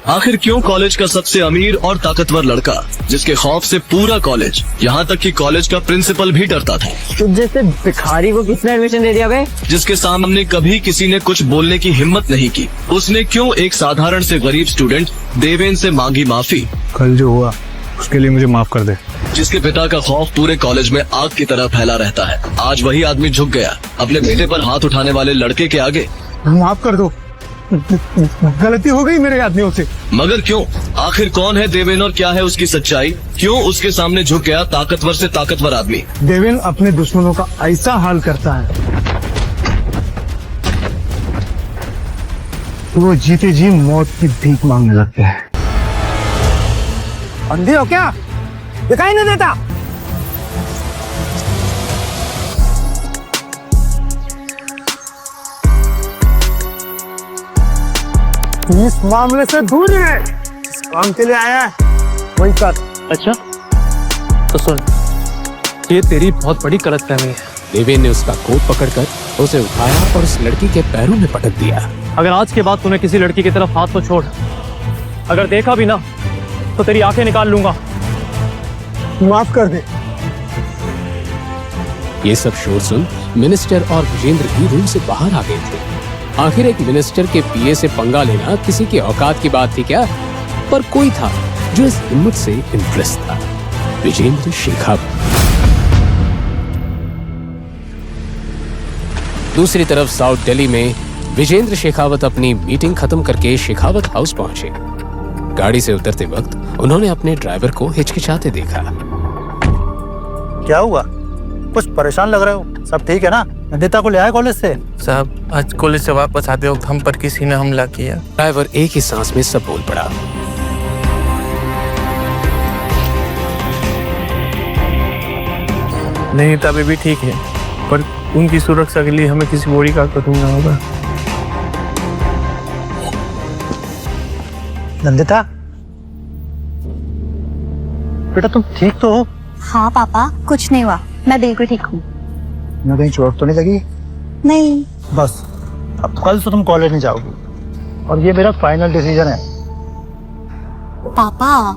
आखिर क्यों कॉलेज का सबसे अमीर और ताकतवर लड़का, जिसके खौफ से पूरा कॉलेज, यहाँ तक कि कॉलेज का प्रिंसिपल भी डरता था, तुझ जैसे भिखारी को किसने एडमिशन दे दिया बे? जिसके सामने कभी किसी ने कुछ बोलने की हिम्मत नहीं की, उसने क्यों एक साधारण से गरीब स्टूडेंट देवेन से मांगी माफी? कल जो हुआ उसके लिए मुझे माफ कर दे। जिसके पिता का खौफ पूरे कॉलेज में आग की तरह फैला रहता है, आज वही आदमी झुक गया अपने बेटे पर हाथ उठाने वाले लड़के के आगे। माफ कर दो, गलती हो गई मेरे आदमियों से। मगर क्यों? आखिर कौन है देवेन और क्या है उसकी सच्चाई? क्यों उसके सामने झुक गया ताकतवर से ताकतवर आदमी? देवेन अपने दुश्मनों का ऐसा हाल करता है तो वो जीते जी मौत की भीख मांगने लगते हैं। अंधे हो क्या? दिखाई नहीं देता? इस मामले से दूर है, इस काम के लिए आया है वही कर। अच्छा तो सुन, ये तेरी बहुत बड़ी गलतफहमी है। देवेन ने उसका कोट पकड़कर उसे उठाया और उस लड़की के पैरों में पटक दिया। अगर आज के बाद तूने किसी लड़की की तरफ हाथ तो छोड़, अगर देखा भी ना तो तेरी आंखें निकाल लूंगा। माफ कर दे। ये सब शोर सुन मिनिस्टर और विजेंद्र भी रूम से बाहर आ गए थे। आखिर एक मिनिस्टर के पीए से पंगा लेना किसी की औकात की बात थी क्या? पर कोई था जो इस हिम्मत से इम्प्रेस था, विजेंद्र शेखावत। दूसरी तरफ साउथ दिल्ली में विजेंद्र शेखावत अपनी मीटिंग खत्म करके शेखावत हाउस पहुंचे। गाड़ी से उतरते वक्त उन्होंने अपने ड्राइवर को हिचकिचाते देखा। क्या हुआ? कुछ परेशान लग रहे हो? सब ठीक है ना? नंदिता को ले आए कॉलेज से? साहब, आज कॉलेज से वापस आते वक्त हम पर किसी ने हमला किया। ड्राइवर एक ही सांस में सब बोल पड़ा। नहीं, तभी भी ठीक है, पर उनकी सुरक्षा के लिए हमें किसी बॉडी गार्ड को ढूंढना होगा। नंदिता बेटा, तुम ठीक तो हो? हाँ पापा, कुछ नहीं हुआ, मैं बिल्कुल ठीक हूँ। मैं कहीं चोट तो नहीं लगी? नहीं। बस अब कल से तुम कॉलेज नहीं जाओगी और ये मेरा फाइनल डिसीजन है। पापा,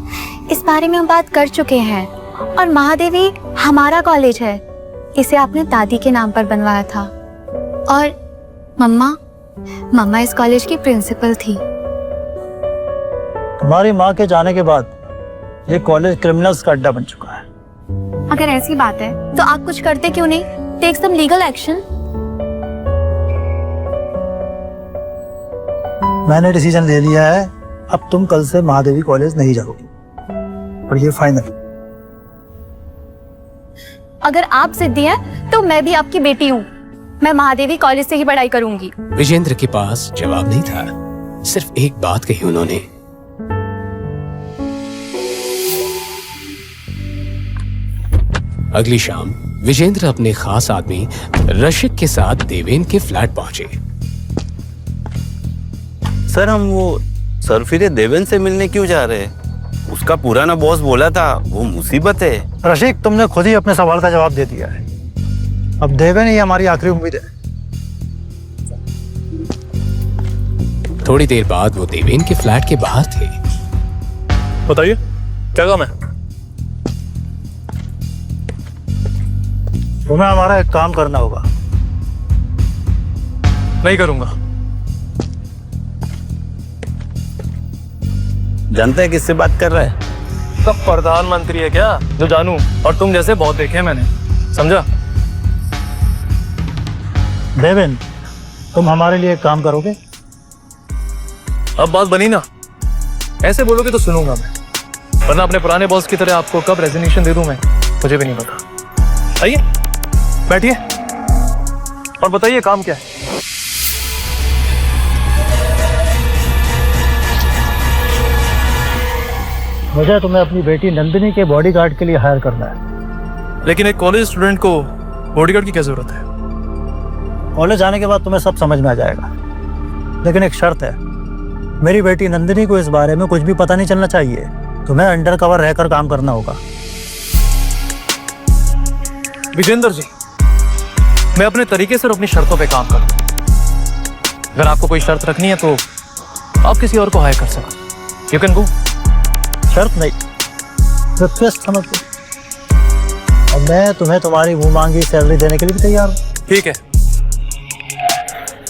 इस बारे में हम बात कर चुके हैं और महादेवी हमारा कॉलेज है, इसे आपने दादी के नाम पर बनवाया था। और मम्मा इस कॉलेज की प्रिंसिपल थी। तुम्हारी माँ के जाने के बाद ये कॉलेज क्रिमिनल्स का अड्डा बन चुका है। अगर ऐसी बात है तो आप कुछ करते क्यों नहीं? Take some legal action. मैंने डिसीजन ले लिया है, अब तुम कल से महादेवी कॉलेज नहीं जाओगी और ये फाइनल। अगर आप जिद्दी हैं तो मैं भी आपकी बेटी हूँ, मैं महादेवी कॉलेज से ही पढ़ाई करूंगी। विजेंद्र के पास जवाब नहीं था, सिर्फ एक बात कही उन्होंने। अगली शाम विजेंद्र अपने खास आदमी रशिक के साथ देवेन के फ्लैट पहुंचे। सर, हम वो सरफिरे देवेन से मिलने क्यों जा रहे हैं? उसका पुराना बॉस बोला था वो मुसीबत है। रशिक, तुमने खुद ही अपने सवाल का जवाब दे दिया है। अब देवेन ही हमारी आखिरी उम्मीद है। थोड़ी देर बाद वो देवेन के फ्लैट के बाहर थे। बताइए क्या काम है? तुम्हें हमारा एक काम करना होगा। नहीं करूंगा। जानते हैं किससे बात कर रहा है? सब प्रधानमंत्री है क्या जो जानू? और तुम जैसे बहुत देखे मैंने, समझा? देवेन, तुम हमारे लिए एक काम करोगे? अब बात बनी ना, ऐसे बोलोगे तो सुनूंगा मैं, वरना अपने पुराने बॉस की तरह आपको कब रेजिग्नेशन दे दूं मैं, मुझे भी नहीं पता। आइए बैठिए और बताइए काम क्या है? मुझे तुम्हें अपनी बेटी नंदिनी के बॉडीगार्ड के लिए हायर करना है। लेकिन एक कॉलेज स्टूडेंट को बॉडीगार्ड की क्या जरूरत है? कॉलेज आने के बाद तुम्हें सब समझ में आ जाएगा, लेकिन एक शर्त है, मेरी बेटी नंदिनी को इस बारे में कुछ भी पता नहीं चलना चाहिए। तुम्हें अंडर कवर रहकर काम करना होगा। विजेंद्र जी, मैं अपने तरीके से और अपनी शर्तों पे काम करूं। अगर आपको कोई शर्त रखनी है तो आप किसी और को हायर कर सकते। You can go. शर्त नहीं, रिक्वेस्ट समझ लो। और मैं तुम्हें तुम्हारी मुंह मांगी सैलरी देने के लिए भी तैयार हूँ। ठीक है,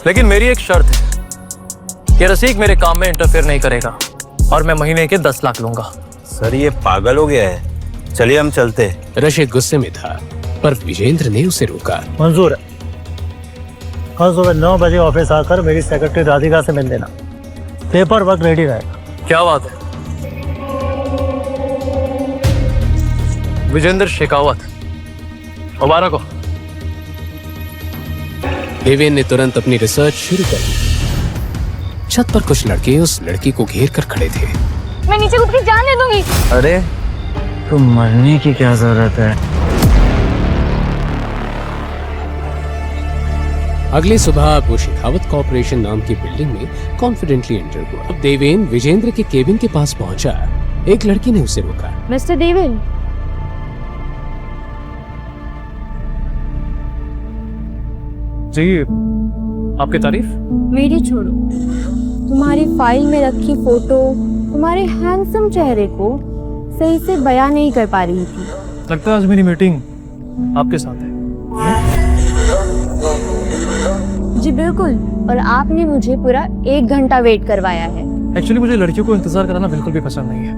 लेकिन मेरी एक शर्त है कि रसीक मेरे काम में इंटरफेयर नहीं करेगा और मैं महीने के 10 लाख लूंगा। सर ये पागल हो गया है, चलिए हम चलते हैं। रशीद गुस्से में था, पर विजेंद्र ने उसे रोका। मंजूर है। कल सुबह 9 बजे ऑफिस आकर मेरी सेक्रेटरी राधिका से मिल लेना, पेपर वर्क रेडी रहेगा। क्या बात है। विजेंद्र शेखावत, मुबारक हो। देवेन ने तुरंत अपनी रिसर्च शुरू कर दी। छत पर कुछ लड़के उस लड़की को घेर कर खड़े थे। मैं नीचे कूद के जान दे दूंगी। अरे तो मरने की क्या जरूरत है? अगली सुबह वो शेखावत कॉर्पोरेशन नाम की बिल्डिंग में कॉन्फिडेंटली एंटर हुआ। अब देवेन विजेंद्र के केबिन के पास पहुंचा। एक लड़की ने उसे रोका। मिस्टर देवेन, जी, आपकी तारीफ। मेरी छोड़ो, तुम्हारी फाइल में रखी फोटो तुम्हारे हैंडसम चेहरे को सही से बयां नहीं कर पा रही थी। लगता है आज मेरी मीटिंग आपके साथ है। जी बिल्कुल, और आपने मुझे पूरा 1 घंटा वेट करवाया है। एक्चुअली मुझे लड़कियों को इंतजार कराना बिल्कुल भी पसंद नहीं है।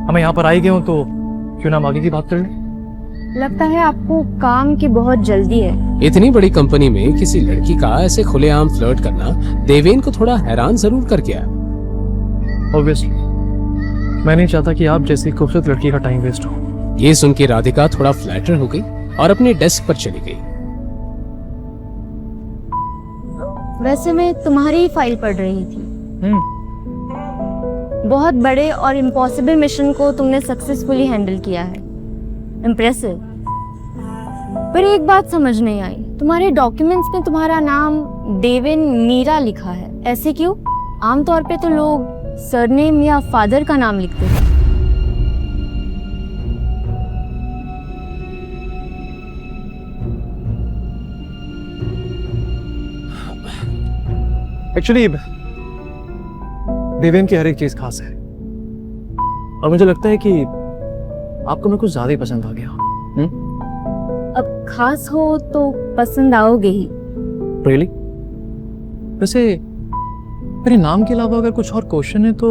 हमें यहाँ पर आई गए हो तो क्यों ना हम आगे की बात कर लें। लगता है आपको काम की बहुत जल्दी है। इतनी बड़ी कंपनी में किसी लड़की का ऐसे खुलेआम फ्लर्ट करना देवेन को थोड़ा हैरान जरूर कर गया। ऑब्वियसली मैं नहीं चाहता कि आप जैसी खूबसूरत लड़की का टाइम वेस्ट हो। ये सुन के राधिका थोड़ा फ्लैटर हो गई और अपने डेस्क पर चली गई। वैसे मैं तुम्हारी ही फाइल पढ़ रही थी। बहुत बड़े और इम्पॉसिबल मिशन को तुमने सक्सेसफुली हैंडल किया है। इम्प्रेसिव। पर एक बात समझ नहीं आई, तुम्हारे डॉक्यूमेंट्स में तुम्हारा नाम देवेन मीरा लिखा है, ऐसे क्यों? आमतौर पे तो लोग सरनेम या फादर का नाम लिखते हैं। एक्चुअली देवेन की हर एक चीज खास है और मुझे लगता है कि आपको मैं कुछ ज्यादा ही पसंद आ गया। अब खास हो तो पसंद आओगे ही। रियली? वैसे मेरे नाम के अलावा अगर कुछ और क्वेश्चन है तो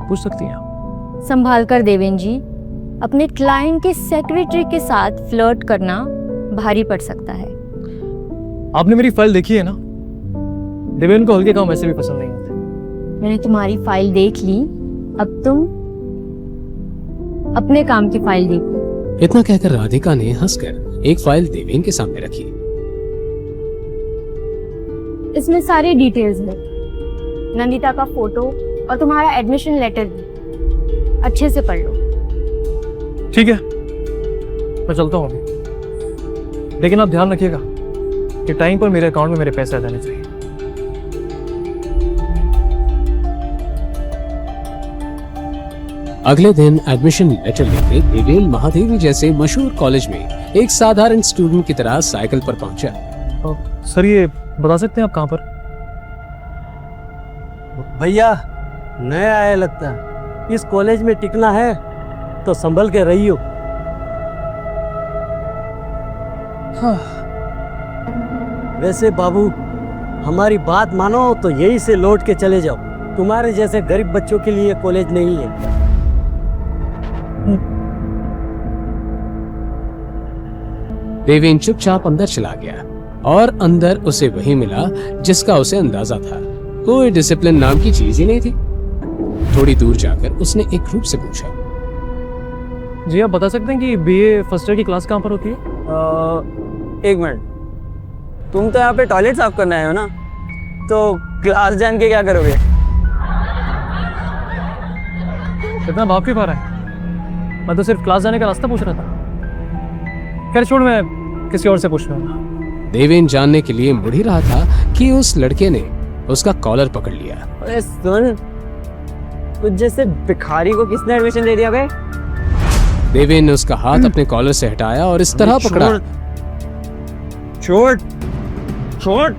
पूछ सकती हैं आप। संभाल कर देवेन जी, अपने क्लाइंट के सेक्रेटरी के साथ फ्लर्ट करना भारी पड़ सकता है। आपने मेरी फाइल देखी है ना? देवेन को हल्के काम वैसे भी पसंद नहीं होते। मैंने तुम्हारी फाइल देख ली, अब तुम अपने काम की फाइल देखो। इतना कहकर राधिका ने हंसकर एक फाइल देवेन के सामने रखी। इसमें सारी डिटेल्स है, नंदिता का फोटो और तुम्हारा एडमिशन लेटर भी। अच्छे से पढ़ लो। ठीक है, मैं चलता हूँ अभी, लेकिन आप ध्यान रखिएगा कि टाइम पर मेरे अकाउंट में मेरे पैसे आ जाने चाहिए। अगले दिन एडमिशन लेटर लेकर देवेन महादेवी जैसे मशहूर कॉलेज में एक साधारण स्टूडेंट की तरह साइकिल पर पहुंचा। सर ये बता सकते हैं आप कहाँ पर? भैया नया आया लगता है, इस कॉलेज में टिकना है तो संभल के रहियो। वैसे बाबू हमारी बात मानो तो यहीं से लौट के चले जाओ, तुम्हारे जैसे गरीब बच्चों के लिए कॉलेज नहीं है। देवेन चुपचाप अंदर चला गया और अंदर उसे वही मिला जिसका उसे अंदाजा था। कोई डिसिप्लिन नाम की चीज ही नहीं थी। थोड़ी दूर जाकर उसने एक ग्रुप से पूछा, जी आप बता सकते हैं कि बीए फर्स्ट ईयर की क्लास कहाँ पर होती है? एक मिनट, तुम तो यहाँ पे टॉयलेट साफ करने आए हो ना, तो क्लास जान के क्या करोगे? इतना भाव क्यों पा रहा है? मैं तो सिर्फ क्लास जाने का रास्ता पूछ रहा था। खैर छोड़, मैं किसी और से पूछ लूंगा। देवेन जानने के लिए मुड़ ही रहा था कि उस लड़के ने उसका कॉलर पकड़ लिया। अरे सुन, तुझ जैसे भिखारी को किसने एडमिशन दे दिया बे? देवेन ने उसका हाथ अपने कॉलर से हटाया और इस तरह पकड़ा। छोड़ छोड़।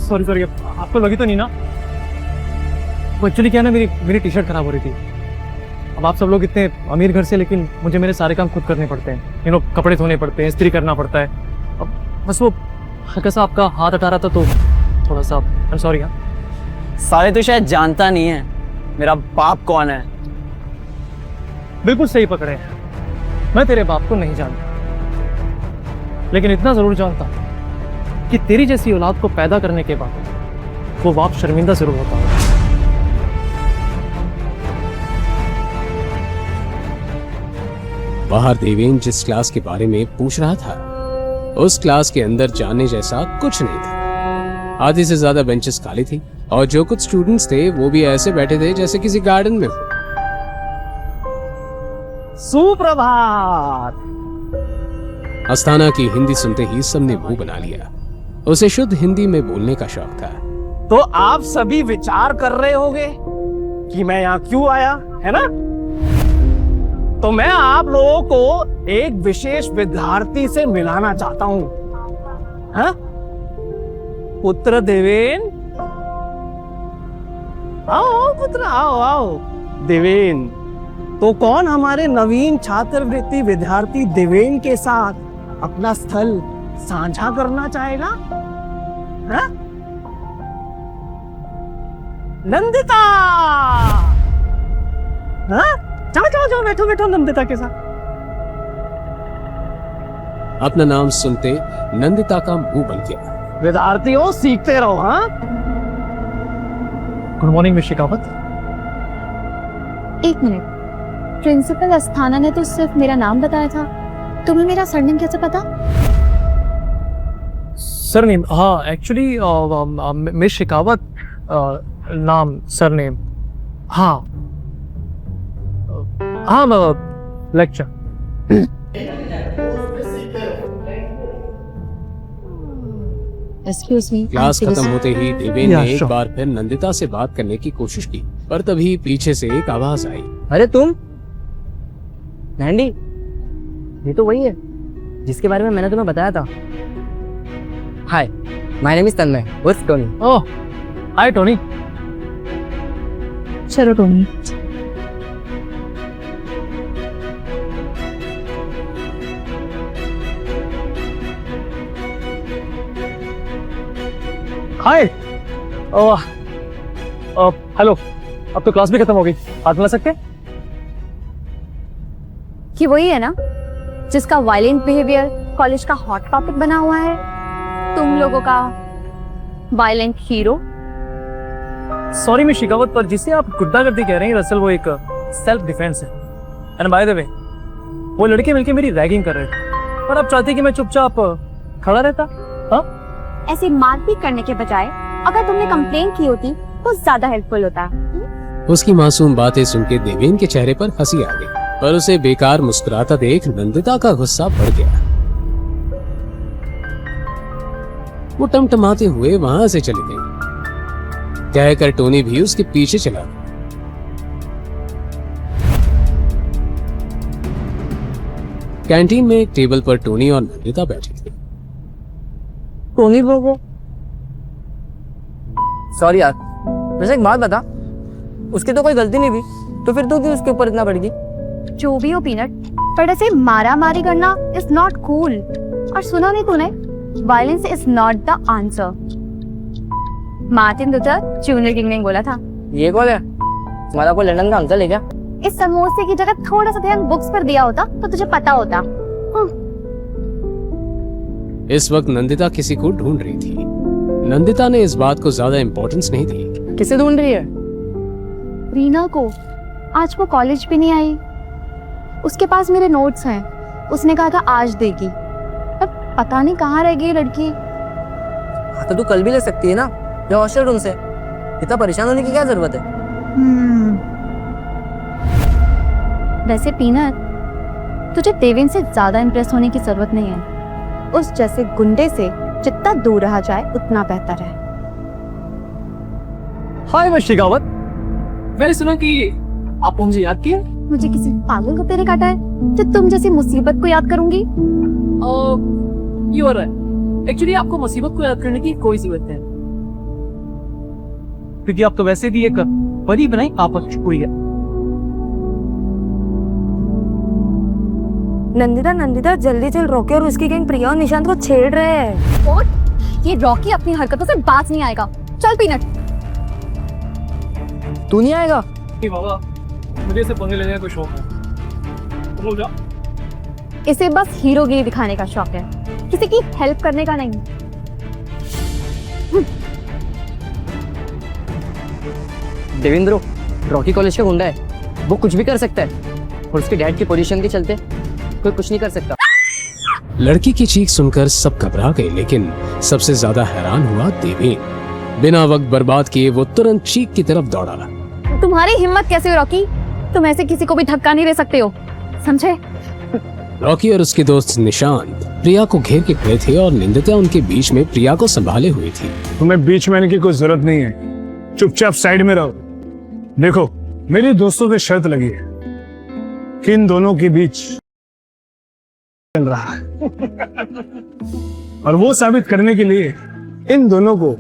सॉरी आपको लगी तो नहीं ना? वो एक्चुअली क्या है ना, मेरी टी शर्ट खराब हो रही थी। अब आप सब लोग इतने अमीर घर से, लेकिन मुझे मेरे सारे काम खुद करने पड़ते हैं। कपड़े धोने पड़ते हैं, इस्त्री करना पड़ता है। अब बस वो हल्का सा आपका हाथ हटा रहा था तो थोड़ा सा आई एम सॉरी। हाँ साले तो शायद जानता नहीं है मेरा बाप कौन है। बिल्कुल सही पकड़े हैं, मैं तेरे बाप को नहीं जानता, लेकिन इतना जरूर जानता कि तेरी जैसी औलाद को पैदा करने के बाद वो बाप शर्मिंदा जरूर होता है। बाहर देवेन जिस क्लास के बारे में पूछ रहा था उस क्लास के अंदर जाने जैसा कुछ नहीं था। आधी से ज्यादा बेंचेस खाली थी और जो कुछ स्टूडेंट्स थे वो भी ऐसे बैठे थे जैसे किसी गार्डन में हो। सुप्रभात। अस्थाना की हिंदी सुनते ही सबने मुंह बना लिया। उसे शुद्ध हिंदी में बोलने का शौक था। तो आप सभी विचार कर रहे होंगे कि मैं यहाँ क्यों आया, है ना? तो मैं आप लोगों को एक विशेष विद्यार्थी से मिलाना चाहता हूं। हाँ? पुत्र देवेन, आओ पुत्र, आओ आओ। देवेन, तो कौन हमारे नवीन छात्रवृत्ति विद्यार्थी देवेन के साथ अपना स्थल साझा करना चाहेगा? हाँ? नंदिता। हाँ? चलो चलो चलो, बैठो बैठो नंदिता के साथ। अपना नाम सुनते नंदिता का मुंह बन गया। विद्यार्थियों, सीखते रहो। हाँ, गुड मॉर्निंग मिस शेखावत। एक मिनट, प्रिंसिपल अस्थाना ने तो सिर्फ मेरा नाम बताया था, तुम्हें मेरा सरनेम कैसे पता? सरनेम? हाँ एक्चुअली मिस शेखावत नाम, सरनेम। हाँ हाँ लेक्चर। Excuse me. क्लास खत्म होते ही देवेन ने एक बार फिर नंदिता से बात करने की कोशिश की, पर तभी पीछे से एक आवाज आई। अरे तुम नैंडी, ये तो वही है जिसके बारे में मैंने तुम्हें बताया था। हाय, माय नेम इज तन्मय, उर्फ टोनी। ओह हाय टोनी। चलो टोनी। हाय। हेलो, अब तो क्लास भी खत्म हो गई, हाथ मिला सकते? कि वही है ना जिसका वायलेंट बिहेवियर कॉलेज का हॉट टॉपिक बना हुआ है, तुम लोगों का violent hero. Sorry miss Shekhawat, पर जिसे आप गुंडागर्दी कह रहे हैं दरअसल वो एक सेल्फ डिफेंस है। एंड बाय द वे, वो लड़के मिलके मेरी रैगिंग कर रहे थे और आप चाहते कि मैं चुपचाप खड़ा रहता? हाँ, ऐसी मारपीट करने के बजाय अगर तुमने कंप्लेन की होती तो ज्यादा हेल्पफुल होता। उसकी मासूम बातें सुनकर देवेन के चेहरे पर हंसी आ गई, पर उसे बेकार मुस्कुराता देख नंदिता का गुस्सा बढ़ गया। वो टमटमाते हुए वहां से चली गई। कहकर टोनी भी उसके पीछे चला। कैंटीन में एक टेबल पर टोनी और नंदिता बैठे थे। टोनी बोलो। सॉरी यार, वैसे एक बात बता, उसकी तो कोई गलती नहीं थी, तो फिर तू क्यों उसके ऊपर इतना बढ़ गई? जो भी हो पीनट, पर ऐसे मारा मारी करना इज नॉट कूल। और सुना नहीं तूने, violence is not the answer. Martin Luther junior king ने बोला था। ये कौन है? तुम्हारा कोई लंदन का अंकल है क्या? इस समोसे की जगह थोड़ा सा ध्यान बुक्स पर दिया होता तो तुझे पता होता। इस वक्त नंदिता किसी को ढूंढ रही थी। नंदिता ने इस बात को ज्यादा इम्पोर्टेंस नहीं दी। किसे ढूंढ रही है? रीना को। आज वो कॉलेज भी नहीं आई। उसके पास मेरे नोट्स हैं, उसने कहा था आज देगी। अब पता नहीं कहाँ रह गई लड़की। तो तू कल भी ले सकती है ना, या हॉस्टल रूम से। इतना परेशान होने की क्या जरूरत है? वैसे पीनट, तुझे देवेन से ज्यादा इम्प्रेस होने की जरूरत नहीं है। उस जैसे गुंडे से जितना दूर रहा जाए उतना बेहतर है। हाय मिस शेखावत, मैंने सुना कि आप मुझे याद किया। मुझे किसी पागल को तेरे काटा है जो तुम जैसी मुसीबत को याद करूंगी? You are right. एक्चुअली आपको मुसीबत को याद करने की कोई जरूरत नहीं। क्योंकि आप तो वैसे भी एक परी बनाई आपस हुई है। नंदिता नंदिता जल्दी चल, रॉकी और उसकी गैंग प्रिया और निशांत को छेड़ रहे हैं। और ये रॉकी अपनी हरकतों से बाज नहीं आएगा। चल पीनट। तू नहीं आएगा? कि बाबा मुझे इसे पंगे लेने का कोई शौक है। तुम लोग जाओ। इसे बस हीरोगिरी दिखाने का शौक है, किसी की हेल्प करने का नहीं। देवेंद्र रॉकी कॉलेज का गुंडा है, वो कुछ भी कर सकता है और उसके डैड की पोजीशन के चलते कोई कुछ नहीं कर सकता। लड़की की चीख सुनकर सब घबरा गए, लेकिन सबसे ज्यादा हैरान हुआ देवेन। बिना वक्त बर्बाद किए वो तुरंत चीख की तरफ दौड़ा। तुम्हारी हिम्मत कैसे हुई रॉकी? तुम ऐसे किसी को भी धक्का नहीं दे सकते हो, समझे? रॉकी और उसके दोस्त निशांत प्रिया को घेर के खड़े थे और निंदिता उनके बीच में प्रिया को संभाले हुई थी। तुम्हें बीच में आने की कोई जरूरत नहीं है, चुपचाप साइड में रहो। देखो मेरी दोस्तों से शर्त लगी है कि इन दोनों के बीच चल रहा है और वो साबित करने के लिए इन दोनों को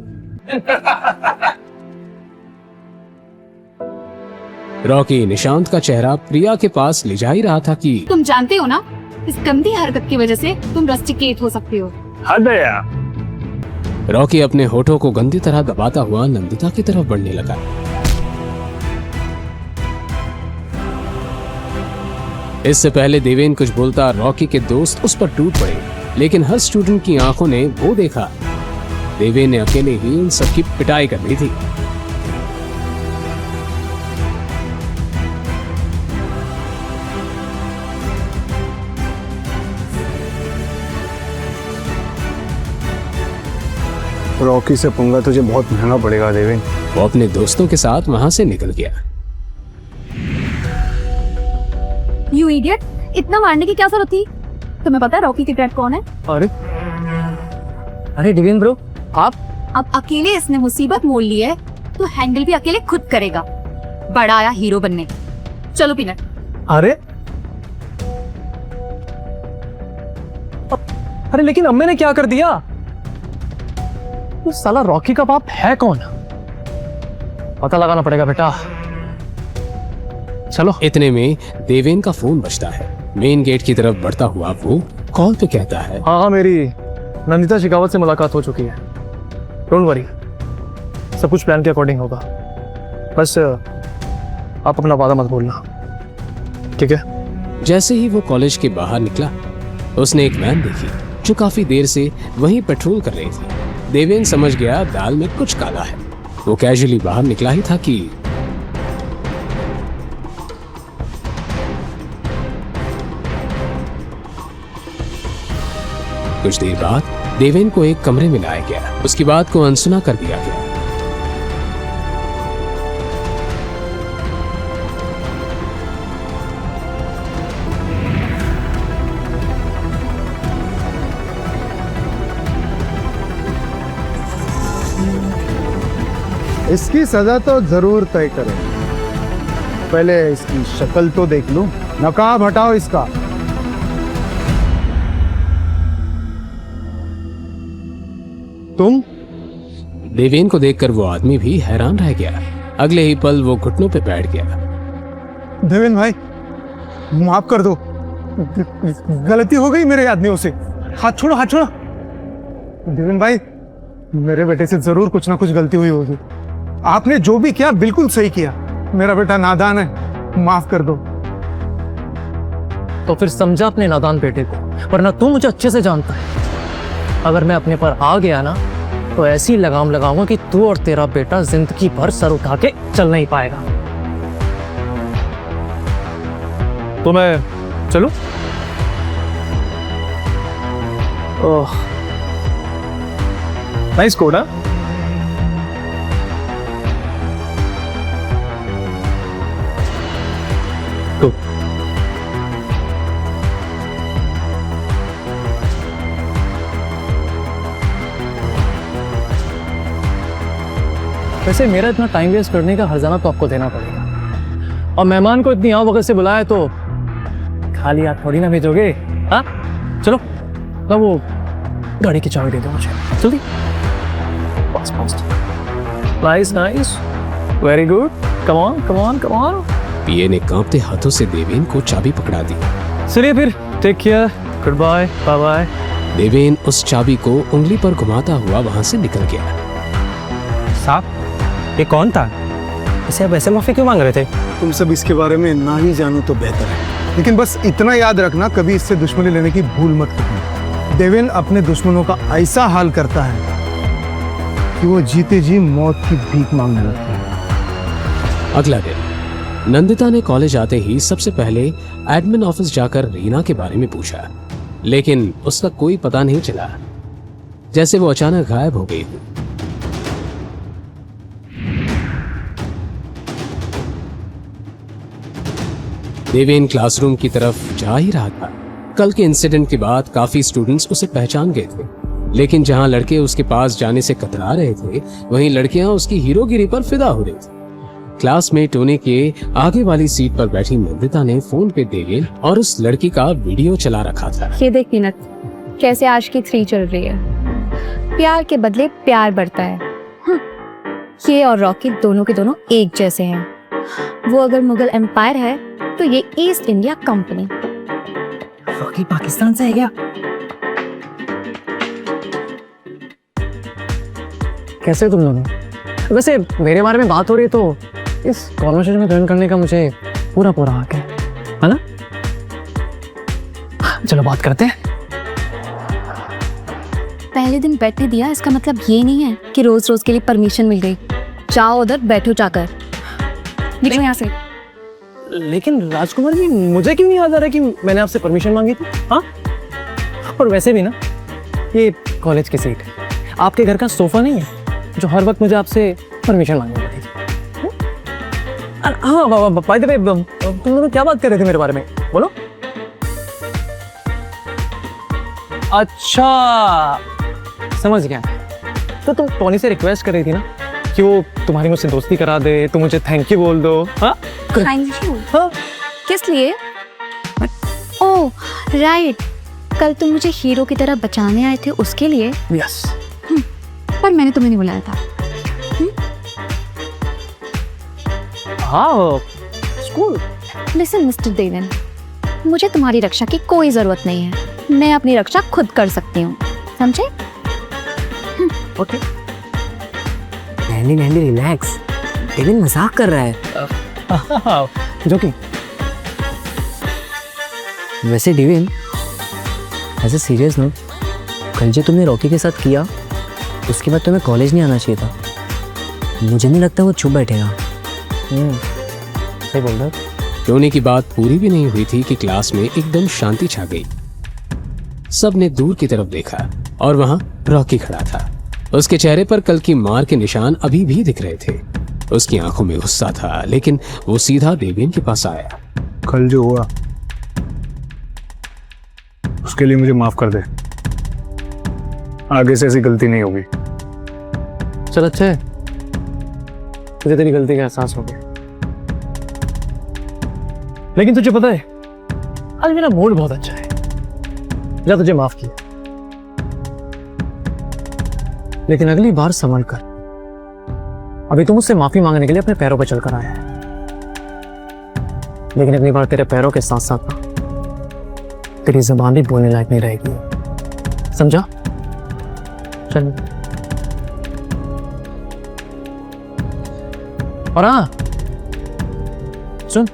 रॉकी निशांत का चेहरा प्रिया के पास ले जा ही रहा था कि तुम जानते हो ना, इस गंदी हरकत की वजह से तुम रस्टिकेट हो सकते हो। हद है यार। रॉकी अपने होठों को गंदी तरह दबाता हुआ नंदिता की तरफ बढ़ने लगा। इससे पहले देवेन कुछ बोलता रॉकी के दोस्त उस पर टूट पड़े, लेकिन हर स्टूडेंट की आंखों ने वो देखा देवेन ने अकेले ही इन सबकी पिटाई कर दी थी। रॉकी से पंगा तुझे बहुत महंगा पड़ेगा देवेन। वो अपने दोस्तों के साथ वहां से निकल गया। यू इडियट, इतना मारने की क्या जरूरत थी? तुम्हें पता है रॉकी के डैड कौन है? अरे देवेंद्र ब्रो, आप अब अकेले इसने मुसीबत मोल ली है तो हैंडल भी अकेले खुद करेगा। बड़ा आया हीरो बनने। चलो पीनट। अरे लेकिन अम्मे ने क्या कर दिया? तो साला रॉकी का बाप है कौन? पता लगाना पड़ेगा बेटा। चलो। इतने में देवेन का फोन बजता है। मेन गेट की तरफ बढ़ता हुआ वो कॉल पे कहता है, हाँ मेरी नंदिता शेखावत से मुलाकात हो चुकी है। डोंट वरी, सब कुछ प्लान के अकॉर्डिंग होगा। बस आप अपना वादा मत भूलना, ठीक है? जैसे ही वो कॉलेज के बाहर निकला उसने एक वैन देखी जो काफी देर से वहीं पेट्रोल कर रही थी। देवेन समझ गया दाल में कुछ काला है। वो कैजुअली बाहर निकला ही था कि कुछ देर बाद देवेन को एक कमरे में लाया गया। उसकी बात को अनसुना कर दिया गया। इसकी सजा तो जरूर तय करें। पहले इसकी शक्ल तो देख लूं। नकाब हटाओ इसका। तुम? देवेन को देखकर वो आदमी भी हैरान रह गया। अगले ही पल वो घुटनों पे बैठ गया। देवेन भाई माफ कर दो, गलती हो गई मेरे आदमियों से। हाथ छोड़ो, हाथ छोड़ो। देवेन भाई मेरे बेटे से जरूर कुछ ना कुछ गलती हुई होगी। आपने जो भी किया बिल्कुल सही किया। मेरा बेटा नादान है, माफ कर दो। तो फिर समझा अपने नादान बेटे को, वरना तू मुझे अच्छे से जानता है। अगर मैं अपने पर आ गया ना तो ऐसी लगाम लगाऊंगा कि तू और तेरा बेटा जिंदगी भर सर उठा के चल नहीं पाएगा। तो मैं चलूं? Oh nice code. तो वैसे मेरा इतना टाइम वेस्ट करने का हर्जाना तो आपको देना पड़ेगा। और मेहमान को इतनी वक्त से बुलाया तो खाली हाथ थोड़ी ना भेजोगे। हाँ चलो, तो वो गाड़ी की चाबी दे दो मुझे जल्दी। Nice nice. Very good, come on come on come on. PA ने कांपते हाथों से देवेन को चाबी पकड़ा दी। चलिए फिर, take care, good bye, bye bye. Deven उस चाबी को उंगली पर घुमाता हुआ वहां से निकल गया। साहब, ये कौन था? इसे अब ऐसे माफी क्यों मांग रहे थे? तुम सब इसके बारे में ना ही जानो तो बेहतर है, लेकिन बस इतना याद रखना, कभी इससे दुश्मनी लेने की भूल मत करना। देवेन अपने दुश्मनों का ऐसा हाल करता है कि वो जीते जी मौत की भीख मांगने लगता है। अगला दिन नंदिता ने कॉलेज आते ही सबसे पहले एडमिन ऑफिस जाकर रीना के बारे में पूछा, लेकिन उसका कोई पता नहीं चला, जैसे वो अचानक गायब हो गई। देवेन क्लासरूम की तरफ जा ही रहा था। कल के इंसिडेंट के बाद काफी स्टूडेंट्स उसे पहचान गए थे, लेकिन जहां लड़के उसके पास जाने से कतरा रहे थे, वहीं लड़कियां उसकी हीरोगिरी पर फिदा हो रही थी। क्लास में टोनी के आगे वाली सीट पर बैठी नंदिता ने फोन पे देवेन और उस लड़की का वीडियो चला रखा था। ये देख नीनत, कैसे आशिकी 3 चल रही है। प्यार के बदले प्यार बढ़ता है। ये और रॉकी दोनों के दोनों एक जैसे हैं। वो अगर मुगल एम्पायर है तो ये east India company. Rocky Pakistan से है क्या? कैसे हो तुम दोनों? वैसे मेरे बारे में बात हो रही है तो इस कॉन्वर्सेशन में ज्वाइन करने का मुझे पूरा हक है ना? चलो बात करते हैं। पहले दिन बैठने दिया, इसका मतलब ये नहीं है कि रोज रोज के लिए परमिशन मिल गई। जाओ उधर बैठो जाकर, निकलो यहाँ से। लेकिन राजकुमार जी, मुझे क्यों नहीं याद आ रहा कि मैंने आपसे परमिशन मांगी थी? हाँ, और वैसे भी ना, ये कॉलेज की सीट है, आपके घर का सोफा नहीं है जो हर वक्त मुझे आपसे परमिशन मांगनी पड़ेगी। हाँ, बाय द वे, तुम लोग क्या बात कर रहे थे मेरे बारे में? बोलो। अच्छा, समझ गया। तो तुम टोनी से रिक्वेस्ट कर रही थी ना कि वो तुम्हारी मुझसे दोस्ती करा दे, तो मुझे थैंक यू बोल दो। हाँ, थैंक यू। हाँ? किस लिए? ओह राइट, कल तुम मुझे हीरो की तरह बचाने आए थे, उसके लिए। यस। पर मैंने तुम्हें नहीं बुलाया था। हाँ, स्कूल। लिसन मिस्टर देवन, मुझे तुम्हारी रक्षा की कोई जरूरत नहीं है। मैं अपनी रक्षा खुद कर सकती हूँ, समझे? ओके। नैंडी रिलैक्स, देवन मजाक कर रहा है। जोकिंग। वैसे देवन, एज ए सीरियस नोट, कल जो तुमने रॉकी के साथ किया, उसके बाद तुम्हें कॉलेज नहीं आना चाहिए था। मुझे नहीं लगता वो चुप बैठेगा। सही बोल रहा। टोनी की बात पूरी भी नहीं हुई थी कि क्लास में एकदम शांति छा गई। सबने दूर की तरफ देखा और वहां रॉकी खड़ा था। उसके चेहरे पर कल की मार के निशान अभी भी दिख रहे थे। उसकी आंखों में गुस्सा था, लेकिन वो सीधा देवेन के पास आया। कल जो हुआ उसके लिए मुझे माफ कर दे, आगे से ऐसी गलती नहीं होगी। चल अच्छा है, तुझे तेरी गलती का एहसास हो गया। लेकिन तुझे पता है, आज मेरा मूड बहुत अच्छा है। जा, तुझे माफ किया, लेकिन अगली बार संभल कर। अभी तुम मुझसे माफी मांगने के लिए अपने पैरों पर चलकर आया है, लेकिन अगली बार तेरे पैरों के साथ साथ ना तेरी जुबान भी बोलने लायक नहीं रहेगी, समझा? चल। और हाँ सुन,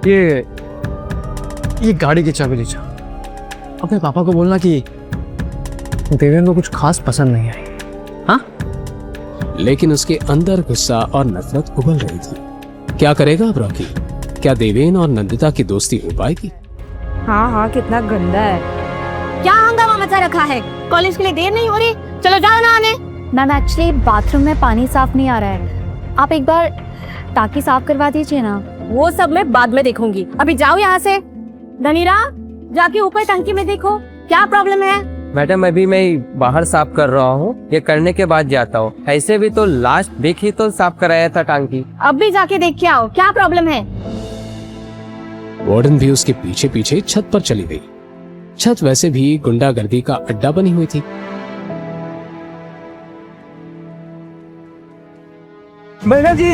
ये गाड़ी की चाबी ले जा। अपने पापा को बोलना कि देवेन को कुछ खास पसंद नहीं आई। हाँ? लेकिन उसके अंदर गुस्सा और नफरत उबल रही थी। क्या करेगा अब रॉकी? क्या देवेन और नंदिता की दोस्ती हो पाएगी? हाँ, कितना गंदा है। क्या हंगामा मचा रखा है? कॉलेज के लिए देर नहीं हो रही? चलो जाओ नहाने। मैम, एक्चुअली बाथरूम में पानी साफ नहीं आ रहा है, आप एक बार टाकी साफ करवा दीजिए ना। वो सब मैं बाद में देखूंगी, अभी जाओ यहाँ से। धनीरा, जाके ऊपर टंकी में देखो क्या प्रॉब्लम है। मैडम, अभी मैं बाहर साफ कर रहा हूँ, ये करने के बाद जाता हूँ। ऐसे भी तो लास्ट वीक ही तो साफ कराया था टांकी। अब भी जाके देख के आओ क्या प्रॉब्लम है। वार्डन भी उसके पीछे पीछे छत पर चली गई। छत वैसे भी गुंडागर्दी का अड्डा बनी हुई थी। भैया जी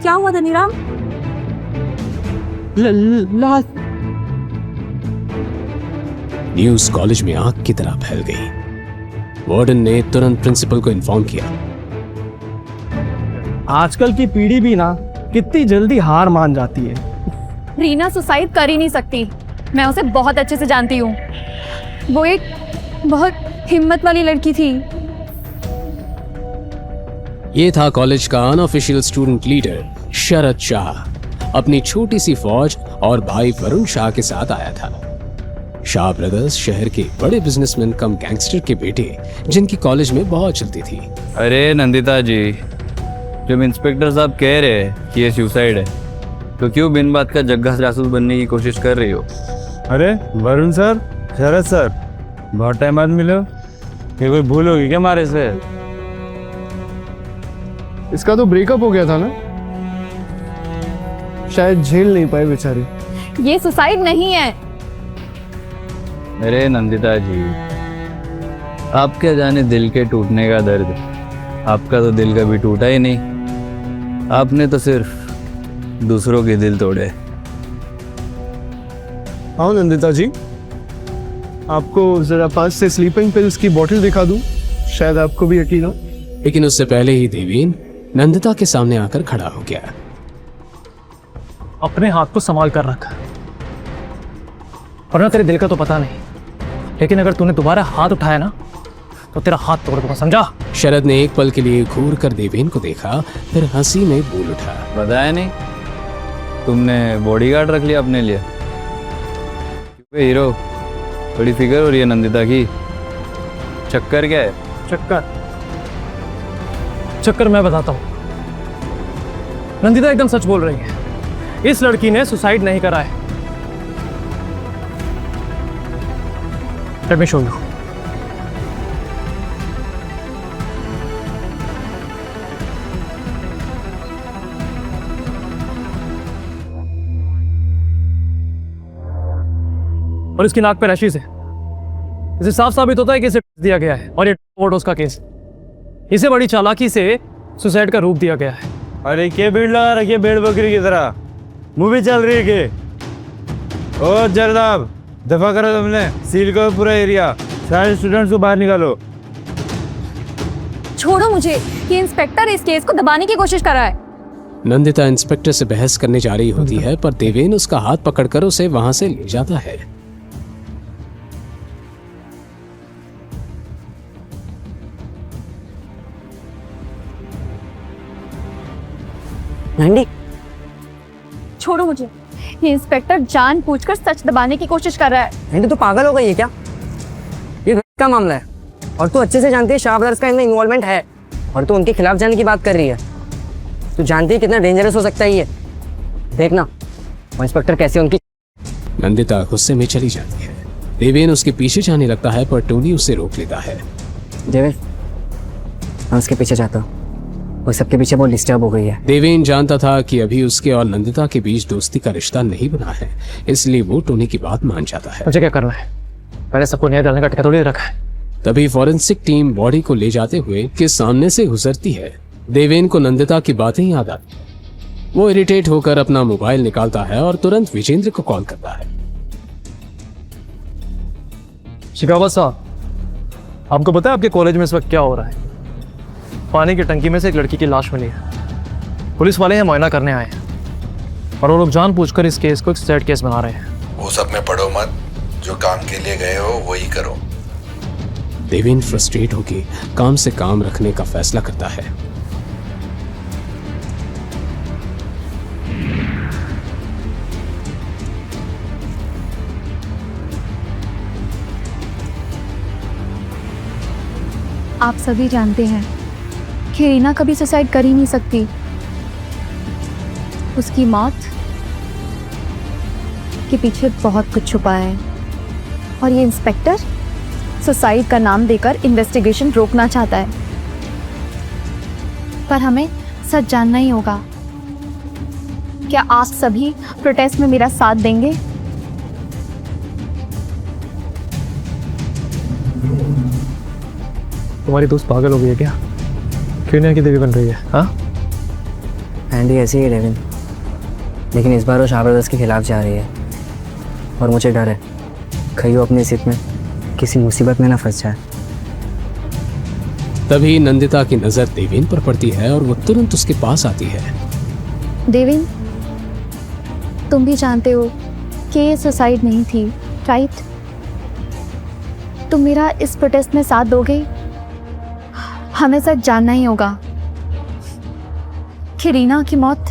क्या हुआ धनीराम? न्यूज कॉलेज में आग की तरह फैल गई। वार्डन ने तुरंत प्रिंसिपल को इन्फॉर्म किया। आजकल की पीढ़ी भी ना कितनी जल्दी हार मान जाती है। रीना सुसाइड कर ही नहीं सकती, मैं उसे बहुत अच्छे से जानती हूँ। वो एक बहुत हिम्मत वाली लड़की थी। ये था कॉलेज का अनऑफिशियल स्टूडेंट लीडर शरद शाह। अपनी छोटी सी फौज और भाई वरुण शाह के साथ आया था। शाह ब्रदर्स शहर के बड़े बिजनेसमैन कम गैंगस्टर के बेटे, जिनकी कॉलेज में बहुत चलती थी। अरे नंदिता जी, जब इंस्पेक्टर साहब कह रहे हैं कि ये सुसाइड है, तो क्यों बिन बात का जग्गा जासूस बनने की कोशिश कर रही हो? अरे वरुण सर, शरद सर, बहुत टाइम बाद मिले हो। ये कोई भूल होगी क्या हमारे से? इसका तो ब्रेकअप हो गया था ना, शायद झेल नहीं पाए बेचारे। ये सुसाइड नहीं है। अरे नंदिता जी, आप क्या जाने दिल के टूटने का दर्द। आपका तो दिल कभी टूटा ही नहीं, आपने तो सिर्फ दूसरों के दिल तोड़े। हाँ नंदिता जी, आपको जरा पास से स्लीपिंग पिल्स की बोतल दिखा दूं, शायद आपको भी यकीन हो। लेकिन उससे पहले ही देवेन नंदिता के सामने आकर खड़ा हो गया। अपने हाथ को संभाल कर रख, वरना तेरे दिल का तो पता नहीं, लेकिन अगर तूने दोबारा हाथ उठाया ना तो तेरा हाथ तोड़ दूंगा, समझा? शरद ने एक पल के लिए घूर कर देवेन को देखा, फिर हंसी में बोल उठा। बताया नहीं, तुमने बॉडीगार्ड रख लिया अपने लिए। हीरो, बड़ी फिक्र हो रही है नंदिता की। चक्कर क्या है? चक्कर मैं बताता हूँ। नंदिता एकदम सच बोल रही है, इस लड़की ने सुसाइड नहीं करा है। Let me show you. और इसकी नाक पे रैशेस है, इसे साफ साबित होता है कि इसे दिया गया है, और ये ओवरडोज का केस। इसे बड़ी चालाकी से सुसाइड का रूप दिया गया है। अरे क्या भीड़ लगा रखी है भेड़ बकरी की तरह? मूवी चल रही है के? ओ जरदाब, दफा करो तुमने, सील करो पूरा एरिया, सारे स्टूडेंट्स को बाहर निकालो। छोड़ो मुझे, ये इंस्पेक्टर इस केस को दबाने की कोशिश कर रहा है। नंदिता इंस्पेक्टर से बहस करने जा रही होती है, पर देवेन उसका हाथ पकड़कर उसे वहां से ले जाता है। छोड़ो मुझे, ये इंस्पेक्टर जानबूझकर सच दबाने की कोशिश कर रहा है। नहीं तो पागल हो गई है क्या? ये का मामला है और तू अच्छे से जानती है शाह ब्रदर्स का इनमें इन्वॉल्वमेंट है, और तू उनके खिलाफ जाने की बात कर रही है। तू जानती है कितना डेंजरस हो सकता है ये। देखना वो इंस्पेक्टर कैसे उनकी। नंदिता गुस्से में चली जाती है। देवेन उसके पीछे जाने लगता है, पर टोनी उसे रोक लेता है। देवेन, मैं उसके पीछे जाता हूँ, वो सबके पीछे बहुत डिस्टर्ब हो गई है। देवेन जानता था कि अभी उसके और नंदिता के बीच दोस्ती का रिश्ता नहीं बना है, इसलिए वो टोनी की बात मान जाता है। मुझे क्या करना है? मैंने सबको न्याय डालने का ठेका थोड़ी रखा है। तभी फॉरेंसिक टीम बॉडी को ले जाते हुए के सामने से गुजरती है। देवेन को नंदिता की बातें याद आती। वो इरिटेट होकर अपना मोबाइल निकालता है और तुरंत विजेंद्र को कॉल करता है। शिकावत साहब, आपको पता है आपके कॉलेज में इस वक्त क्या हो रहा है? पानी की टंकी में से एक लड़की की लाश मिली है। पुलिस वाले यहाँ मुआयना करने आए हैं और वो लोग जानबूझकर इस केस को एक सैड केस बना रहे हैं। वो सब में पढ़ो मत, जो काम के लिए गए हो वही करो। देवेन फ्रस्ट्रेट होकर काम से काम रखने का फैसला करता है। आप सभी जानते हैं कि रीना कभी सुसाइड कर ही नहीं सकती। उसकी मौत के पीछे बहुत कुछ छुपा है, और ये इंस्पेक्टर सुसाइड का नाम देकर इन्वेस्टिगेशन रोकना चाहता है। पर हमें सच जानना ही होगा। क्या आप सभी प्रोटेस्ट में मेरा साथ देंगे? तुम्हारी दोस्त पागल हो गई है क्या? क्यों नहीं की देवी बन रही है? हाँ, आंटी ऐसी है डेविन, लेकिन इस बार वो शाबरदस्त के खिलाफ जा रही है और मुझे डर है कहीं वो अपनी जिद में किसी मुसीबत में ना फंस जाए। तभी नंदिता की नजर देवेन पर पड़ती है और वो तुरंत उसके पास आती है। देवेन, तुम भी जानते हो कि ये सुसाइड नहीं थी, राइट? तुम मेरा इस प्रोटेस्ट में साथ दोगे? हमें सच जानना ही होगा कि रीना की मौत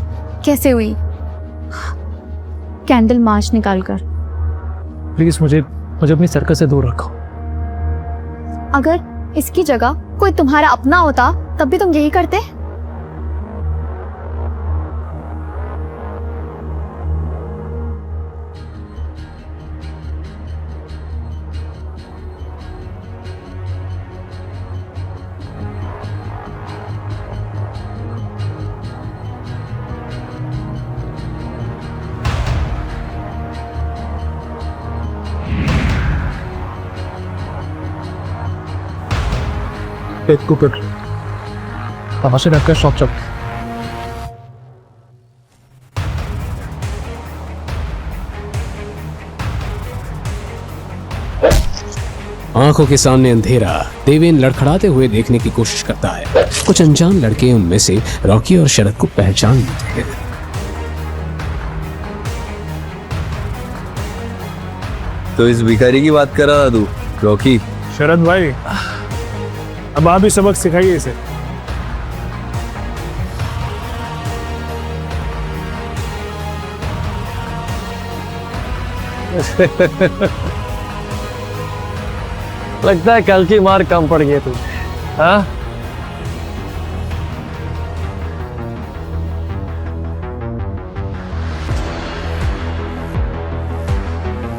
कैसे हुई, कैंडल मार्च निकालकर। प्लीज मुझे अपनी सर्कस से दूर रखो। अगर इसकी जगह कोई तुम्हारा अपना होता तब भी तुम यही करते? एक कुकर तमाशे रखकर शॉप चौक। आंखों के सामने अंधेरा। देवेन लड़खड़ाते हुए देखने की कोशिश करता है। कुछ अनजान लड़के उनमें से रॉकी और शरद को पहचान लेते हैं। तो इस भिखारी की बात कर रहा था तू, रॉकी? शरद भाई, अब आप ही सबक सिखाइए इसे। लगता है कल की मार कम पड़ गई तुझे। हाँ,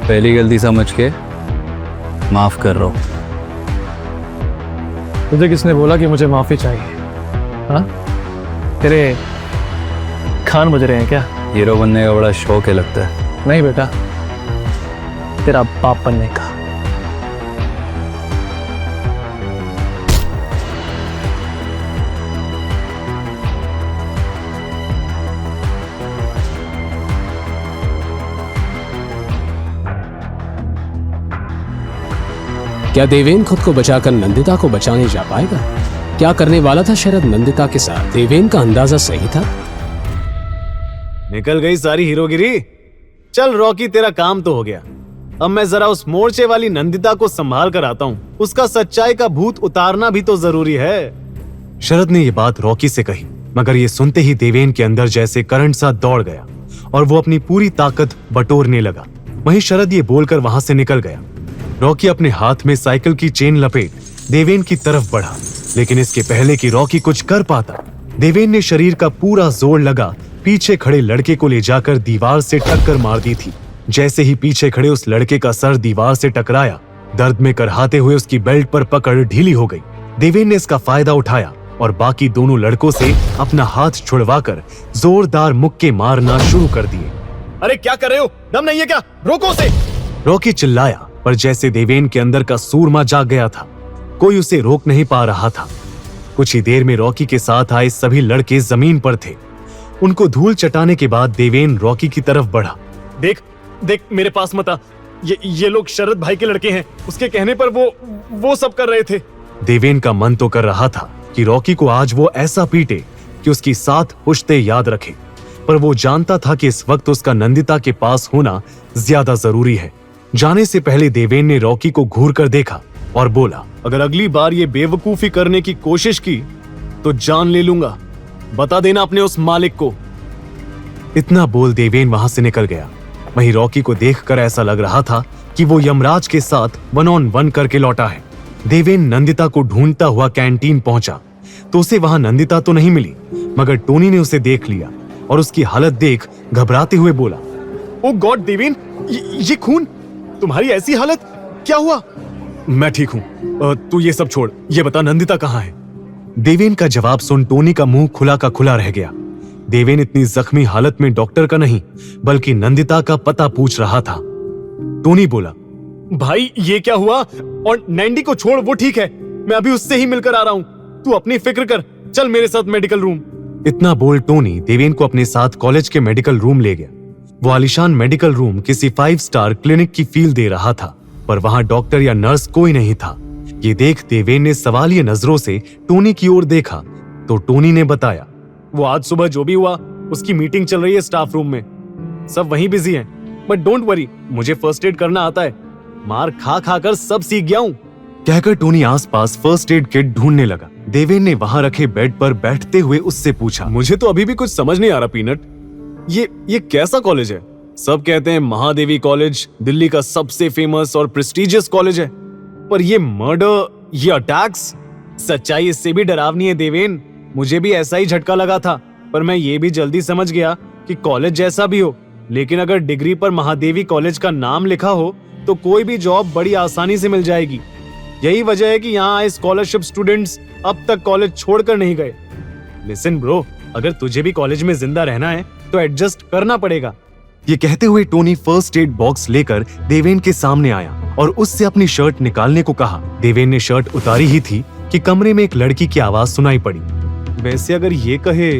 पहली गलती समझ के माफ कर रहा हूं। तुझे किसने बोला कि मुझे माफी चाहिए? हाँ, तेरे खान बज रहे हैं क्या? हीरो बनने का बड़ा शौक है लगता है। नहीं बेटा, तेरा बाप बनने का। क्या देवेन खुद को बचाकर नंदिता को बचाने जा पाएगा? क्या करने वाला था शरद नंदिता के साथ? देवेन का अंदाजा सही था। निकल गई सारी हीरोगिरी। चल रॉकी, तेरा काम तो हो गया। अब मैं जरा उस मोर्चे वाली नंदिता को संभाल कर आता हूँ। उसका सच्चाई का भूत उतारना भी तो जरूरी है। शरद ने ये बात रॉकी से कही, मगर ये सुनते ही देवेन के अंदर जैसे करंट सा दौड़ गया और वो अपनी पूरी ताकत बटोरने लगा। वहीं शरद ये बोलकर वहां से निकल गया। रॉकी अपने हाथ में साइकिल की चेन लपेट देवेन की तरफ बढ़ा, लेकिन इसके पहले कि रॉकी कुछ कर पाता, देवेन ने शरीर का पूरा जोर लगा पीछे खड़े लड़के को ले जाकर दीवार से टक्कर मार दी थी। जैसे ही पीछे खड़े उस लड़के का सर दीवार से टकराया, दर्द में करहाते हुए उसकी बेल्ट पर पकड़ ढीली हो गई। देवेन ने इसका फायदा उठाया और बाकी दोनों लड़कों से अपना हाथ छुड़वाकर जोरदार मुक्के मारना शुरू कर दिए। अरे क्या कर रहे हो? दम नहीं है क्या? रोको उसे! रॉकी चिल्लाया, पर जैसे देवेन के अंदर का सूरमा जाग गया था, कोई उसे रोक नहीं पा रहा था। कुछ ही देर में रॉकी के साथ आए सभी लड़के जमीन पर थे। उनको धूल चटाने के बाद देवेन रॉकी की तरफ बढ़ा। देख देख, मेरे पास मत आ। ये लोग शरद भाई के लड़के हैं। उसके कहने पर वो सब कर रहे थे। देवेन का मन तो कर रहा था कि रॉकी को आज वो ऐसा पीटे कि उसकी साथ पुश्ते याद रखे, पर वो जानता था कि इस वक्त उसका नंदिता के पास होना ज्यादा जरूरी है। जाने से पहले देवेन ने रॉकी को घूर कर देखा और बोला, अगर अगली बार ये बेवकूफी करने की कोशिश की तो जान ले लूंगा। बता देना अपने उस मालिक को। इतना बोल देवेन वहां से निकल गया। वहीं रॉकी को देखकर ऐसा लग रहा था कि वो यमराज के साथ 1-on-1 करके लौटा है। देवेन नंदिता को ढूंढता हुआ कैंटीन पहुंचा तो उसे वहां नंदिता तो नहीं मिली, मगर टोनी ने उसे देख लिया और उसकी हालत देख घबराते हुए बोला, ओ गॉड देवेन, ये खून! तुम्हारी ऐसी हालत, क्या हुआ? मैं ठीक हूं, तू ये सब छोड़, ये बता नंदिता कहाँ है? देवेन का जवाब सुन टोनी का मुंह खुला का खुला रह गया। देवेन इतनी जख्मी हालत में डॉक्टर का नहीं बल्कि नंदिता का पता पूछ रहा था। टोनी बोला, भाई ये क्या हुआ? और नैंडी को छोड़, वो ठीक है। मैं अभी उससे ही मिलकर आ रहा हूँ। तू अपनी फिक्र कर, चल मेरे साथ मेडिकल रूम। इतना बोल टोनी देवेन को अपने साथ कॉलेज के मेडिकल रूम ले गया। वो आलीशान मेडिकल रूम किसी 5 स्टार क्लिनिक की फील दे रहा था, पर वहां डॉक्टर या नर्स कोई नहीं था। ये देख देवेन ने सवालिया नजरों से टोनी की ओर देखा तो टोनी ने बताया, वो आज सुबह जो भी हुआ उसकी मीटिंग चल रही है स्टाफ रूम में, सब वहीं बिजी हैं। बट डोंट वरी, मुझे फर्स्ट एड करना आता है, मार खा खा कर सब सीख गया हूँ। कहकर टोनी आसपास फर्स्ट एड किट ढूंढने लगा। देवेन ने वहां रखे बेड पर बैठते हुए उससे पूछा, मुझे तो अभी भी कुछ समझ नहीं आ रहा पीनट, ये कैसा कॉलेज है? सब कहते हैं महादेवी कॉलेज दिल्ली का सबसे फेमस और प्रेस्टिजियस कॉलेज है, पर ये मर्डर, ये अटैक्स, सच्चाई इससे भी डरावनी है देवेन। मुझे भी ऐसा ही झटका लगा था, पर मैं ये भी जल्दी समझ गया कि कॉलेज जैसा भी हो, लेकिन अगर डिग्री पर महादेवी कॉलेज का नाम लिखा हो तो कोई भी जॉब बड़ी आसानी से मिल जाएगी। यही वजह है कि यहाँ आए स्कॉलरशिप स्टूडेंट्स अब तक कॉलेज छोड़कर नहीं गए। लिसन ब्रो, अगर तुझे भी कॉलेज में जिंदा रहना है तो एडजस्ट करना पड़ेगा। ये कहते हुए टोनी फर्स्ट एड बॉक्स लेकर देवेन के सामने आया और उससे अपनी शर्ट निकालने को कहा। देवेन ने शर्ट उतारी ही थी कि कमरे में एक लड़की की आवाज सुनाई पड़ी। वैसे अगर ये कहे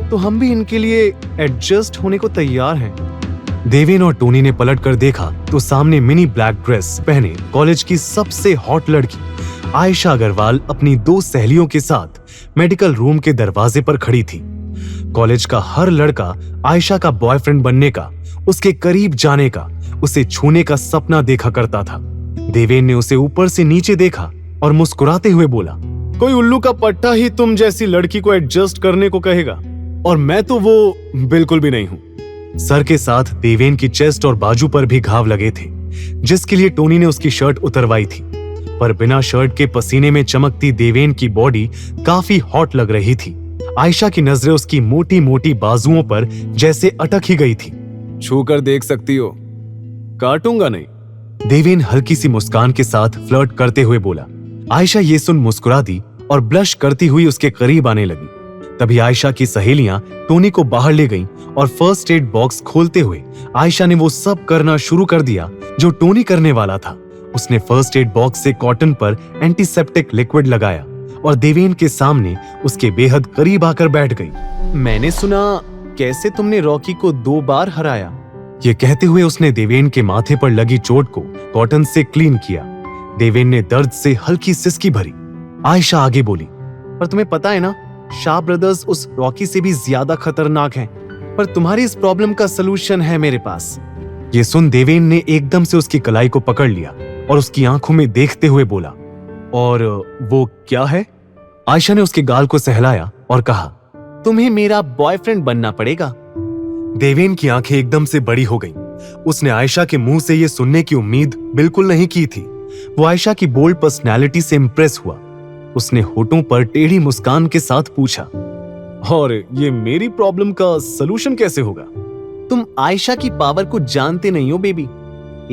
तो हम भी इनके लिए एडजस्ट होने को तैयार हैं। देवेन और टोनी ने पलट कर देखा तो सामने मिनी ब्लैक ड्रेस पहने कॉलेज की सबसे हॉट लड़की आयशा अग्रवाल अपनी 2 सहेलियों के साथ मेडिकल रूम के दरवाजे पर खड़ी थी। कॉलेज का हर लड़का आयशा का बॉयफ्रेंड बनने का, उसके करीब जाने का, उसे छूने का सपना देखा करता था। देवेन ने उसे ऊपर से नीचे देखा और मुस्कुराते हुए बोला, कोई उल्लू का पट्टा ही तुम जैसी लड़की को एडजस्ट करने को कहेगा, और मैं तो वो बिल्कुल भी नहीं हूँ। सर के साथ देवेन की चेस्ट और बाजू पर भी घाव लगे थे, जिसके लिए टोनी ने उसकी शर्ट उतरवाई थी, पर बिना शर्ट के पसीने में चमकती देवेन की बॉडी काफी हॉट लग रही थी। आयशा की नजरें उसकी मोटी मोटी बाजुओं पर जैसे अटक ही गई थी। छू कर देख सकती हो, काटूंगा नहीं। देवेन हल्की सी मुस्कान के साथ फ्लर्ट करते हुए बोला। आयशा ये सुन मुस्कुरा दी और ब्लश करती हुई उसके करीब आने लगी। तभी आयशा की सहेलियां टोनी को बाहर ले गईं और फर्स्ट एड बॉक्स खोलते हुए आयशा ने वो सब करना शुरू कर दिया जो टोनी करने वाला था। उसने फर्स्ट एड बॉक्स से कॉटन पर एंटीसेप्टिक लिक्विड लगाया और देवेन के सामने उसके बेहद करीब आकर बैठ गई। मैंने सुना कैसे तुमने रॉकी को 2 बार हराया। ये कहते हुए उसने देवेन के माथे पर लगी चोट को कॉटन से क्लीन किया। देवेन ने दर्द से हल्की सिसकी भरी। आयशा आगे बोली, पर तुम्हें पता है ना, शाह ब्रदर्स उस रॉकी से भी ज्यादा खतरनाक हैं, पर तुम्हारी इस प्रॉब्लम का सलूशन है मेरे पास। ये सुन देवेन ने एकदम से उसकी कलाई को पकड़ लिया और उसकी आंखों में देखते हुए बोला, और वो क्या है? आयशा ने उसके गाल को सहलाया और कहा, तुम्हें मेरा बॉयफ्रेंड बनना पड़ेगा। देवेन की आंखें एकदम से बड़ी हो गईं। उसने आयशा के मुंह से ये सुनने की उम्मीद बिल्कुल नहीं की थी। वो आयशा की बोल्ड पर्सनैलिटी से इंप्रेस हुआ। उसने होठों पर टेढ़ी मुस्कान के साथ पूछा, और ये मेरी प्रॉब्लम का सलूशन कैसे होगा? तुम आयशा की पावर को जानते नहीं हो बेबी।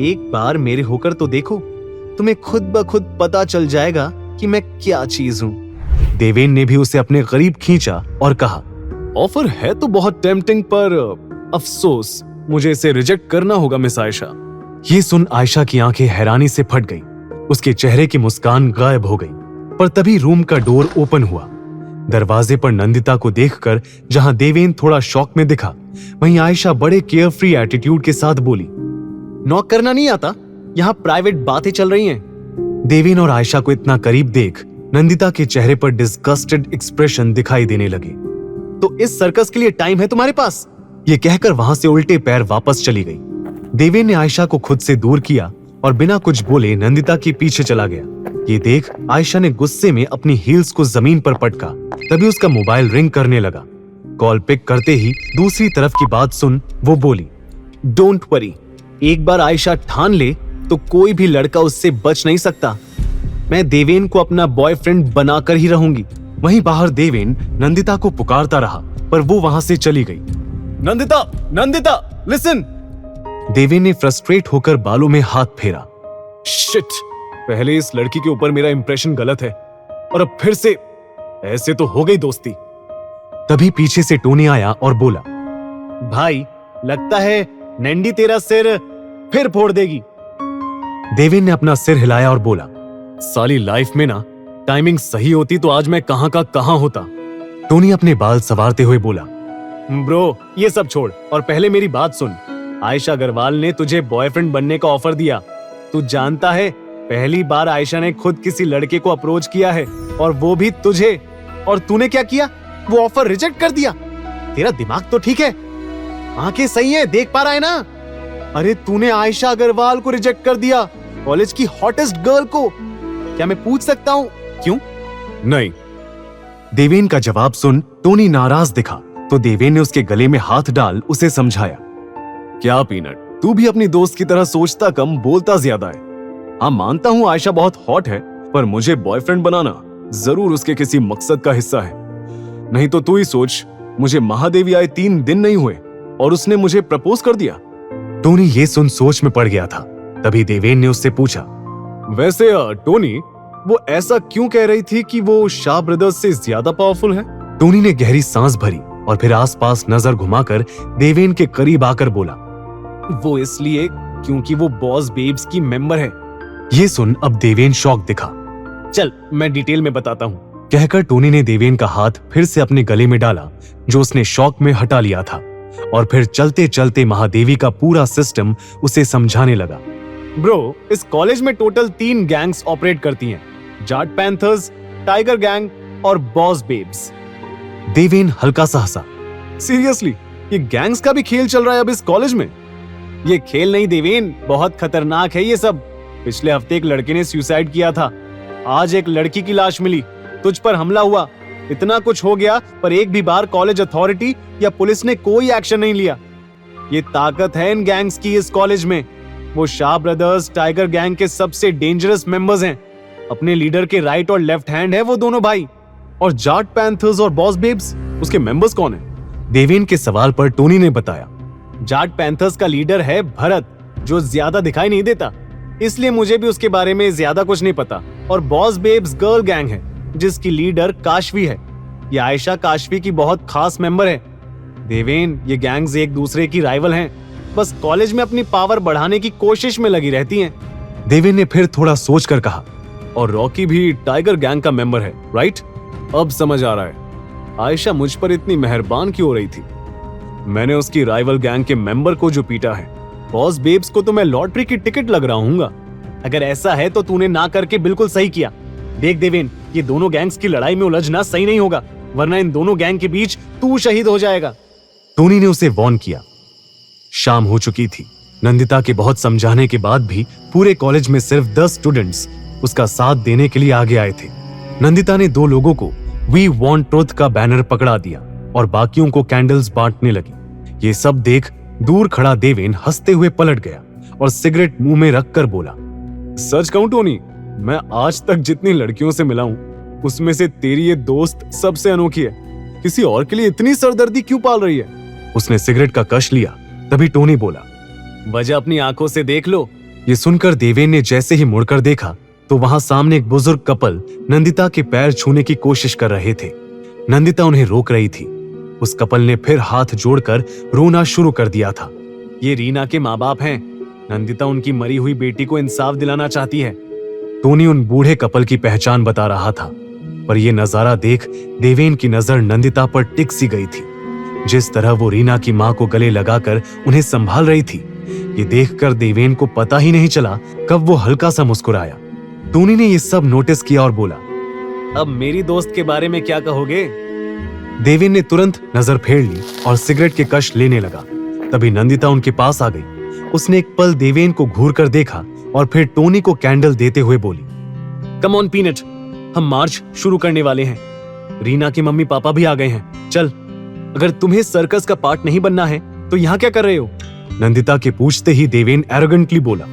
एक बार मेरे होकर तो देखो, तुम्हें खुद ब खुद पता चल जाएगा कि मैं क्या चीज हूँ। देवेन ने भी उसे अपने करीब खींचा और कहा, ऑफर है तो बहुत टेम्पटिंग, पर अफसोस मुझे इसे रिजेक्ट करना होगा मिस आयशा। ये सुन आयशा की आंखें हैरानी से फट गईं। उसके चेहरे की मुस्कान गायब हो गई। पर तभी रूम का डोर ओपन हुआ। दरवाजे पर नंदिता को देखकर जहां देवेन थोड़ा शॉक में दिखा, वहीं आयशा बड़े केयर फ्री एटीट्यूड के साथ बोली, नॉक करना नहीं आता, यहाँ प्राइवेट बातें चल रही हैं। देवेन और आयशा को इतना करीब देख नंदिता के चेहरे पर डिस्गस्टेड एक्सप्रेशन दिखाई देने लगे। तो इस सर्कस के लिए टाइम है तुम्हारे पास? ये कहकर वहां से उल्टे पैर वापस चली गई। देवेन ने आयशा को खुद से दूर किया और बिना कुछ बोले नंदिता के पीछे चला गया। ये देख आयशा ने गुस्से में अपनी हील्स को जमीन पर पटका। तभी उसका मोबाइल रिंग करने लगा। कॉल पिक करते ही दूसरी तरफ की बात सुन वो बोली, डोंट वरी, एक बार आयशा ठान ले तो कोई भी लड़का उससे बच नहीं सकता। मैं देवेन को अपना बॉयफ्रेंड बनाकर ही रहूंगी। वहीं बाहर देवेन नंदिता को पुकारता रहा, पर वो वहां से चली गई। नंदिता, नंदिता, लिसन। देवेन ने फ्रस्ट्रेट होकर बालों में हाथ फेरा। शिट, पहले इस लड़की के ऊपर मेरा इंप्रेशन गलत है और अब फिर से ऐसे तो हो गई दोस्ती। तभी पीछे से टोनी आया और बोला, भाई लगता है नैंडी तेरा सिर फिर फोड़ देगी। देवेन ने अपना सिर हिलाया और बोला, साली लाइफ में ना टाइमिंग सही होती तो आज मैं कहां का कहां होता। टोनी अपने बाल संवारते हुए बोला, ब्रो ये सब छोड़ और पहले मेरी बात सुन। आयशा अग्रवाल ने तुझे बॉयफ्रेंड बनने का ऑफर दिया। तू जानता है पहली बार आयशा ने खुद किसी लड़के को अप्रोच किया है और वो भी तुझे, और तूने क्या किया? वो ऑफर रिजेक्ट कर दिया। तेरा दिमाग तो ठीक है, आंखें सही है, देख पा रहा है ना? अरे तूने आयशा अग्रवाल को रिजेक्ट कर दिया, कॉलेज की हॉटेस्ट गर्ल को। क्या मैं पूछ सकता हूँ क्यों? नहीं। देवेन का जवाब सुन टोनी नाराज दिखा तो देवेन ने उसके गले में हाथ डाल उसे समझाया, क्या पीनट, तू भी अपनी दोस्त की तरह सोचता कम बोलता ज्यादा है। हाँ मानता हूँ आयशा बहुत हॉट है, पर मुझे बॉयफ्रेंड बनाना जरूर उसके किसी मकसद का हिस्सा है। नहीं तो तू ही सोच, मुझे महादेवी आए 3 दिन नहीं हुए और उसने मुझे प्रपोज कर दिया। टोनी ये सुन सोच में पड़ गया था। तभी देवेन ने उससे पूछा, वैसे टोनी वो ऐसा क्यों कह रही थी कि वो शाह ब्रदर्स से ज्यादा पावरफुल है? टोनी ने गहरी सांस भरी और फिर आसपास नजर घुमाकर देवेन के करीब आकर बोला, वो इसलिए क्योंकि वो बॉस बेब्स की मेंबर है। ये सुन अब देवेन शॉक दिखा। चल मैं डिटेल में बताता हूँ, कहकर टोनी ने देवेन का हाथ फिर से अपने गले में डाला जो उसने शॉक में हटा लिया था, और फिर चलते चलते महादेवी का पूरा सिस्टम उसे समझाने लगा। ब्रो, इस कॉलेज में टोटल 3 गैंग्स ऑपरेट करती हैं, जाट पैंथर्स, टाइगर गैंग और बॉस बेब्स। देवेन हल्का सा हंसा। सीरियसली, ये गैंग्स का भी खेल चल रहा है अब इस कॉलेज में? ये खेल नहीं देवेन, बहुत खतरनाक है ये सब। पिछले हफ्ते एक लड़के ने सुसाइड किया था, आज एक लड़की की लाश मिली, तुझ पर हमला हुआ, इतना कुछ हो गया पर एक भी बार कॉलेज अथॉरिटी या पुलिस ने कोई एक्शन नहीं लिया। ये ताकत है इन गैंग्स की इस कॉलेज में। वो शाह ब्रदर्स टाइगर गैंग के सबसे डेंजरस मेंबर्स हैं। अपने लीडर के राइट और लेफ्ट हैंड है वो दोनों भाई। और जाट पैंथर्स और बॉस बेब्स, उसके मेंबर्स कौन है? देवेन के सवाल पर टोनी ने बताया, जाट पैंथर्स का लीडर है भरत, जो ज्यादा दिखाई नहीं देता, इसलिए मुझे भी उसके बारे में ज्यादा कुछ नहीं पता। और बॉस बेब्स गर्ल गैंग है जिसकी लीडर काशवी है। ये आयशा काशवी की बहुत खास मेंबर है। देवेन, ये गैंग्स एक दूसरे की राइवल हैं, बस कॉलेज में अपनी पावर बढ़ाने की कोशिश में लगी रहती हैं। देवेन ने फिर थोड़ा सोचकर कहा, और रॉकी भी टाइगर गैंग का मेंबर है, राइट? अब समझ आ रहा है आयशा मुझ पर इतनी मेहरबान क्यों हो रही थी। मैंने उसकी राइवल गैंग के मेंबर को जो पीटा है, बॉस बेब्स को तो मैं लॉटरी की टिकट लग रहा हूँगा। अगर ऐसा है तो तूने ना करके बिल्कुल सही किया। देख देवेन, ये दोनों गैंग्स की लड़ाई में उलझना सही नहीं होगा, वरना इन दोनों गैंग के बीच तू शहीद हो जाएगा। टोनी ने उसे वार्न किया। शाम हो चुकी थी। नंदिता के बहुत समझाने के बाद भी पूरे कॉलेज में सिर्फ 10 स्टूडेंट्स उसका साथ देने के लिए आगे आए थे। नंदिता ने 2 लोगों को वी वांट ट्रुथ का बैनर पकड़ा दिया और बाकियों को कैंडल्स बांटने लगी। ये सब देख दूर खड़ा देवेन हंसते हुए पलट गया और सिगरेट मुंह में रखकर बोला, सच कहूं टोनी, मैं आज तक जितनी लड़कियों से मिला हूं उसमें से तेरी ये दोस्त सबसे अनोखी है। किसी और के लिए इतनी सरदर्दी क्यों पाल रही है? उसने सिगरेट का कश लिया। तभी टोनी बोला, वजह अपनी आंखों से देख लो। ये सुनकर देवेन ने जैसे ही मुड़कर देखा तो वहां सामने एक बुजुर्ग कपल नंदिता के पैर छूने की कोशिश कर रहे थे। नंदिता उन्हें रोक रही थी। उस कपल ने फिर हाथ जोड़कर रोना शुरू कर दिया था। ये रीना के माँ बाप हैं। नंदिता उनकी मरी हुई बेटी को इंसाफ दिलाना चाहती है। टोनी उन बूढ़े कपल की पहचान बता रहा था, पर यह नजारा देख देवेन की नजर नंदिता पर टिक सी गई थी। जिस तरह वो रीना की मां को गले लगाकर उन्हें संभाल रही थी, ये देखकर देवेन को पता ही नहीं चला कब वो हल्का सा मुस्कुराया। टोनी ने ये सब नोटिस किया और बोला, अब मेरी दोस्त के बारे में क्या कहोगे? देवेन ने तुरंत नजर फेर ली और सिगरेट के कश लेने लगा। तभी नंदिता उनके पास आ गई। उसने एक पल देवेन को घूर कर देखा और फिर टोनी को कैंडल देते हुए बोली, कम ऑन पीनट, हम मार्च शुरू करने वाले हैं। रीना के मम्मी पापा भी आ गए हैं। चल, अगर तुम्हें सर्कस का पार्ट नहीं बनना है तो यहाँ क्या कर रहे हो? नंदिता के पूछते ही देवेन एरोगेंटली बोला,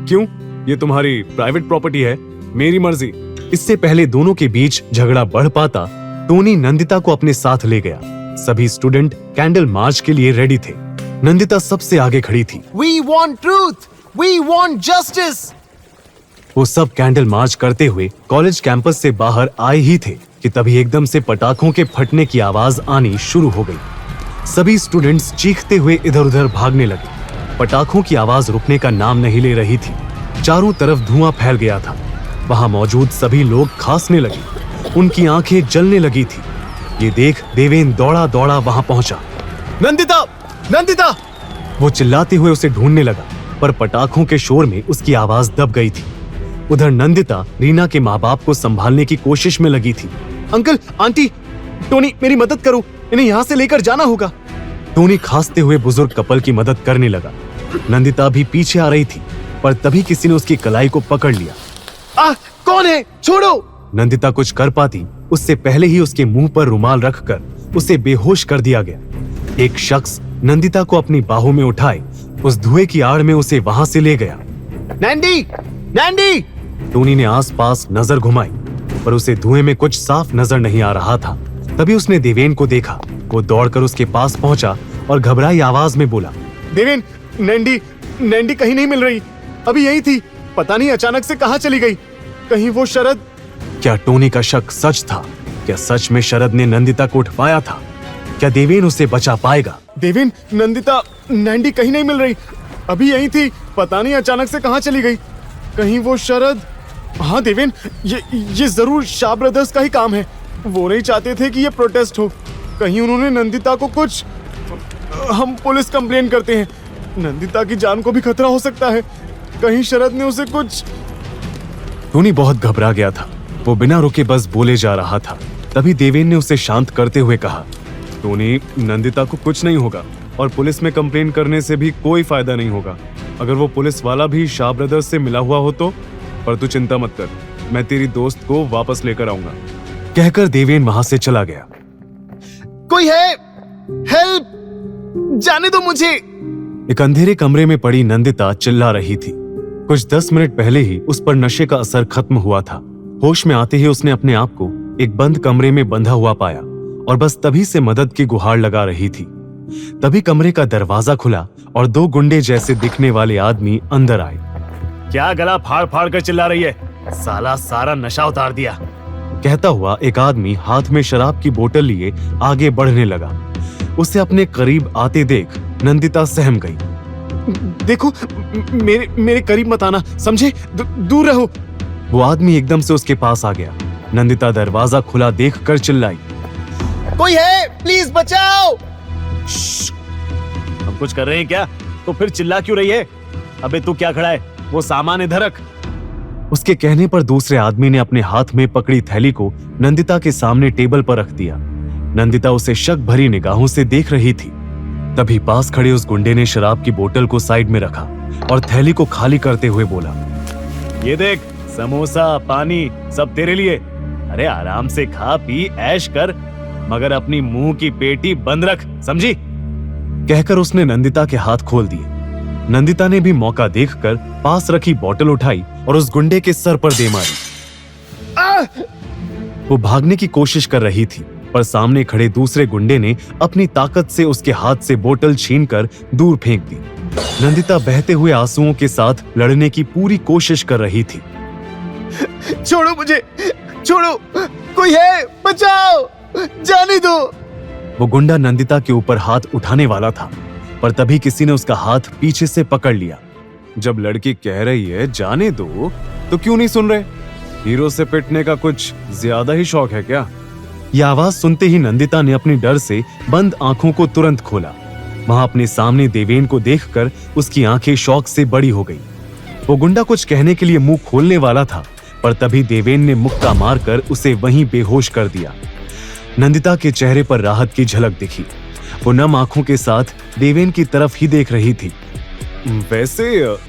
क्यों? ये तुम्हारी प्राइवेट प्रॉपर्टी है, मेरी मर्जी। इससे पहले दोनों के बीच झगड़ा बढ़ पाता, टोनी नंदिता को अपने साथ ले गया। सभी स्टूडेंट कैंडल मार्च के लिए रेडी थे। नंदिता सबसे आगे खड़ी थी। We want truth, we want justice। वो सब कैंडल मार्च करते हुए कॉलेज कैंपस से बाहर आए ही थे कि तभी एकदम से पटाखों के फटने की आवाज आनी शुरू हो गई। सभी स्टूडेंट्स चीखते हुए इधर उधर भागने लगे। पटाखों की आवाज रुकने का नाम नहीं ले रही थी। चारों तरफ धुआं फैल गया था। वहां मौजूद सभी लोग खांसने लगे। उनकी आंखें जलने लगी थी। ये देख देवेन दौड़ा दौड़ा वहां पहुंचा। नंदिता, नंदिता! वो चिल्लाते हुए उसे ढूंढने लगा, पर पटाखों के शोर में उसकी आवाज दब गई थी। उधर नंदिता रीना के माँ बाप को संभालने की कोशिश में लगी थी। अंकल, आंटी, टोनी, मेरी मदद करो, इन्हें यहाँ से लेकर जाना होगा। टोनी खांसते हुए बुजुर्ग कपल की मदद करने लगा। नंदिता भी पीछे आ रही थी, पर तभी किसी ने उसकी कलाई को पकड़ लिया। कौन है? छोड़ो! नंदिता कुछ कर पाती उससे पहले ही उसके मुंह पर रुमाल रखकर उसे बेहोश कर दिया गया। एक शख्स नंदिता को अपनी बाहों में उठाए उस धुएं की आड़ में उसे वहां से ले गया। नैंडी! नैंडी! टोनी ने आसपास नजर घुमाई, पर उसे धुएं में कुछ साफ नजर नहीं आ रहा था। तभी उसने देवेन को देखा। वो दौड़कर उसके पास पहुंचा और घबराई आवाज में बोला, देवेन, नैंडी, नैंडी कहीं नहीं मिल रही। अभी यही थी, पता नहीं अचानक से कहाँ चली गई। कहीं वो शरद? क्या टोनी का शक सच था? क्या सच में शरद ने नंदिता को उठवाया था? क्या देवेन उसे बचा पाएगा? देवेन, नंदिता, नैंडी कहीं नहीं मिल रही। अभी यही थी, पता नहीं अचानक से कहाँ चली गई। कहीं वो शरद? हाँ देवेन, ये जरूर शाह ब्रदर्स का ही काम है। वो नहीं चाहते थे कि ये प्रोटेस्ट हो। कहीं उन्होंने नंदिता को कुछ... हम पुलिस कंप्लेन करते हैं। नंदिता की जान को भी खतरा हो सकता है। कहीं शरद ने उसे कुछ... टोनी बहुत घबरा गया था। वो बिना रुके बस बोले जा रहा था। तभी देवेन ने उसे शांत करते हुए कहा, टोनी, नंदिता को कुछ नहीं होगा और पुलिस में कंप्लेन करने से भी कोई फायदा नहीं होगा। अगर वो पुलिस वाला भी शाह ब्रदर्स से मिला हुआ हो तो? पर तू चिंता मत कर, मैं तेरी दोस्त को वापस लेकर आऊंगा। कहकर देवेन वहां से चला गया। कोई है? हेल्प! जाने दो मुझे! एक अंधेरे कमरे में पड़ी नंदिता चिल्ला रही थी। कुछ 10 मिनट पहले ही उस पर नशे का असर खत्म हुआ था। होश में आते ही उसने अपने आप को एक बंद कमरे में बंधा हुआ पाया और बस तभी से मदद की गुहार लगा रही थी। तभी कमरे का दरवाजा खुला और 2 गुंडे जैसे दिखने वाले आदमी अंदर आए। क्या गला फाड़ फाड़ कर चिल्ला रही है? साला सारा नशा उतार दिया। कहता हुआ एक आदमी हाथ में शराब की बोतल लिए आगे बढ़ने लगा। उसे अपने करीब आते देख नंदिता सहम गई। देखो, मेरे करीब मत आना, समझे? दूर रहो। वो आदमी एकदम से उसके पास आ गया। नंदिता दरवाजा खुला देखकर चिल्लाई, कोई है? प्लीज बचाओ! हम कुछ कर रहे हैं क्या? तो फिर चिल्ला क्यों रही है? अबे तू क्या खड़ा है? वो सामान इधर रख। उसके कहने पर दूसरे आदमी ने अपने हाथ में पकड़ी थैली को नंदिता के सामने टेबल पर रख दिया। नंदिता उसे शक भरी निगाहों से देख रही थी। तभी पास खड़े उस गुंडे ने शराब की बोतल को साइड में रखा और थैली को खाली करते हुए बोला, ये देख, समोसा, पानी सब तेरे लिए। अरे आराम से खा पी ऐश कर, मगर अपनी मुंह की पेटी बंद रख, समझी? कहकर उसने नंदिता के हाथ खोल दिए। नंदिता ने भी मौका देखकर पास रखी बोतल उठाई और उस गुंडे के सर पर दे मारी। वो भागने की कोशिश कर रही थी, पर सामने खड़े दूसरे गुंडे ने अपनी ताकत से उसके हाथ से बोतल छीनकर दूर फेंक दी। नंदिता बहते हुए आंसुओं के साथ लड़ने की पूरी कोशिश कर रही थी। छोड़ो मुझे, छोड़ो, कोई है? बचाओ, जाने दो। वो गुंडा नंदिता के ऊपर हाथ उठाने वाला था, पर तभी किसी ने उसका हाथ पीछे से पकड़ लिया। जब लड़की कह रही है जाने दो, तो क्यों नहीं सुन रहे? हीरो से पिटने का कुछ ज्यादा ही शौक है क्या? यह आवाज सुनते ही नंदिता ने अपनी डर से बंद आंखों को तुरंत खोला। वहां अपने सामने देवेन को देखकर उसकी आंखें शौक से बड़ी हो गई। वो गुंडा कुछ कहने के लिए मुंह खोलने वाला था, पर तभी देवेन ने मुक्का मारकर उसे वहीं बेहोश कर दिया। नंदिता के चेहरे पर राहत की झलक दिखी। वो नम आंखों के साथ देवेन की तरफ ही देख रही थी। वैसे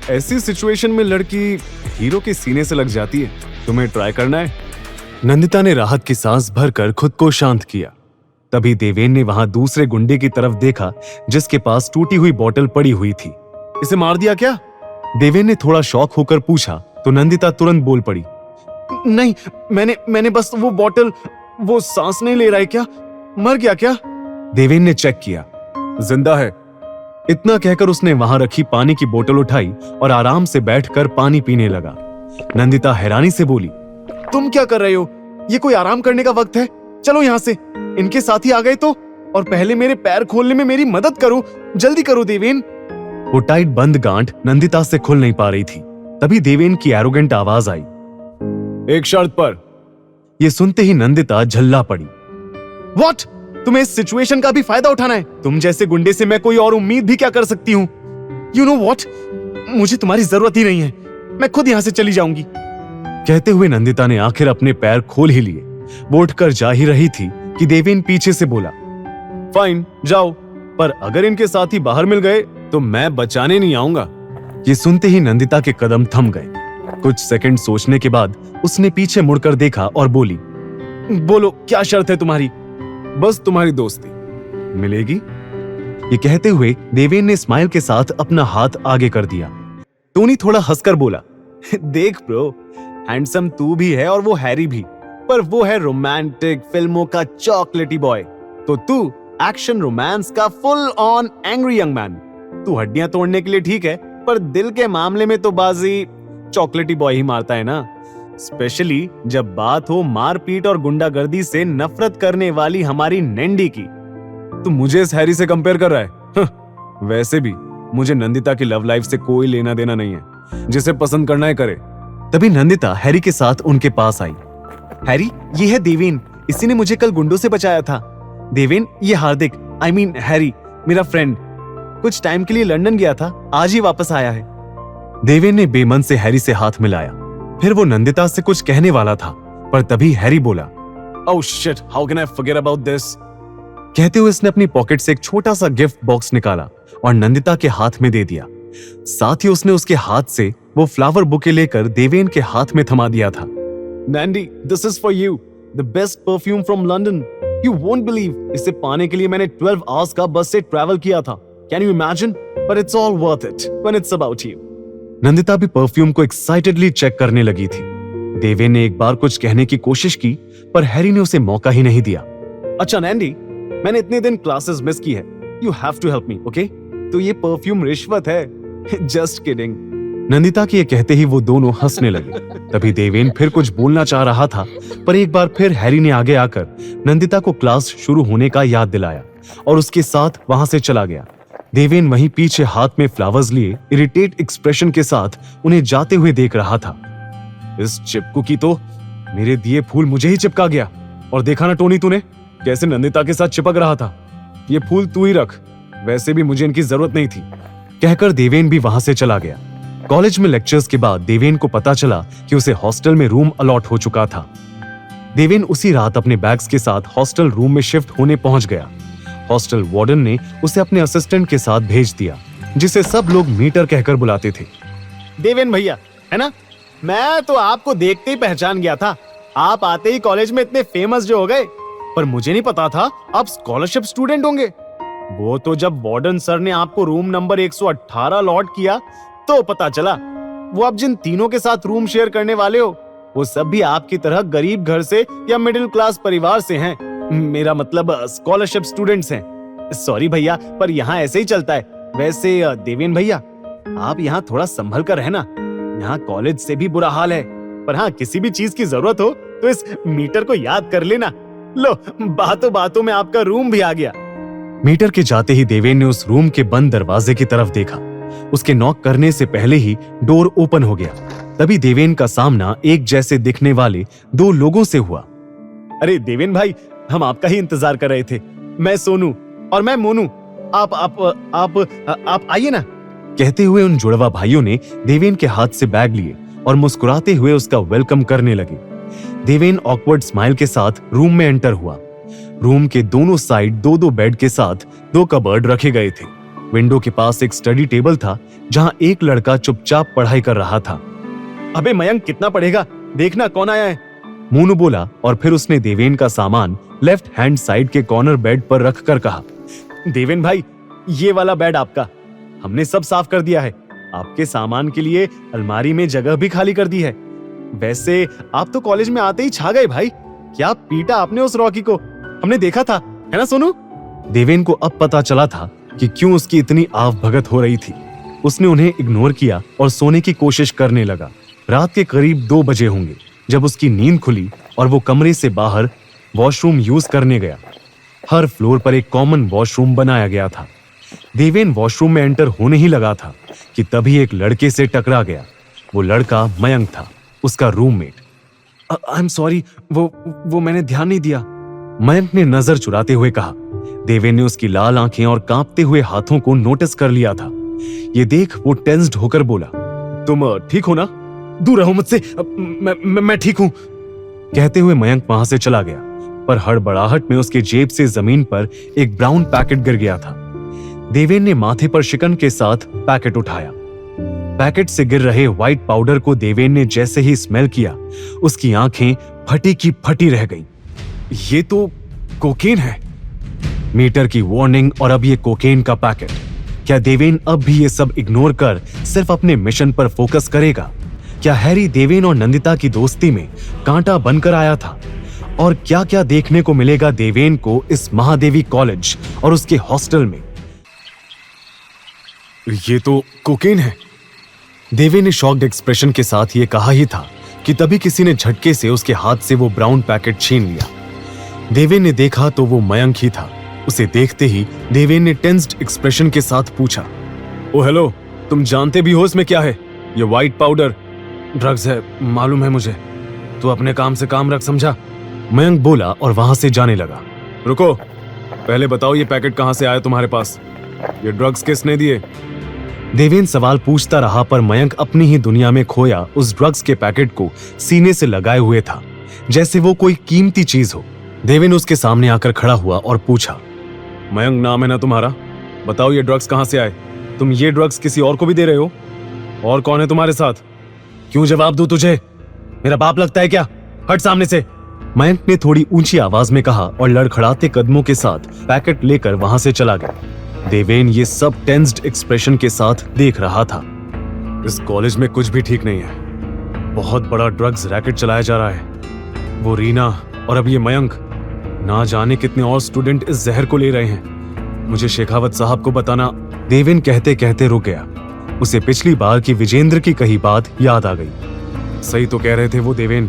ऐसी सिचुएशन में लड़की हीरो के सीने से लग जाती है। तुम्हें ट्राई करना है? नंदिता ने राहत की सांस भरकर खुद को शांत किया। तभी देवेन ने वहां दूसरे गुंडे की तरफ देखा, जिसके पास टूटी हुई बोतल पड़ी हुई थी। इसे मार दिया क्या? देवेन ने थोड़ा शॉक होकर पूछा, तो नंदिता तुरंत बोल पड़ी, नहीं, मैंने बस वो बोतल, वो सांस नहीं ले रहा है क्या? मर गया क्या? देवेन ने चेक किया, जिंदा है। इतना कहकर उसने वहां रखी पानी की बोतल उठाई और आराम से बैठकर पानी पीने लगा। नंदिता हैरानी से बोली, तुम क्या कर रहे हो? ये कोई आराम करने का वक्त है? चलो यहाँ से। इनके साथी आ गए तो? और पहले मेरे पैर खोलने में मेरी मदद करो, जल्दी करो देवेन। वो टाइट बंद गांठ नंदिता से खुल नहीं पा रही थी। तभी देवेन की एरोगेंट आवाज आई, एक शर्त पर। यह सुनते ही नंदिता झल्ला पड़ी। व्हाट? तुम्हें इस सिचुएशन का भी फायदा उठाना है? तुम जैसे गुंडे से मैं कोई और उम्मीद भी क्या कर सकती हूँ? यू नो व्हाट, मुझे तुम्हारी जरूरत ही नहीं है, मैं खुद यहाँ से चली जाऊंगी। कहते हुए नंदिता ने आखिर अपने पैर खोल ही लिए। वो उठकर जा ही रही थी कि देवेन पीछे से बोला, फाइन जाओ, पर अगर इनके साथी बाहर मिल गए तो मैं बचाने नहीं आऊंगा। ये सुनते ही नंदिता के कदम थम गए। कुछ सेकंड सोचने के बाद उसने पीछे मुड़कर देखा और बोली, बोलो क्या शर्त है तुम्हारी? बस तुम्हारी दोस्ती मिलेगी। ये कहते हुए देवेन ने स्माइल के साथ अपना हाथ आगे कर दिया। टोनी थोड़ा हंसकर बोला, देख ब्रो, हैंडसम तू भी है और वो हैरी भी, पर वो है रोमांटिक फिल्मों का चॉकलेटी बॉय, तो तू एक्शन रोमांस का full on angry young man. तू हड्डियां तोड़ने के लिए ठीक है, पर दिल के मामले में तो बाजी चॉकलेटी बॉय ही मारता है ना, स्पेशली जब बात हो मारपीट और गुंडागर्दी से नफरत करने वाली हमारी नैंडी की। तू मुझे इस हैरी से कंपेयर कर रहा है? वैसे भी मुझे नंदिता की लव लाइफ से कोई लेना देना नहीं है, जिसे पसंद करना है करे। तभी नंदिता हैरी के साथ उनके पास आई। हैरी, ये है देवेन, इसी ने मुझे कल गुंडों से बचाया था। देवेन, ये हार्दिक, आई मीन हैरी, मेरा फ्रेंड, कुछ टाइम के लिए लंदन गया था, आज ही वापस आया है। देवेन ने बेमन से हैरी से हाथ मिलाया। फिर वो नंदिता से कुछ कहने वाला था, पर तभी हैरी बोला, oh shit, how can I forget about this? कहते हुए उसने अपनी पॉकेट से एक छोटा सा गिफ्ट बॉक्स निकाला और नंदिता के हाथ में दे दिया। साथ ही उसने उसके हाथ से वो फ्लावर बुके लेकर देवेन के हाथ में थमा दिया था। Nandi, this is for you, the best perfume from London. You won't believe, इसे पाने के लिए मैंने 12 आवर्स का बस से ट्रैवल किया था। Can you imagine? But it's all worth it when it's about you. Nandita भी परफ्यूम को एक्साइटेडली चेक करने लगी थी। देवेन ने एक बार कुछ कहने की कोशिश की, पर हैरी ने उसे मौका ही नहीं दिया। अच्छा नैंडी, मैंने इतने दिन क्लासेस मिस की है, you have to help me, okay? तो ये परफ्यूम रिश्वत है। Just kidding. नंदिता के ये कहते ही वो दोनों हंसने लगे। तभी देवेन फिर कुछ बोलना चाह रहा था, पर एक बार फिर हैरी ने आगे आकर नंदिता को क्लास शुरू होने का याद दिलाया और उसके साथ वहां से चला गया। देवेन वहीं पीछे हाथ में फ्लावर्स लिए इरिटेट एक्सप्रेशन के साथ उन्हें जाते हुए देख रहा था। इस चिपकू की तो मेरे दिए फूल मुझे ही चिपका गया। और देखा ना टोनी तूने कैसे नंदिता के साथ चिपक रहा था। ये फूल तू ही रख, वैसे भी मुझे इनकी जरूरत नहीं थी। कहकर देवेन भी वहां से चला गया। कॉलेज में लेक्चर्स के बाद देवेन को पता चला कि उसे हॉस्टल में रूम अलॉट हो चुका था। देवेन उसी रात अपने बैग्स के साथ हॉस्टल रूम में शिफ्ट होने पहुंच गया। हॉस्टल वार्डन ने उसे अपने असिस्टेंट के साथ भेज दिया, जिसे सब लोग मीटर कहकर बुलाते थे। देवेन भैया, है ना? मैं तो आपको देखते ही पहचान गया था। आप आते ही कॉलेज में इतने फेमस जो हो गए, पर मुझे नहीं पता था आप स्कॉलरशिप स्टूडेंट होंगे। वो तो जब वार्डन सर ने आपको रूम नंबर 118 अलॉट किया तो पता चला। वो आप जिन तीनों के साथ रूम शेयर करने वाले हो, वो सब भी आपकी तरह गरीब घर से या मिडिल क्लास परिवार से हैं। मेरा मतलब स्कॉलरशिप स्टूडेंट्स हैं। सॉरी भैया, पर यहाँ ऐसे ही चलता है। वैसे देवेन भैया, आप यहाँ थोड़ा संभल कर रहना। यहाँ कॉलेज से भी बुरा हाल है, पर हाँ, किसी भी चीज की जरूरत हो तो इस मीटर को याद कर लेना। लो, बातों बातों में आपका रूम भी आ गया। मीटर के जाते ही देवेन ने उस रूम के बंद दरवाजे की तरफ देखा। उसके नॉक करने से पहले ही डोर ओपन हो गया। तभी देवेन का सामना एक जैसे दिखने वाले दो लोगों से हुआ। अरे देवेन भाई, हम आपका ही इंतजार कर रहे थे। मैं सोनू और मैं मोनू। आप आइए ना। कहते हुए उन जुड़वा भाइयों ने देवेन के हाथ से बैग लिए और मुस्कुराते हुए उसका वेलकम करने लगे। देवेन ऑकवर्ड स्माइल के साथ रूम में एंटर हुआ। रूम के दोनों साइड दो दो बेड के साथ 2 कबर्ड रखे गए थे। विंडो के पास एक स्टडी टेबल था, जहां एक लड़का चुपचाप पढ़ाई कर रहा था। अबे मयंक, कितना पढ़ेगा, देखना कौन आया है। मोनू बोला और फिर उसने देवेन का सामान लेफ्ट हैंड साइड के कॉर्नर बेड पर रखकर कहा, देवेन भाई, ये वाला बेड आपका। हमने सब साफ कर दिया है। आपके सामान के लिए अलमारी में जगह भी खाली कर दी है। वैसे आप तो कॉलेज में आते ही छा गए भाई। क्या पीटा आपने उस रॉकी को, हमने देखा था, है ना सोनू? देवेन को अब पता चला था कि क्यों उसकी इतनी आव भगत हो रही थी। उसने उन्हें इग्नोर किया और सोने की कोशिश करने लगा। रात के करीब 2 बजे होंगे जब उसकी नींद खुली और वो कमरे से बाहर वॉशरूम यूज करने गया। हर फ्लोर पर एक कॉमन वॉशरूम बनाया गया था। देवेन वॉशरूम में एंटर होने ही लगा था कि तभी एक लड़के से टकरा गया। वो लड़का मयंक था, उसका रूममेट। आई एम सॉरी, वो मैंने ध्यान नहीं दिया। मयंक ने नजर चुराते हुए कहा। देवेन ने उसकी लाल आंखें और कांपते हुए हाथों को नोटिस कर लिया था। ये देख वो टेंस्ड होकर बोला, तुम ठीक हो ना? दूर रहो मुझसे, मैं ठीक हूं। कहते हुए मयंक वहां से चला गया, पर हड़बड़ाहट में उसकी जेब से जमीन पर एक ब्राउन पैकेट गिर गया था। देवेन ने माथे पर शिकन के साथ पैकेट उठाया। पैकेट से गिर रहे व्हाइट पाउडर को देवेन ने जैसे ही स्मेल किया, उसकी आंखें फटी की फटी रह गईं। ये तो कोकेन है। मीटर की वार्निंग और अब ये कोकेन का पैकेट। क्या देवेन अब भी ये सब इग्नोर कर सिर्फ अपने मिशन पर फोकस करेगा? क्या हैरी देवेन और नंदिता की दोस्ती में कांटा बनकर आया था? और क्या क्या देखने को मिलेगा देवेन को इस महादेवी कॉलेज और उसके हॉस्टल में? ये तो कोकेन है। देवेन ने शॉक्ड एक्सप्रेशन के साथ ये कहा ही था कि तभी किसी ने झटके से उसके हाथ से वो ब्राउन पैकेट छीन लिया। देवेन ने देखा तो वो मयंक ही था। उसे देखते ही देवेन ने टेंस्ड एक्सप्रेशन के साथ पूछा, ओ हेलो, तुम जानते भी हो इसमें क्या है? ये व्हाइट पाउडर ड्रग्स है, मालूम है मुझे। तू अपने काम से काम रख, समझा? मयंक बोला और वहां से जाने लगा। रुको, पहले बताओ ये पैकेट कहां से आया तुम्हारे पास? ये ड्रग्स किसने दिए? देवेन सवाल पूछता रहा, पर मयंक अपनी ही दुनिया में खोया उस ड्रग्स के पैकेट को सीने से लगाए हुए था, जैसे वो कोई कीमती चीज हो। देवेन उसके सामने आकर खड़ा हुआ और पूछा, मयंक नाम है ना तुम्हारा? बताओ ये ड्रग्स कहां से आए? तुम ये ड्रग्स किसी और को भी दे रहे हो? और कौन है तुम्हारे साथ? क्यों जवाब दूं तुझे? मेरा बाप लगता है क्या? हट सामने से। मयंक ने थोड़ी ऊंची आवाज में कहा और लड़खड़ाते कदमों के साथ पैकेट लेकर वहां से चला गया। देवेन ये सब टेंस्ड एक्सप्रेशन के साथ देख रहा था। इस कॉलेज में कुछ भी ठीक नहीं है। बहुत बड़ा ड्रग्स रैकेट चलाया जा रहा है। वो रीना और अब ये मयंक, ना जाने कितने और स्टूडेंट इस जहर को ले रहे हैं। मुझे शेखावत साहब को बताना। देवेन कहते कहते रुक गया। उसे पिछली बार की विजेंद्र की कही बात याद आ गई। सही तो कह रहे थे वो देवेन,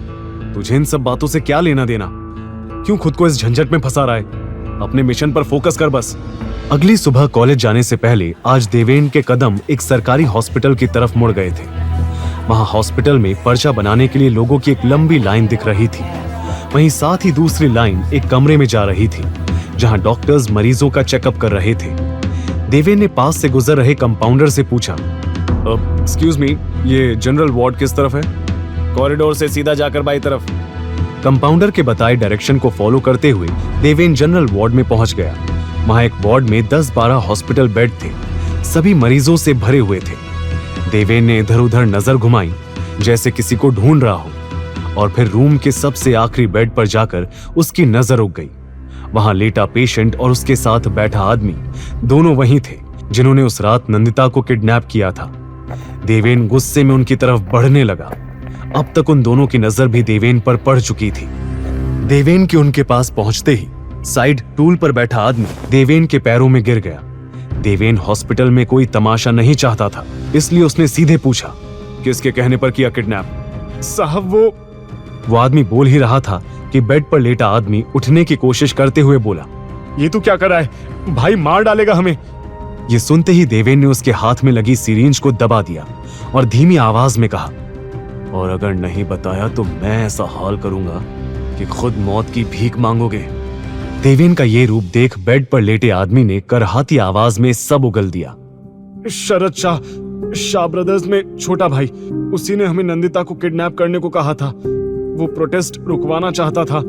तुझे इन सब बातों से क्या लेना देना? क्यों खुद को इस झंझट में फंसा रहा है? अपने मिशन पर फोकस कर बस। अगली सुबह कॉलेज जाने से पहले आज देवेन के कदम एक सरकारी हॉस्पिटल की तरफ मुड़ गए थे। वहां हॉस्पिटल में पर्चा बनाने के लिए लोगों की एक लंबी लाइन दिख रही थी। वहीं साथ ही दूसरी लाइन एक कमरे में जा रही थी, जहां डॉक्टर्स मरीजों का चेकअप कर रहे थे। देवेन ने पास से गुजर रहे कंपाउंडर से पूछा, एक्सक्यूज मी, ये जनरल वार्ड किस तरफ है? कॉरिडोर से सीधा जाकर बाई तरफ। कंपाउंडर के बताए डायरेक्शन को फॉलो करते हुए देवेन जनरल वार्ड में पहुंच गया। वहां एक वार्ड में 10-12 हॉस्पिटल बेड थे, सभी मरीजों से भरे हुए थे। देवेन ने इधर उधर नजर घुमाई, जैसे किसी को ढूंढ रहा हो, और फिर रूम के सबसे आखिरी बेड पर जाकर उसकी नजर रुक गई। वहां लेटा पेशेंट और उसके साथ बैठा आदमी, दोनों वही थे जिन्होंने उस रात नंदिता को किडनैप किया था। देवेन गुस्से में उनकी तरफ बढ़ने लगा। अब तक उन दोनों की नजर भी देवेन पर पड़ चुकी थी। देवेन के उनके पास पहुंचते ही साइड टूल पर बैठा आदमी देवेन के पैरों में गिर गया। देवेन हॉस्पिटल में कोई तमाशा नहीं चाहता था, इसलिए उसने सीधे पूछा, किसके कहने पर किया किडनैप? साहब वो आदमी बोल ही रहा था कि बेड पर लेटा आदमी उठने की कोशिश करते हुए बोला, ये तू क्या कर रहा है? भाई मार डालेगा हमें। ये सुनते ही देवेन ने उसके हाथ में लगी सिरिंज को दबा दिया और धीमी आवाज में कहा, और अगर नहीं बताया तो मैं ऐसा हाल करूंगा कि खुद मौत की भीख मांगोगे। देवेन का ये रूप देख बेड पर लेटे आदमी ने करहाती आवाज में सब उगल दिया। शरद शाह ब्रदर्स में छोटा भाई, उसी ने हमें नंदिता को किडनैप करने को कहा था। वो प्रोटेस्ट रुकवाना चाहता था,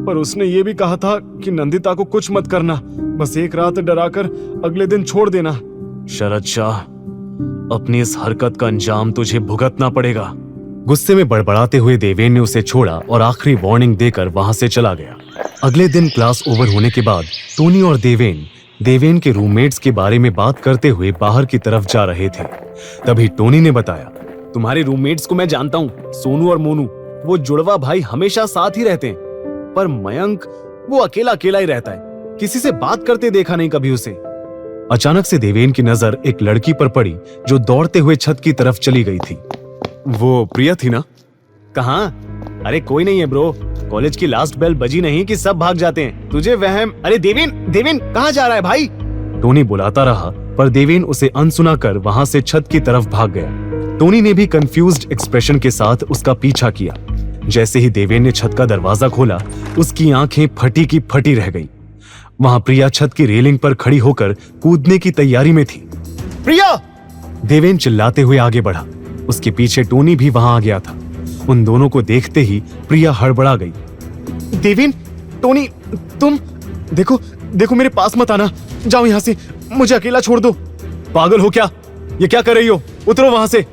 पर उसने ये भी कहा था कि नंदिता को कुछ मत करना, बस एक रात डराकर अगले दिन छोड़ देना। शरद शाह, अपनी इस हरकत का अंजाम तुझे भुगतना पड़ेगा। गुस्से में बड़बड़ाते हुए देवेन ने उसे छोड़ा और आखिरी वार्निंग देकर वहां से चला गया। अगले दिन क्लास ओवर होने के बाद टोनी और देवेन के रूममेट्स के बारे में बात करते हुए बाहर की तरफ जा रहे थे। तभी टोनी ने बताया, तुम्हारे रूममेट्स को मैं जानता हूँ, सोनू और मोनू, वो जुड़वा भाई हमेशा साथ ही रहते हैं, पर मयंक वो अकेला अकेला ही रहता है, किसी से बात करते देखा नहीं कभी उसे। अचानक से देवेन की नजर एक लड़की पर पड़ी जो दौड़ते हुए छत की तरफ चली गई थी। वो प्रिया थी ना? कहाँ? अरे कोई नहीं है ब्रो, कॉलेज की लास्ट बेल बजी नहीं कि सब भाग जाते हैं, तुझे वहम। अरे देवेन कहाँ जा रहा है भाई? टोनी बुलाता रहा, पर देवेन उसे अनसुना कर वहां से छत की तरफ भाग गया। टोनी ने भी कंफ्यूज्ड एक्सप्रेशन के साथ उसका पीछा किया। जैसे ही देवेन ने छत का दरवाजा खोला, उसकी आंखें फटी की फटी रह गईं। वहां प्रिया छत की रेलिंग पर खड़ी होकर कूदने की तैयारी में थी। प्रिया! देवेन चिल्लाते हुए आगे बढ़ा। उसके पीछे टोनी भी वहां आ गया था। उन दोनों को देखते ही प्रिया हड़बड़ा गई। देवेन, टोनी, तुम देखो देखो, मेरे पास मत आना, जाओ यहां से, मुझे अकेला छोड़ दो। पागल हो क्या? ये क्या कर रही हो? उतरो वहां से।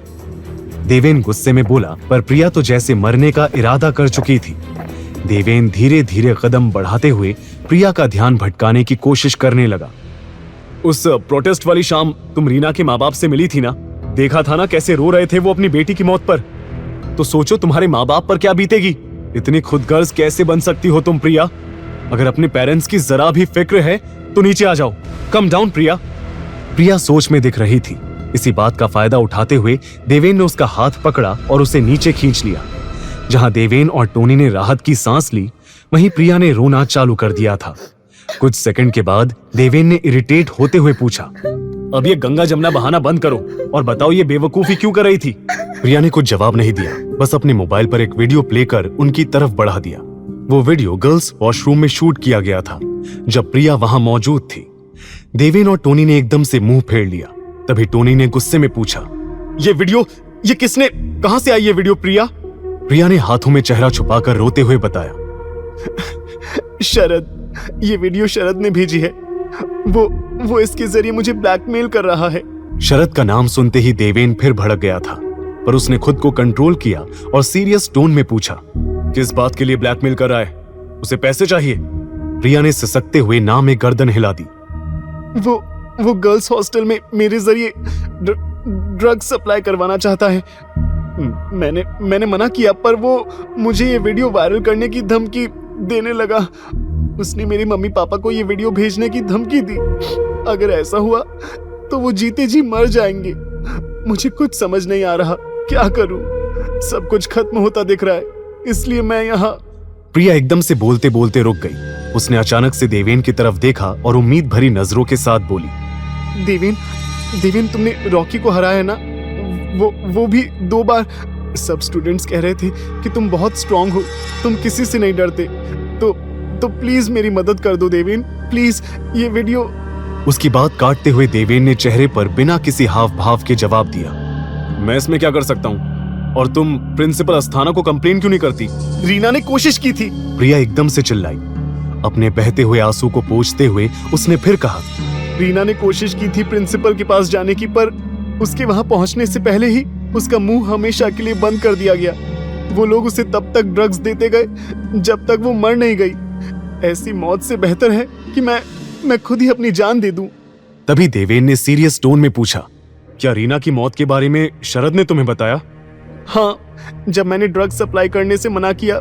देवेन गुस्से में बोला, पर प्रिया तो जैसे मरने का इरादा कर चुकी थी। देवेन धीरे धीरे कदम बढ़ाते हुए प्रिया का ध्यान भटकाने की कोशिश करने लगा। उस प्रोटेस्ट वाली शाम तुम रीना के माँ बाप से मिली थी ना? देखा था ना कैसे रो रहे थे वो अपनी बेटी की मौत पर। तो सोचो तुम्हारे माँ बाप पर क्या बीतेगी। इतनी खुदगर्ज कैसे बन सकती हो तुम प्रिया? अगर अपने पेरेंट्स की जरा भी फिक्र है तो नीचे आ जाओ। कम डाउन प्रिया। प्रिया सोच में दिख रही थी। इसी बात का फायदा उठाते हुए देवेन ने उसका हाथ पकड़ा और उसे नीचे खींच लिया। जहां देवेन और टोनी ने राहत की सांस ली, वहीं प्रिया ने रोना चालू कर दिया था। कुछ सेकंड के बाद देवेन ने इरिटेट होते हुए पूछा, अब ये गंगा जमुना बहाना बंद करो और बताओ ये बेवकूफी क्यों कर रही थी? प्रिया ने कुछ जवाब नहीं दिया, बस अपने मोबाइल पर एक वीडियो प्ले कर उनकी तरफ बढ़ा दिया। वो वीडियो गर्ल्स वॉशरूम में शूट किया गया था, जब प्रिया वहां मौजूद थी। देवेन और टोनी ने एकदम से मुंह फेर लिया। तभी टोनी ने गुस्से में पूछा, ये वीडियो, ये किसने, कहां से आई ये वीडियो प्रिया? प्रिया ने हाथों में चेहरा छुपाकर रोते हुए बताया, शरद, ये वीडियो शरद ने भेजी है। वो इसके जरिए मुझे ब्लैकमेल कर रहा है। शरद का नाम सुनते ही देवेन फिर भड़क गया था, पर उसने खुद को कंट्रोल किया और सीरियस टोन में पूछा, किस बात के लिए ब्लैकमेल कर रहा है? उसे पैसे चाहिए? प्रिया ने सिसकते हुए ना में गर्दन हिला दी। वो गर्ल्स हॉस्टल में मेरे जरिए ड्रग सप्लाई करवाना चाहता है। मैंने मना किया, पर वो मुझे ये वीडियो वायरल करने की धमकी देने लगा। उसने मेरे मम्मी पापा को ये वीडियो भेजने की धमकी दी। अगर ऐसा हुआ तो वो जीते जी मर जाएंगे। मुझे कुछ समझ नहीं आ रहा, क्या करूं? सब कुछ खत्म होता दिख रहा है, इसलिए मैं यहाँ। प्रिया एकदम से बोलते बोलते रुक गई। उसने अचानक से देवेन की तरफ देखा और उम्मीद भरी नजरों के साथ बोली, देवेन, तुमने रॉकी को हराया ना? वो भी 2 बार। सब स्टूडेंट्स कह रहे थे कि तुम बहुत स्ट्रांग हो, तुम किसी से नहीं डरते। तो प्लीज मेरी मदद कर दो देवेन, प्लीज। ये वीडियो। उसकी बात काटते हुए देवेन ने चेहरे पर बिना किसी हाव भाव के जवाब दिया, मैं इसमें क्या कर सकता हूँ? और तुम प्रिंसिपल अस्थाना को कंप्लेन क्यों नहीं करती? रीना ने कोशिश की थी। प्रिया एकदम से चिल्लाई। अपने बहते हुए आंसू को पोंछते हुए उसने फिर कहा, रीना ने कोशिश की थी प्रिंसिपल के पास जाने की, पर उसके वहां पहुंचने से पहले ही उसका मुंह हमेशा के लिए बंद कर दिया गया। वो लोग उसे तब तक ड्रग्स देते गए जब तक वो मर नहीं गई। ऐसी मौत से बेहतर है कि मैं खुद ही अपनी जान दे दूं। तभी देवेन ने सीरियस टोन में पूछा, क्या रीना की मौत के बारे में शरद ने तुम्हें बताया? हाँ, जब मैंने ड्रग सप्लाई करने से मना किया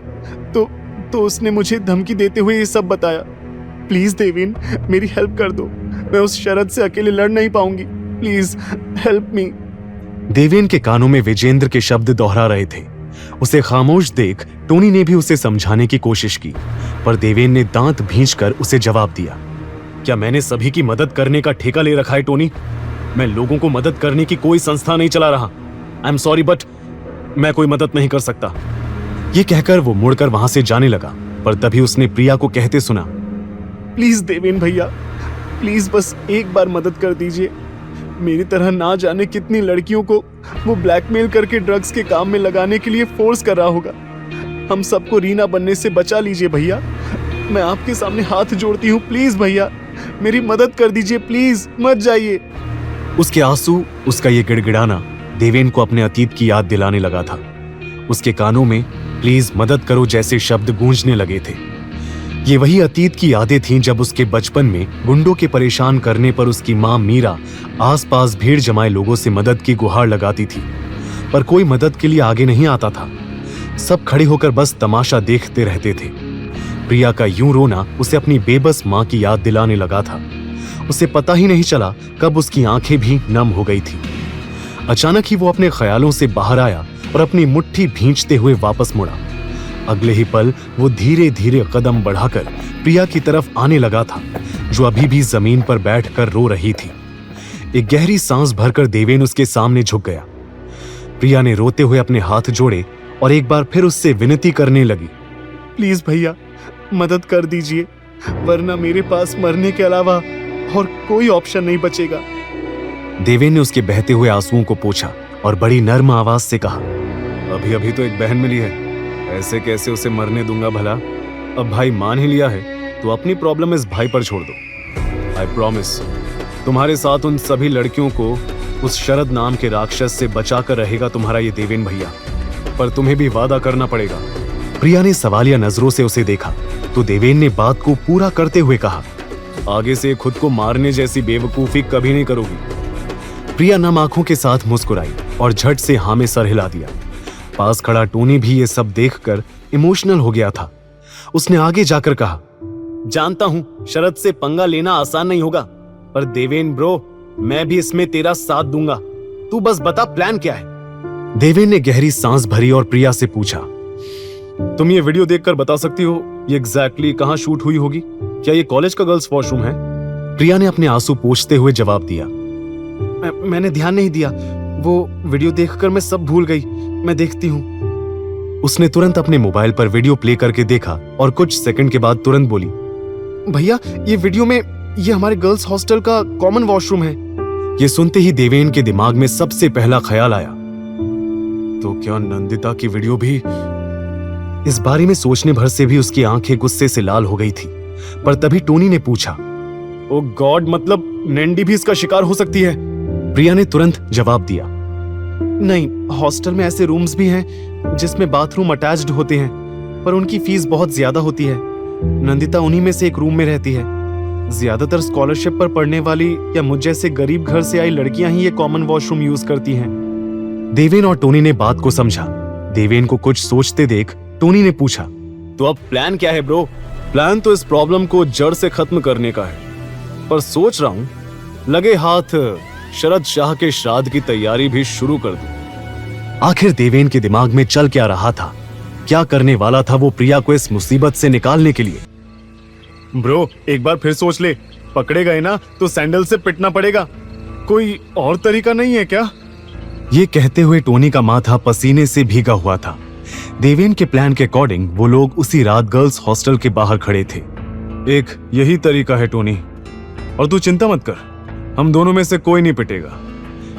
तो उसने मुझे धमकी देते हुए ये सब बताया। प्लीज देवेन, मेरी हेल्प कर दो। मैं उस शरद से अकेले लड़ नहीं पाऊंगी। Please help me. देवेन के कानों में विजेंद्र के शब्द दोहरा रहे थे। उसे खामोश देख टोनी ने भी उसे समझाने की कोशिश की, पर देवेन ने दांत भींचकर उसे जवाब दिया, क्या मैंने सभी की मदद करने का ठेका ले रखा है टोनी? मैं लोगों को मदद करने की कोई संस्था नहीं चला रहा। आई एम सॉरी, बट मैं कोई मदद नहीं कर सकता। ये कहकर वो मुड़कर वहां से जाने लगा, पर तभी उसने प्रिया को कहते सुना, प्लीज देवेन भैया, प्लीज बस एक बार मदद कर दीजिए। मेरी तरह ना जाने कितनी लड़कियों को वो ब्लैकमेल करके ड्रग्स के काम में लगाने के लिए फोर्स कर रहा होगा। हम सबको रीना बनने से बचा लीजिए भैया। मैं आपके सामने हाथ जोड़ती हूँ, प्लीज भैया मेरी मदद कर दीजिए, प्लीज मत जाइए। उसके आंसू, उसका ये गिड़गिड़ाना देवेन को अपने अतीत की याद दिलाने लगा था। उसके कानों में प्लीज मदद करो जैसे शब्द गूंजने लगे थे। ये वही अतीत की यादें थीं जब उसके बचपन में गुंडों के परेशान करने पर उसकी मां मीरा आसपास भीड़ जमाए लोगों से मदद की गुहार लगाती थी, पर कोई मदद के लिए आगे नहीं आता था। सब खड़े होकर बस तमाशा देखते रहते थे। प्रिया का यूं रोना उसे अपनी बेबस मां की याद दिलाने लगा था। उसे पता ही नहीं चला कब उसकी आंखें भी नम हो गई थी। अचानक ही वो अपने ख्यालों से बाहर आया और अपनी मुट्ठी भींचते हुए वापस मुड़ा। अगले ही पल वो धीरे धीरे कदम बढ़ाकर प्रिया की तरफ आने लगा था, जो अभी भी जमीन पर बैठकर रो रही थी। एक गहरी सांस भरकर देवेन उसके सामने झुक गया। प्रिया ने रोते हुए अपने हाथ जोड़े और एक बार फिर उससे विनती करने लगी। प्लीज भैया मदद कर दीजिए, वरना मेरे पास मरने के अलावा और कोई ऑप्शन नहीं बचेगा। देवेन ने उसके बहते हुए आंसुओं को पोंछा और बड़ी नर्म आवाज से कहा, अभी अभी तो एक बहन मिली है, ऐसे कैसे उसे मरने दूंगा भला। अब भाई मान ही लिया है तो अपनी प्रॉब्लम इस भाई पर छोड़ दो। आई प्रॉमिस तुम्हारे साथ उन सभी लड़कियों को उस शरद नाम के राक्षस से बचाकर रहेगा तुम्हारा ये देवेन भैया, पर तुम्हें भी वादा करना पड़ेगा। प्रिया ने सवालिया नजरों से उसे देखा तो देवेन ने बात को पूरा करते हुए कहा, आगे से खुद को मारने जैसी बेवकूफी कभी नहीं करोगी। प्रिया नम आंखों के साथ मुस्कुराई और झट से हाँ में सर हिला दिया। पास खड़ा टोनी भी ये सब देखकर इमोशनल हो गया था। उसने आगे जाकर कहा, जानता हूं शरद से पंगा लेना आसान नहीं होगा, पर देवेन ब्रो मैं भी इसमें तेरा साथ दूंगा। तू बस बता प्लान क्या है। देवेन ने गहरी सांस भरी और प्रिया से पूछा, तुम ये वीडियो देखकर बता सकती हो ये एग्जैक्टली कहां शूट हुई होगी? क्या ये कॉलेज का गर्ल्स वॉशरूम है? प्रिया ने अपने आंसू पोंछते हुए जवाब दिया, मैंने ध्यान नहीं दिया, वो वीडियो देखकर मैं सब भूल गई, मैं देखती हूँ। उसने तुरंत अपने मोबाइल पर वीडियो प्ले करके देखा और कुछ सेकंड के बाद तुरंत बोली, भैया ये वीडियो में ये हमारे गर्ल्स हॉस्टल का कॉमन वॉशरूम है। ये सुनते ही देवेन के दिमाग में सबसे पहला ख्याल आया, तो क्या नंदिता की वीडियो भी? इस बारे में सोचने भर से भी उसकी आंखें गुस्से से लाल हो गई थी। पर तभी टोनी ने पूछा, ओ गॉड, मतलब नैंडी भी इसका शिकार हो सकती है? प्रिया ने तुरंत जवाब दिया, नहीं, हॉस्टल में ऐसे रूम्स भी हैं जिसमें बाथरूम अटैच्ड होते हैं, पर उनकी फीस बहुत ज्यादा होती है। नंदिता उन्हीं में से एक रूम में रहती है। ज्यादातर स्कॉलरशिप पर पढ़ने वाली या मुझ जैसे गरीब घर से आई लड़कियां ही ये कॉमन वॉशरूम यूज करती हैं। देवेन और टोनी ने बात को समझा। देवेन को कुछ सोचते देख टोनी ने पूछा, तो अब प्लान क्या है ब्रो? प्लान तो इस प्रॉब्लम को जड़ से खत्म करने का है, पर सोच रहा हूं लगे हाथ शरद शाह के श्राद्ध की तैयारी भी शुरू कर दूं। आखिर देवेन के दिमाग में चल क्या रहा था? क्या करने वाला था वो प्रिया को इस मुसीबत से निकालने के लिए? ब्रो एक बार फिर सोच ले, पकड़े गए ना तो सैंडल से पिटना पड़ेगा, कोई और तरीका नहीं है क्या? ये कहते हुए टोनी का माथा पसीने से भीगा हुआ था। देवेन के प्लान के अकॉर्डिंग वो लोग उसी रात गर्ल्स हॉस्टल के बाहर खड़े थे। एक यही तरीका है टोनी, और तू चिंता मत कर, हम दोनों में से कोई नहीं पिटेगा।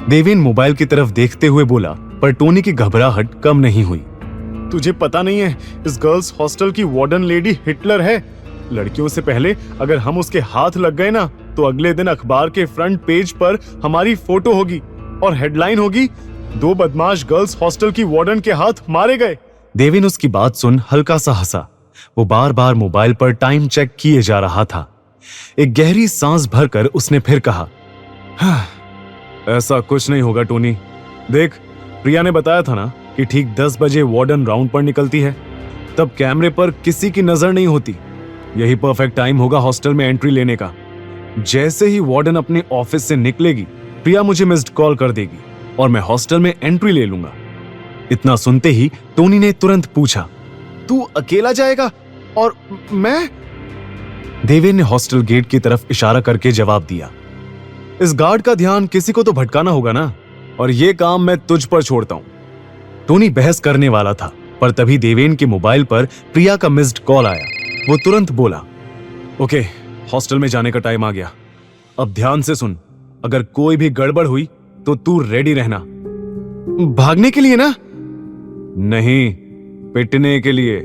देवेन मोबाइल की तरफ देखते हुए बोला, पर टोनी की घबराहट कम नहीं हुई। तुझे पता नहीं है इस गर्ल्स हॉस्टल की वार्डन लेडी हिटलर है। लड़कियों से पहले अगर हम उसके हाथ लग गए ना तो अगले दिन अखबार के फ्रंट पेज पर हमारी फोटो होगी और हेडलाइन होगी, 2 बदमाश गर्ल्स हॉस्टल की वार्डन के हाथ मारे गए। देवेन उसकी बात सुन हल्का सा हंसा। वो बार बार मोबाइल पर टाइम चेक किए जा रहा था। एक गहरी सांस भरकर उसने फिर कहा, ऐसा कुछ नहीं होगा टोनी। देख, प्रिया ने बताया था ना कि ठीक 10 बजे वार्डन राउंड पर निकलती है, तब कैमरे पर किसी की नजर नहीं होती। यही परफेक्ट टाइम होगा हॉस्टल में एंट्री लेने का। जैसे ही वार्डन अपने ऑफिस से निकलेगी, प्रिया मुझे मिस्ड कॉल कर देगी और मैं हॉस्टल में एंट्री ले लूंगा। इतना सुनते ही टोनी ने तुरंत पूछा, तू अकेला जाएगा और मैं? देवेन ने हॉस्टल गेट की तरफ इशारा करके जवाब दिया, इस गार्ड का ध्यान किसी को तो भटकाना होगा ना, और ये काम मैं तुझ पर छोड़ता हूं। टोनी बहस करने वाला था, पर तभी देवेन के मोबाइल पर प्रिया का मिस्ड कॉल आया। वो तुरंत बोला, ओके, हॉस्टल में जाने का टाइम आ गया। अब ध्यान से सुन, अगर कोई भी गड़बड़ हुई तो तू रेडी रहना। भागने के लिए ना? नहीं, पिटने के लिए।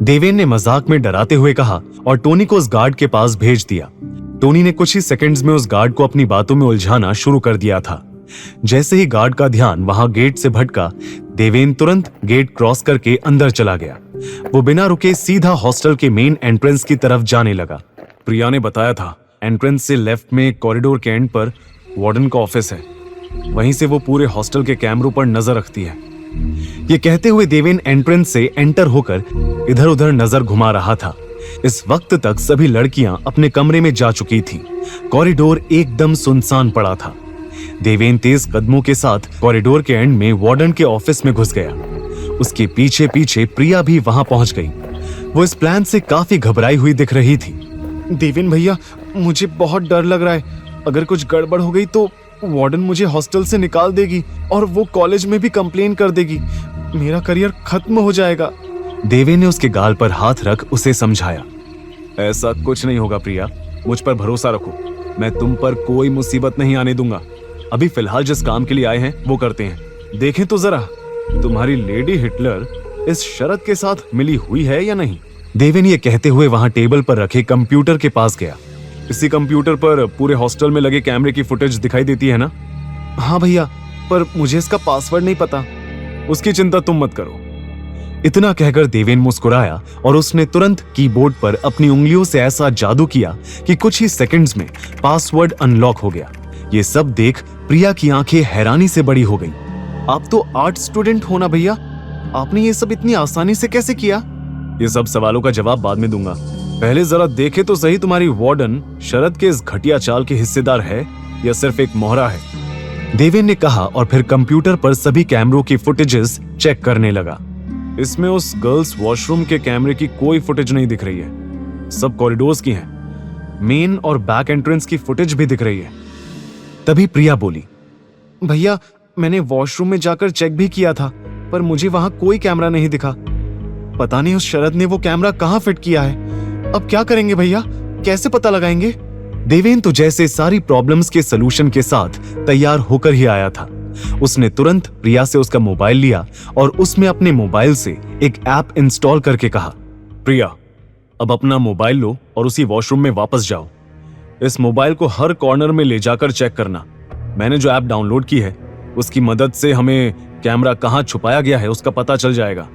देवेन ने मजाक में डराते हुए कहा और टोनी को उस गार्ड के पास भेज दिया। टोनी ने कुछ ही सेकंड्स में उस गार्ड को अपनी बातों में उलझाना शुरू कर दिया था। जैसे ही गार्ड का ध्यान वहां गेट से भटका, देवेन तुरंत गेट क्रॉस करके अंदर चला गया। वो बिना रुके सीधा हॉस्टल के मेन एंट्रेंस की तरफ जाने लगा। प्रिया ने बताया था, एंट्रेंस से लेफ्ट में कॉरिडोर के एंड पर वार्डन का ऑफिस है। वहीं से वो पूरे हॉस्टल के कैमरों पर नजर रखती है। ये कहते हुए देवेन एंट्रेंस से एंटर होकर इधर उधर नजर घुमा रहा था। इस वक्त तक सभी लड़कियां अपने कमरे में जा चुकी थी। कॉरिडोर एकदम सुनसान पड़ा था। देवेन तेज कदमों के साथ कॉरिडोर के एंड में वार्डन के ऑफिस में घुस गया। उसके पीछे पीछे प्रिया भी वहां पहुंच गई। वो इस प्लान से काफी घबराई हुई दिख रही थी। देवेन भैया, मुझे बहुत डर लग रहा है। अगर कुछ गड़बड़ हो गई तो वार्डन मुझे हॉस्टल से निकाल देगी और वो कॉलेज में भी कंप्लेन कर देगी। मेरा करियर खत्म हो जाएगा। देवेन ने उसके गाल पर हाथ रख उसे समझाया। ऐसा कुछ नहीं होगा प्रिया, मुझ पर भरोसा रखो, मैं तुम पर कोई मुसीबत नहीं आने दूंगा। अभी फिलहाल जिस काम के लिए आए हैं वो करते हैं। देखें तो जरा, तुम्हारी लेडी हिटलर इस शरत के साथ मिली हुई है या नहीं। देवेन ये कहते हुए वहां टेबल पर रखे कंप्यूटर के पास गया। इसी कंप्यूटर पर पूरे हॉस्टल में लगे कैमरे की फुटेज दिखाई देती है ना? हाँ भैया, पर मुझे इसका पासवर्ड नहीं पता। उसकी चिंता तुम मत करो। इतना कहकर देवेन मुस्कुराया और उसने तुरंत कीबोर्ड पर अपनी उंगलियों से ऐसा जादू किया कि कुछ ही सेकंड्स में पासवर्ड अनलॉक हो गया। ये सब देख प्रिया की आंखें हैरानी से बड़ी हो गई। आप तो आर्ट स्टूडेंट हो ना भैया, आपने ये सब इतनी आसानी से कैसे किया? ये सब सवालों का जवाब बाद में दूंगा, पहले जरा देखे तो सही तुम्हारी वार्डन शरद के इस घटिया चाल के हिस्सेदार है या सिर्फ एक मोहरा है। देवेन ने कहा और फिर कंप्यूटर पर सभी कैमरों की फुटेजेस चेक करने लगा। इसमें उस गर्ल्स वॉशरूम के कैमरे की कोई फुटेज नहीं दिख रही है, सब कॉरिडोर्स की हैं। मेन और बैक एंट्रेंस की फुटेज भी दिख रही है। तभी प्रिया बोली, भैया मैंने वॉशरूम में जाकर चेक भी किया था, पर मुझे वहां कोई कैमरा नहीं दिखा। पता नहीं उस शरद ने वो कैमरा कहां फिट किया है। अब क्या करेंगे भैया, कैसे पता लगाएंगे? देवेन तो जैसे सारी प्रॉब्लम्स के सलूशन के साथ तैयार होकर ही आया था। उसने तुरंत प्रिया से उसका मोबाइल लिया और उसमें अपने मोबाइल से एक ऐप इंस्टॉल करके कहा, प्रिया अब अपना मोबाइल लो और उसी वॉशरूम में वापस जाओ। इस मोबाइल को हर कॉर्नर में ले जाकर चेक करना। मैंने जो ऐप डाउनलोड की है उसकी मदद से हमें कैमरा कहां छुपाया गया है उसका पता चल जाएगा।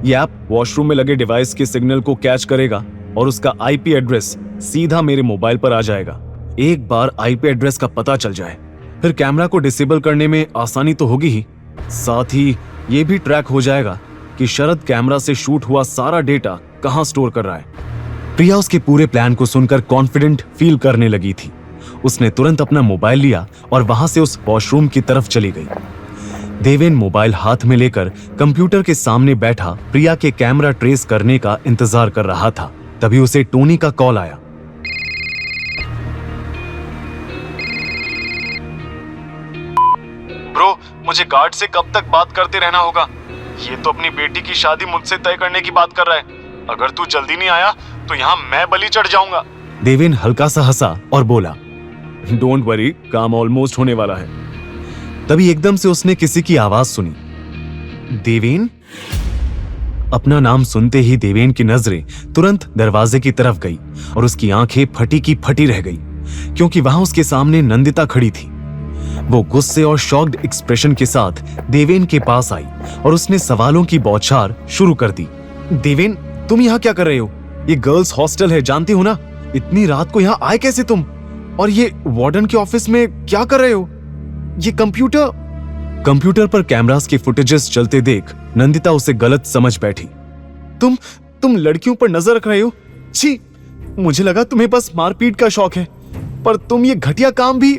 यह ऐप वॉशरूम में लगे डिवाइस के सिग्नल को कैच करेगा और उसका आईपी एड्रेस सीधा मेरे मोबाइल पर आ जाएगा। एक बार आईपी एड्रेस का पता चल जाए फिर कैमरा को डिसेबल करने में आसानी तो होगी ही, साथ ही ये भी ट्रैक हो जाएगा कि शरद कैमरा से शूट हुआ सारा डेटा कहां स्टोर कर रहा है। प्रिया उसके पूरे प्लान को सुनकर कॉन्फिडेंट फील करने लगी थी। उसने तुरंत अपना मोबाइल लिया और वहां से उस वॉशरूम की तरफ चली गई। देवेन मोबाइल हाथ में लेकर कंप्यूटर के सामने बैठा प्रिया के कैमरा ट्रेस करने का इंतजार कर रहा था। तभी उसे टोनी का कॉल आया। ब्रो, मुझे गार्ड से कब तक बात करते रहना होगा? ये तो अपनी बेटी की शादी मुझसे तय करने की बात कर रहा है। अगर तू जल्दी नहीं आया तो यहाँ मैं बलि चढ़ जाऊंगा। देवेन हल्का सा हंसा और बोला, डोंट वरी, काम ऑलमोस्ट होने वाला है। तभी एकदम से उसने किसी की आवाज सुनी। देवेन? अपना नाम सुनते ही देवेन की नजरें तुरंत दरवाजे की तरफ गई और उसकी आंखें फटी की फटी रह गई, क्योंकि वहां उसके सामने नंदिता खड़ी थी। वो गुस्से और शॉक्ड एक्सप्रेशन के साथ देवेन के पास आई और उसने सवालों की बौछार शुरू कर दी। देवेन, तुम यहाँ क्या कर रहे हो? ये गर्ल्स हॉस्टल है, जानती हो ना? इतनी रात को यहाँ आए कैसे तुम? और ये वार्डन के ऑफिस में क्या कर रहे हो? ये कंप्यूटर पर कैमरास की फुटेजेस चलते देख नंदिता उसे गलत समझ बैठी। तुम लड़कियों पर नजर रख रहे हो? छी, मुझे लगा तुम्हें बस मारपीट का शौक है, पर तुम ये घटिया काम भी।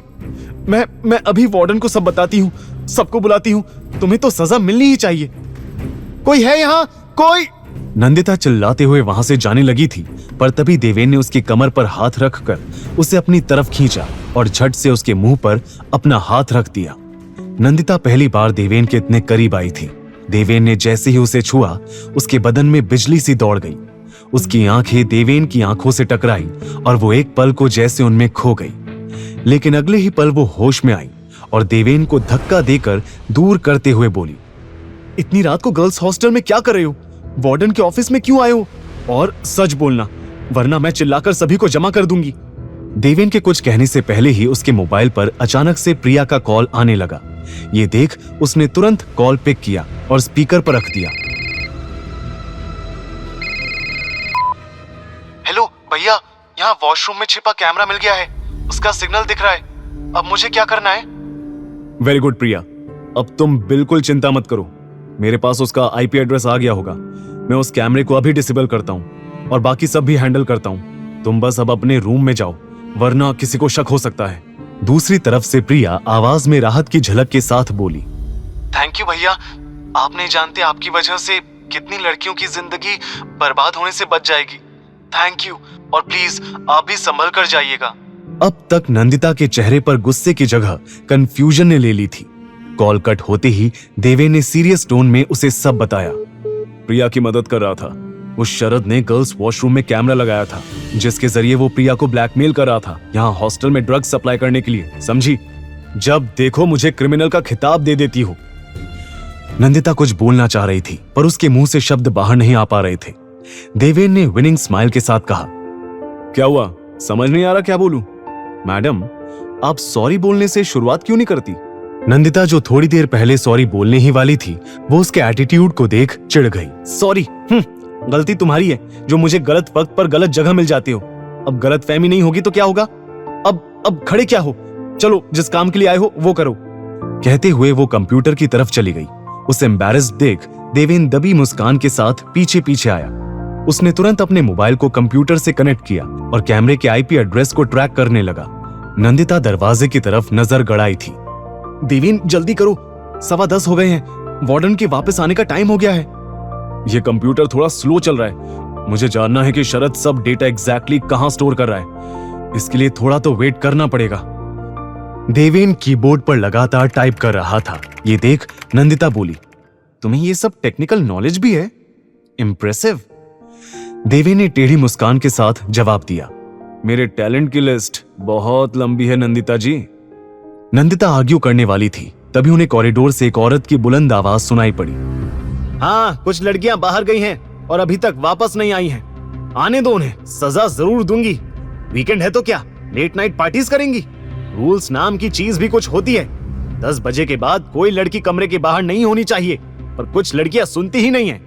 मैं अभी वार्डन को सब बताती हूँ, सबको बुलाती हूँ, तुम्हें तो सजा मिलनी ही चाहिए। कोई है यहाँ? कोई? नंदिता चिल्लाते हुए वहां से जाने लगी थी, पर तभी देवेन ने उसकी कमर पर हाथ रखकर उसे अपनी तरफ खींचा और झट से उसके मुंह पर अपना हाथ रख दिया। नंदिता पहली बार देवेन के इतने करीब आई थी। देवेन ने जैसे ही उसे छुआ, उसके बदन में बिजली सी दौड़ गई। उसकी आंखें देवेन की आंखों से टकराई और वो एक पल को जैसे उनमें खो गई। लेकिन अगले ही पल वो होश में आई और देवेन को धक्का देकर दूर करते हुए बोली, इतनी रात को गर्ल्स हॉस्टल में क्या कर रहे हो? वार्डन के ऑफिस में क्यों आए हो? और सच बोलना, वरना मैं चिल्लाकर सभी को जमा कर दूंगी। देवेन के कुछ कहने से पहले ही उसके मोबाइल पर अचानक से प्रिया का कॉल आने लगा। ये देख उसने तुरंत कॉल पिक किया और स्पीकर पर रख दिया। हेलो भैया, यहाँ वॉशरूम में छिपा कैमरा मिल गया है, उसका सिग्नल दिख रहा है। अब मुझे क्या करना है? वेरी गुड प्रिया, अब तुम बिल्कुल चिंता मत करो, मेरे पास उसका आईपी एड्रेस आ गया होगा। मैं उस कैमरे को अभी डिसेबल करता हूँ और बाकी सब भी हैंडल करता हूँ। तुम बस अब अपने रूम में जाओ, वरना किसी को शक हो सकता है। दूसरी तरफ से प्रिया आवाज में राहत की झलक के साथ बोली, थैंक यू भैया, आप नहीं जानते आपकी वजह से कितनी लड़कियों की जिंदगी बर्बाद होने से बच जाएगी। थैंक यू, और प्लीज आप भी संभल कर जाइएगा। अब तक नंदिता के चेहरे पर गुस्से की जगह कंफ्यूजन ने ले ली थी। कॉल कट होते ही देवेन ने सीरियस टोन में उसे सब बताया। प्रिया की मदद कर रहा था। उस शरद ने गर्ल्स वॉशरूम में कैमरा लगाया था, जिसके जरिए वो प्रिया को ब्लैकमेल कर रहा था, यहाँ हॉस्टल में ड्रग्स सप्लाई करने के लिए, समझी? जब देखो मुझे क्रिमिनल का खिताब दे देती हो। नंदिता कुछ बोलना चाह रही थी, पर उसके मुंह से शब्द बाहर नहीं आ पा रहे थे। देवेन ने विनिंग स्माइल के साथ कहा, क्या हुआ? समझ नहीं आ रहा क्या बोलूं? मैडम, आप सॉरी बोलने से शुरुआत क्यों नहीं करती? नंदिता जो थोड़ी देर पहले सॉरी बोलने ही वाली थी, वो उसके एटीट्यूड को देख चिढ़ गई। सॉरी, गलती तुम्हारी है जो मुझे गलत वक्त पर गलत जगह मिल जाती हो। अब गलत फहमी नहीं होगी तो क्या होगा? अब खड़े क्या हो? चलो, जिस काम के लिए आए हो वो करो। कहते हुए वो कंप्यूटर की तरफ चली गई। उसे एम्बैरेस्ड देख देवेन दबी मुस्कान के साथ पीछे पीछे आया। उसने तुरंत अपने मोबाइल को कंप्यूटर से कनेक्ट किया और कैमरे के आईपी एड्रेस को ट्रैक करने लगा। नंदिता दरवाजे की तरफ नजर गड़ाई थी। देवेन, जल्दी करो, 10:15 हो गए हैं। वार्डन के वापस आने का टाइम हो गया है। ये कंप्यूटर थोड़ा स्लो चल रहा है। मुझे जानना है कि शरद सब डेटा एग्जैक्टली कहां स्टोर कर रहा है। इसके लिए थोड़ा तो वेट करना पड़ेगा। देवेन कीबोर्ड पर लगातार टाइप कर रहा था। ये देख नंदिता बोली, तुम्हें ये सब टेक्निकल नॉलेज भी है? इम्प्रेसिव। देवेन ने टेढ़ी मुस्कान के साथ जवाब दिया, मेरे टैलेंट की लिस्ट बहुत लंबी है नंदिता जी। नंदिता आर्ग्यू करने वाली थी, तभी उन्हें कॉरिडोर से एक औरत की बुलंद आवाज सुनाई पड़ी। हाँ, कुछ लड़कियां बाहर गई हैं और अभी तक वापस नहीं आई हैं। आने दो उन्हें, सजा जरूर दूंगी। वीकेंड है तो क्या लेट नाइट पार्टीज करेंगी? रूल्स नाम की चीज भी कुछ होती है। 10 बजे के बाद कोई लड़की कमरे के बाहर नहीं होनी चाहिए, पर कुछ लड़कियां सुनती ही नहीं है।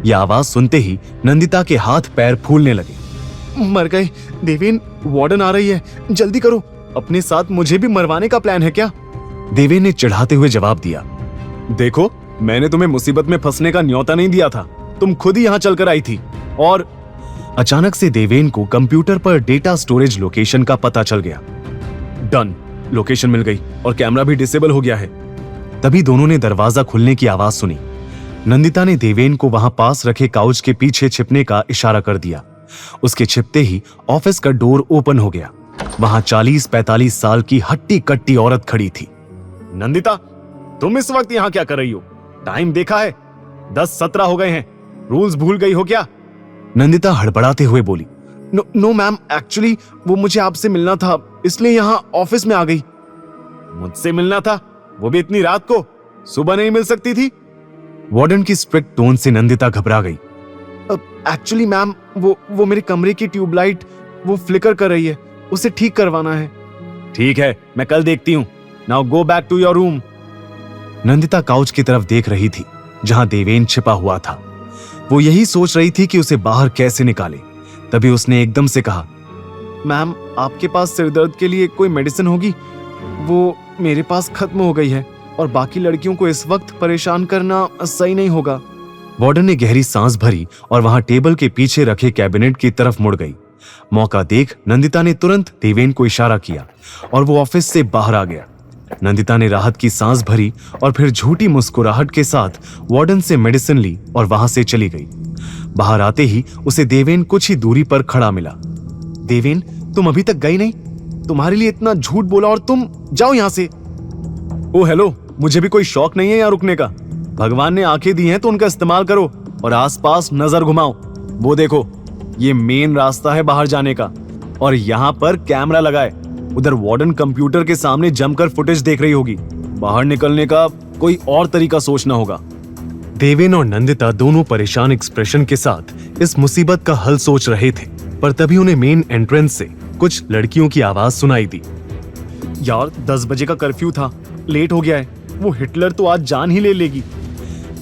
यह आवाज सुनते ही नंदिता के हाथ पैर फूलने लगे। मर गए देवेन, वार्डन आ रही है, जल्दी करो। अपने साथ मुझे भी मरवाने का प्लान है क्या? देवेन ने चिढ़ाते हुए जवाब दिया, देखो, मैंने तुम्हें मुसीबत में फंसने का न्योता नहीं दिया था। तुम खुद ही यहाँ चलकर आई थी। और अचानक से देवेन को कंप्यूटर पर डेटा स्टोरेज लोकेशन का पता चल गया। डन, लोकेशन मिल गई और कैमरा भी डिसेबल हो गया है। तभी दोनों ने दरवाजा खुलने की आवाज सुनी। नंदिता ने देवेन को वहां पास रखे काउच के पीछे छिपने का इशारा कर दिया। उसके छिपते ही ऑफिस का डोर ओपन हो गया। वहां 40-45 साल की हट्टी कट्टी औरत खड़ी थी। नंदिता, तुम इस वक्त यहाँ क्या कर रही हो? टाइम देखा है? 10:17 हो गए हैं। रूल्स भूल गई हो क्या? नंदिता हड़बड़ाते हुए बोली, नो मैम, एक्चुअली वो मुझे आपसे मिलना था, इसलिए यहाँ ऑफिस में आ गई। मुझसे मिलना था? वो भी इतनी रात को? सुबह नहीं मिल सकती थी? वार्डन की स्ट्रिक्ट टोन से नंदिता घबरा गई। एक्चुअली मैम, वो मेरे कमरे की ट्यूबलाइट वो फ्लिकर कर रही है, उसे ठीक करवाना है। ठीक है, मैं कल देखती हूँ। Now go back to your room. Nandita couch की तरफ देख रही थी जहां देवेन छिपा हुआ था। वो यही सोच रही थी कि उसे बाहर कैसे निकाले। तभी उसने एकदम से कहा, मैम, आपके पास सिरदर्द के लिए कोई मेडिसिन होगी? वो मेरे पास खत्म हो गई है और बाकी लड़कियों को इस वक्त परेशान करना सही नहीं होगा। वार्डन ने गहरी सांस भरी और वहां टेबल के पीछे रखे कैबिनेट की तरफ मुड़ गई। मौका देख नंदिता ने तुरंत देवेन को इशारा किया और वो ऑफिस से बाहर आ गया। नंदिता ने राहत की सांस भरी और फिर झूठी मुस्कुराहट के साथ वार्डन से मेडिसिन ली और वहां से चली गई। बाहर आते ही उसे देवेन कुछ ही दूरी पर खड़ा मिला। देवेन, तुम अभी तक गई नहीं? तुम्हारे लिए इतना झूठ बोला और तुम जाओ यहां से। ओ हेलो, मुझे भी कोई शौक नहीं है यहाँ रुकने का। भगवान ने आंखें दी हैं तो उनका इस्तेमाल करो और आसपास नजर घुमाओ। वो देखो, ये मेन रास्ता है बाहर जाने का और यहाँ पर कैमरा लगा है। उधर वार्डन कंप्यूटर के सामने जमकर फुटेज देख रही होगी। बाहर निकलने का कोई और तरीका सोचना होगा। देवेन और नंदिता दोनों परेशान एक्सप्रेशन के साथ इस मुसीबत का हल सोच रहे थे, पर तभी उन्हें मेन एंट्रेंस से कुछ लड़कियों की आवाज सुनाई दी। यार, 10 बजे का कर्फ्यू था, लेट हो गया है। वो हिटलर तो आज जान ही ले लेगी।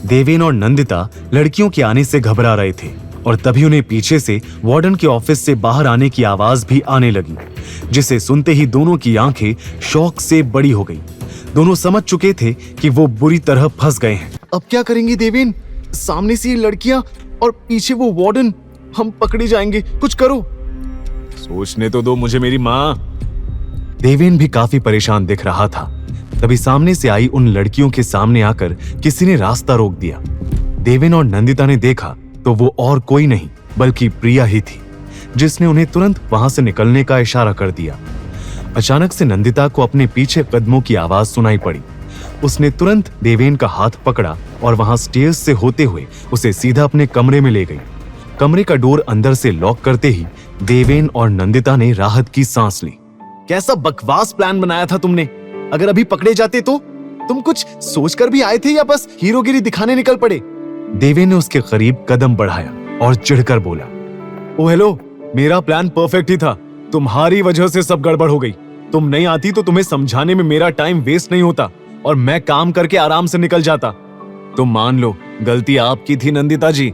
देवेन और नंदिता लड़कियों के आने से घबरा रहे थे और तभी उन्हें पीछे से वार्डन के ऑफिस से बाहर आने की आवाज भी आने लगी, जिसे सुनते ही दोनों की आंखें शौक से बड़ी हो गई। दोनों समझ चुके थे कि वो बुरी तरह फंस गए हैं। अब क्या करेंगे देवेन? सामने से ये लड़कियां और पीछे वो वार्डन, हम पकड़े जाएंगे। कुछ करो। सोचने तो दो मुझे मेरी माँ। देवेन भी काफी परेशान दिख रहा था। तभी सामने से आई उन लड़कियों के सामने आकर किसी ने रास्ता रोक दिया। देवेन और नंदिता ने देखा तो वो और कोई नहीं बल्कि प्रिया ही थी, जिसने उन्हें तुरंत वहां से निकलने का इशारा कर दिया। अचानक से नंदिता को अपने पीछे कदमों की आवाज सुनाई पड़ी उसने तुरंत देवेन का हाथ पकड़ा और वहां स्टेयर्स से होते हुए उसे सीधा अपने कमरे में ले गई। कमरे का डोर अंदर से लॉक करते ही देवेन और नंदिता ने राहत की सांस ली। कैसा बकवास प्लान बनाया था तुमने। अगर अभी पकड़े जाते तो तुम कुछ सोचकर भी आए थे या बस हीरोगिरी दिखाने निकल पड़े? देवेन ने उसके करीब कदम बढ़ाया और चिढ़कर बोला, ओ हेलो, मेरा प्लान परफेक्ट ही था। तुम्हारी वजह से सब गड़बड़ हो गई। तुम नहीं आती तो तुम्हें समझाने में मेरा टाइम वेस्ट नहीं होता और मैं काम करके आराम से निकल जाता। तुम मान लो गलती आपकी थी नंदिता जी।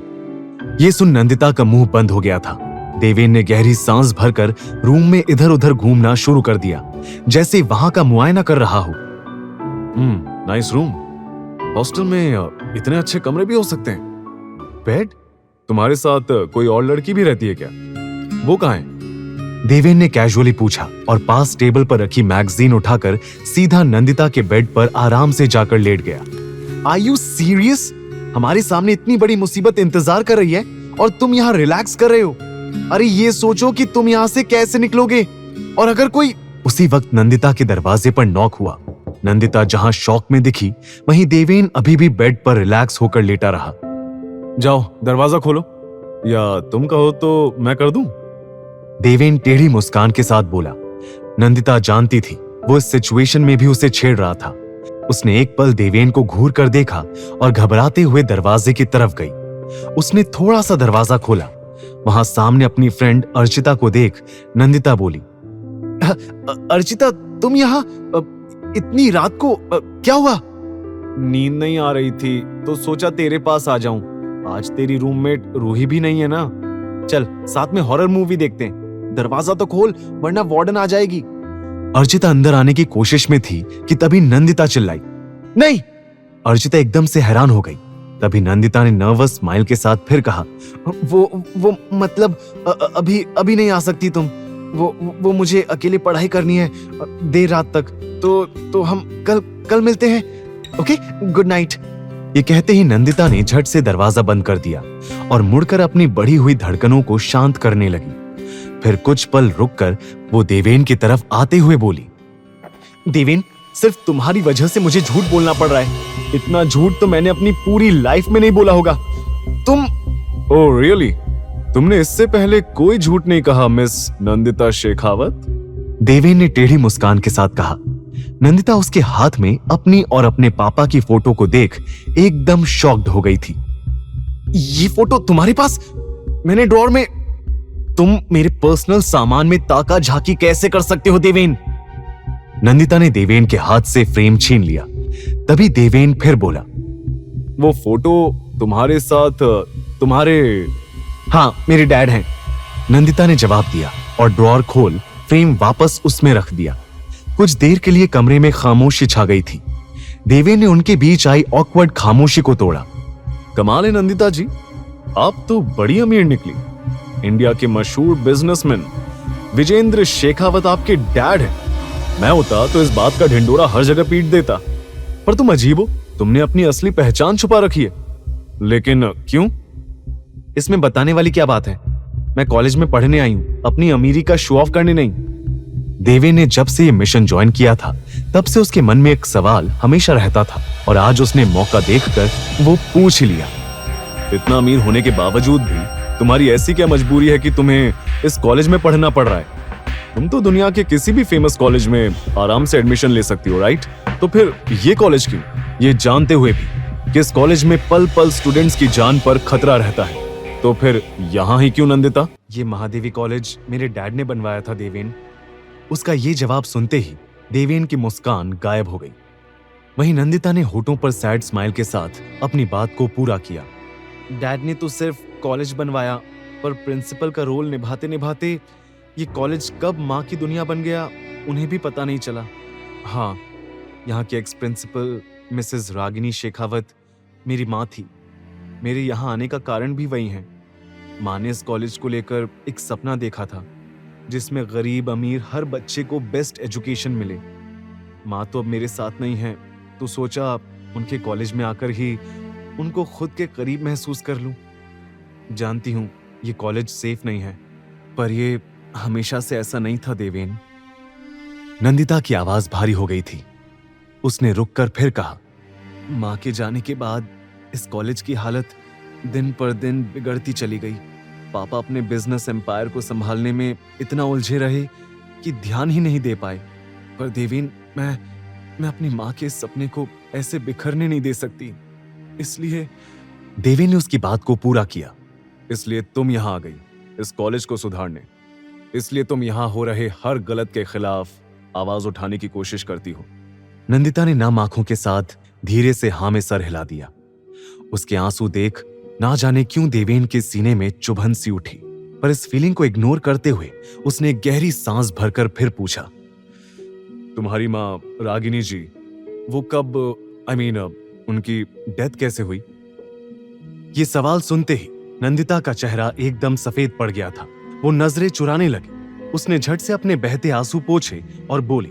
ये सुन नंदिता का मुंह बंद हो गया था। देवेन ने गहरी सांस भरकर रूम में इधर उधर घूमना शुरू कर दिया, जैसे वहां का मुआयना कर रहा हो। Nice room. हॉस्टल में इतने अच्छे कमरे भी हो सकते हैं। बेड? तुम्हारे साथ कोई और लड़की भी रहती है क्या? वो कहाँ है? देवेन ने कैजुअली पूछा और पास टेबल पर रखी मैगजीन उठाकर सीधा नंदिता के बेड पर आराम से जाकर लेट गया। Are you serious? हमारे सामने इतनी बड़ी मुसीबत इंतजार कर रही है और तुम यहाँ रिलैक्स कर रहे हो। अरे ये सोचो कि तुम यहाँ से कैसे निकलोगे। और अगर कोई... उसी वक्त नंदिता के दरवाजे पर नॉक हुआ। नंदिता जहां शॉक में दिखी, वहीं देवेन अभी भी बेड पर रिलैक्स होकर लेटा रहा। जाओ दरवाजा खोलो, या तुम कहो तो मैं कर दूं? देवेन टेढ़ी मुस्कान के साथ बोला। नंदिता जानती थी वो इस सिचुएशन में भी उसे छेड़ रहा था। उसने एक पल देवेन को घूर कर देखा और घबराते हुए दरवाजे की तरफ गई। उसने थोड़ा सा दरवाजा खोला। वहां सामने अपनी फ्रेंड अर्चिता को देख नंदिता बोली, अर्चिता तुम यहाँ इतनी रात को क्या हुआ? नींद नहीं आ रही थी तो सोचा तेरे पास आ जाऊं। आज तेरी रूममेट रूही भी नहीं है ना। चल साथ में हॉरर मूवी देखते हैं। दरवाजा तो खोल वरना वार्डन आ जाएगी। अर्चिता अंदर आने की कोशिश में थी कि तभी नंदिता चिल्लाई, नहीं। अर्चिता एकदम से हैरान हो गई। तभी नंदिता ने नर्वस स्माइल के साथ फिर कहा, वो मतलब अभी नहीं आ सकती तुम। वो मुझे अकेले पढ़ाई करनी है देर रात तक। तो हम कल मिलते हैं। Okay, good night. ये कहते ही नंदिता ने झट से दरवाजा बंद कर दिया और मुड़कर अपनी बढ़ी हुई धड़कनों को शांत करने लगी। फिर कुछ पल रुककर वो देवेन की तरफ आते हुए बोली, देवेन, सिर्फ तुम्हारी वजह से मुझे झूठ बोलना पड़ रहा है। इतना झूठ तो मैंने अपनी पूरी लाइफ में नहीं बोला होगा। तुम... ओह रियली? तुमने इससे पहले कोई झूठ नहीं कहा मिस नंदिता शेखावत? देवेन ने टेढ़ी मुस्कान के साथ कहा। नंदिता उसके हाथ में अपनी और अपने पापा की फोटो को देख एकदम शॉक्ड हो गई थी। ये फोटो तुम्हारे पास? मैंने ड्रॉर में... तुम मेरे पर्सनल सामान में ताका झांकी कैसे कर सकते हो देवेन? नंदिता ने देवेन के हाथ से फ्रेम छीन लिया। तभी देवेन फिर बोला, वो फोटो तुम्हारे साथ तुम्हारे... हाँ, मेरे डैड हैं। नंदिता ने जवाब दिया और ड्रॉर खोल फ्रेम वापस उसमें रख दिया। कुछ देर के लिए कमरे में खामोशी छा गई थी। देवेन ने उनके बीच आई ऑकवर्ड खामोशी को तोड़ा। कमाल है नंदिता जी, आप तो बड़ी अमीर निकली। इंडिया के मशहूर बिजनेसमैन विजेंद्र शेखावत आपके डैड है। मैं होता तो इस बात का ढिंडोरा हर जगह पीट देता। पर तुम अजीब हो, तुमने अपनी असली पहचान छुपा रखी है। लेकिन क्यों? इसमें बताने वाली क्या बात है? मैं कॉलेज में पढ़ने आई हूं, अपनी अमीरी का शो ऑफ करने नहीं। देवेन ने जब से ये मिशन ज्वाइन किया था तब से उसके मन में एक सवाल हमेशा रहता था और आज उसने मौका देखकर वो पूछ ही लिया। इतना अमीर होने के बावजूद भी तुम्हारी ऐसी क्या मजबूरी है कि तुम्हें इस कॉलेज में पढ़ना पड़ रहा है? तुम तो दुनिया के किसी भी फेमस कॉलेज में आराम से एडमिशन ले सकती हो, राइट? तो फिर ये कॉलेज क्यों? ये जानते हुए भी कि इस कॉलेज में पल पल स्टूडेंट्स की जान पर खतरा रहता है, तो फिर यहाँ ही क्यों नंदिता? ये महादेवी कॉलेज मेरे डैड ने बनवाया था देवेन। उसका ये जवाब सुनते ही देवेन की मुस्कान गायब हो गई। वहीं नंदिता ने होठों पर सैड स्माइल के साथ अपनी बात को पूरा किया। डैड ने तो सिर्फ कॉलेज बनवाया, पर प्रिंसिपल का रोल निभाते निभाते ये कॉलेज कब माँ की दुनिया बन गया उन्हें भी पता नहीं चला। हाँ, यहाँ के ex principal Mrs Ragini Shekhawat मेरी माँ थी। मेरे यहाँ आने का कारण भी वही है। माँ ने इस कॉलेज को लेकर एक सपना देखा था जिसमें गरीब अमीर हर बच्चे को बेस्ट एजुकेशन मिले। माँ तो अब मेरे साथ नहीं है, तो सोचा उनके कॉलेज में आकर ही उनको खुद के करीब महसूस कर लूं। जानती हूं ये कॉलेज सेफ नहीं है, पर ये हमेशा से ऐसा नहीं था देवेन। नंदिता की आवाज भारी हो गई थी। उसने रुककर फिर कहा, माँ के जाने के बाद इस कॉलेज की हालत दिन पर दिन बिगड़ती चली गई। पापा अपने बिजनेस एम्पायर को संभालने में इतना उलझे रहे कि ध्यान ही नहीं दे पाए। पर देवेन, मैं अपनी माँ के सपने को ऐसे बिखरने नहीं दे सकती। इसलिए देवेन ने उसकी बात को पूरा किया। इसलिए तुम यहाँ आ गई इस कॉलेज को सुधारने। इसलिए तुम यहाँ हो रहे हर गलत के खिलाफ आवाज उठाने की कोशिश करती हो। नंदिता ने नम आंखों के साथ धीरे से हाँ में सर हिला दिया। उसके आंसू देख ना जाने क्यों देवेन के सीने में चुभन सी उठी, पर इस फीलिंग को इग्नोर करते हुए उसने गहरी सांस भरकर फिर पूछा, तुम्हारी माँ रागिनी जी, वो कब उनकी डेथ कैसे हुई? ये सवाल सुनते ही नंदिता का चेहरा एकदम सफेद पड़ गया था। वो नजरें चुराने लगी। उसने झट से अपने बहते आंसू पोंछे और बोली,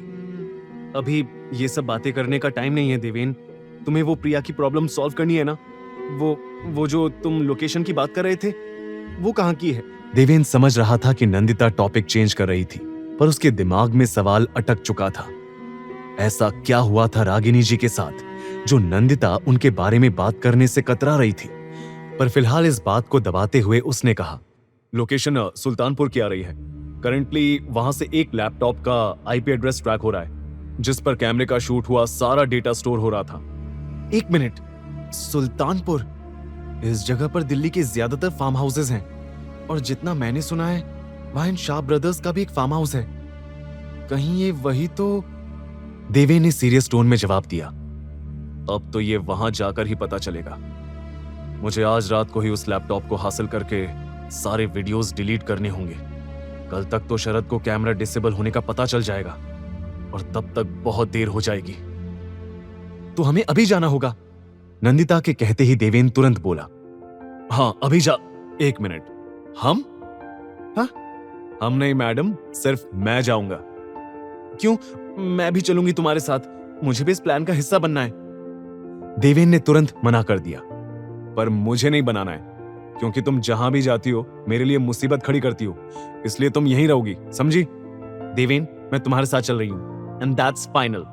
अभी ये सब बातें करने का टाइम नहीं है देवेन। तुम्हें वो प्रिया की प्रॉब्लम सॉल्व करनी है ना? वो जो तुम लोकेशन की बात कर रहे थे, वो कहाँ की है? देवेन समझ रहा था कि नंदिता टॉपिक चेंज कर रही थी, पर उसके दिमाग में सवाल अटक चुका था। ऐसा क्या हुआ था रागिनी जी के साथ जो नंदिता उनके बारे में बात करने से कतरा रही थी? पर फिलहाल इस बात को दबाते हुए उसने कहा, लोकेशन सुल्तानपुर की आ रही है। करंटली वहां से एक लैपटॉप का आईपी एड्रेस ट्रैक हो रहा है जिस पर कैमरे का शूट हुआ सारा डेटा स्टोर हो रहा था। 1 मिनट, सुल्तानपुर? इस जगह पर दिल्ली के ज्यादातर फार्म हाउसेज हैं, और जितना मैंने सुना है वहां इन शाह ब्रदर्स का भी एक फार्म हाउस है। कहीं ये वही तो? देवेन ने सीरियस टोन में जवाब दिया, अब तो ये वहां जाकर ही पता चलेगा। मुझे आज रात को ही उस लैपटॉप को हासिल करके सारे वीडियोस डिलीट करने होंगे। कल तक तो शरद को कैमरा डिसेबल होने का पता चल जाएगा, और तब तक बहुत देर हो जाएगी। तो हमें अभी जाना होगा। नंदिता के कहते ही देवेन तुरंत बोला, हाँ अभी जा। 1 मिनट, हम? हाँ? हम नहीं मैडम, सिर्फ मैं जाऊंगा। क्यों? मैं भी चलूंगी तुम्हारे साथ, मुझे भी इस प्लान का हिस्सा बनना है। देवेन ने तुरंत मना कर दिया, पर मुझे नहीं बनाना है, क्योंकि तुम जहां भी जाती हो मेरे लिए मुसीबत खड़ी करती हो, इसलिए तुम यहीं रहोगी, समझी? देवेन, मैं तुम्हारे साथ चल रही हूं, एंड दैट्स फाइनल।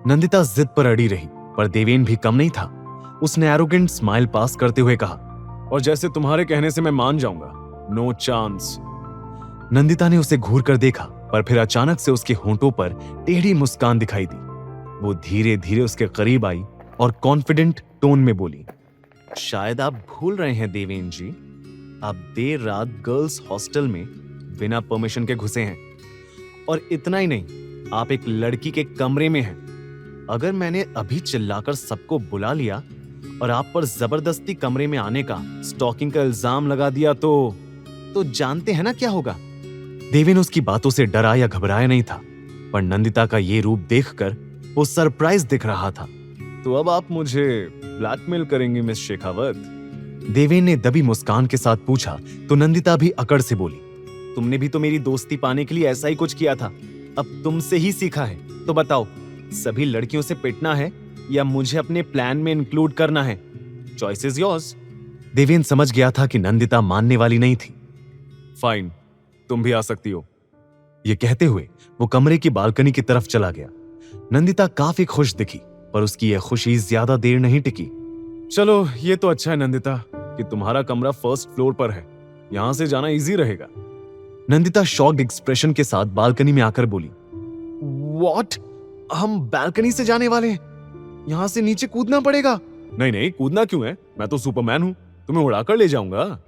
नंदिता जिद पर अड़ी रही, पर देवेन भी कम नहीं था। उसने एरोगेंट स्माइल पास करते हुए कहा, और जैसे तुम्हारे कहने से मैं मान जाऊंगा, नो चांस। नंदिता ने उसे घूर कर देखा, पर फिर अचानक से उसके होंठों पर टेढ़ी मुस्कान दिखाई दी। वो धीरे धीरे उसके करीब आई और कॉन्फिडेंट टोन में बोली, शायद आप भूल रहे हैं देवेन जी, आप देर रात गर्ल्स हॉस्टल में बिना परमिशन के घुसे हैं। और इतना ही नहीं, आप एक लड़की के कमरे में हैं। अगर मैंने अभी चिल्लाकर सबको बुला लिया और आप पर जबरदस्ती कमरे में आने का, स्टॉकिंग का इल्जाम लगा दिया तो जानते हैं ना क्या होगा। देवेन उसकी बातों से डरा या घबराया नहीं था, पर नंदिता का ये रूप देखकर वो सरप्राइज दिख रहा था। तो अब आप मुझे ब्लैकमेल करेंगी मिस शेखावत? देवेन ने दबी मुस्कान के साथ पूछा, तो नंदिता भी अकड़ से बोली, तुमने भी तो मेरी दोस्ती पाने के लिए ऐसा ही कुछ किया था, अब तुमसे ही सीखा है। तो बताओ, सभी लड़कियों से पिटना है या मुझे अपने प्लान में इंक्लूड करना है? Choice is yours. देवेन समझ गया था कि नंदिता मानने वाली नहीं थी। फाइन, तुम भी आ सकती हो। ये कहते हुए वो कमरे की बालकनी की तरफ चला गया। नंदिता काफी खुश दिखी, पर उसकी यह खुशी ज्यादा देर नहीं टिकी। चलो, ये तो अच्छा है नंदिता कि तुम्हारा कमरा फर्स्ट फ्लोर पर है, यहां से जाना इजी रहेगा। नंदिता शॉक्ड एक्सप्रेशन के साथ बालकनी में आकर बोली, व्हाट? हम बालकनी से जाने वाले हैं? यहां से नीचे कूदना पड़ेगा? नहीं नहीं, कूदना क्यों है, मैं तो सुपरमैन हूं, तुम्हें उड़ाकर ले जाऊंगा।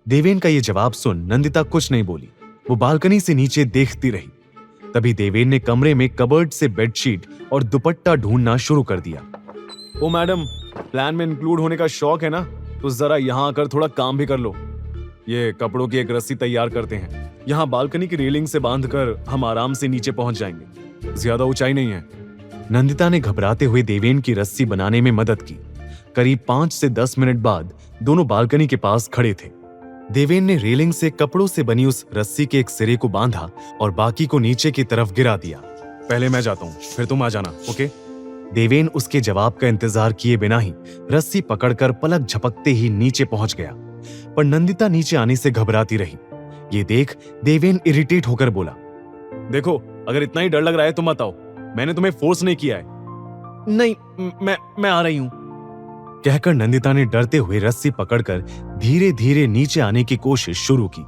देवेन का ये जवाब सुन नंदिता कुछ नहीं बोली। वो बालकनी से नीचे देखती रही। तभी देवेन ने कमरे में कबर्ड से बेडशीट और दुपट्टा ढूंढना शुरू कर दिया। ओ मैडम, प्लान में इंक्लूड होने का शौक है ना, तो जरा यहाँ आकर थोड़ा काम भी कर लो। ये कपड़ों की एक रस्सी तैयार करते हैं, यहाँ बालकनी की रेलिंग से बांधकर हम आराम से नीचे पहुंच जाएंगे, ज्यादा ऊंचाई नहीं है। नंदिता ने घबराते हुए देवेन की रस्सी बनाने में मदद की। करीब 5 से 10 मिनट बाद दोनों बालकनी के पास खड़े थे। देवेन ने रेलिंग से कपड़ों से बनी उस रस्सी के एक सिरे को बांधा और बाकी को नीचे की तरफ गिरा दिया। पहले मैं जाता हूँ, फिर तुम आ जाना, ओके? देवेन उसके जवाब का इंतजार किए बिना ही रस्सी पकड़कर पलक झपकते ही नीचे पहुंच गया, पर नंदिता नीचे आने से घबराती रही। ये देख देवेन इरिटेट होकर बोला, देखो, अगर इतना ही डर लग रहा है तो मत आओ, मैंने तुम्हें फोर्स नहीं किया है। नहीं, मैं आ रही हूं। कहकर नंदिता ने डरते हुए रस्सी पकड़कर धीरे धीरे नीचे आने की कोशिश शुरू की।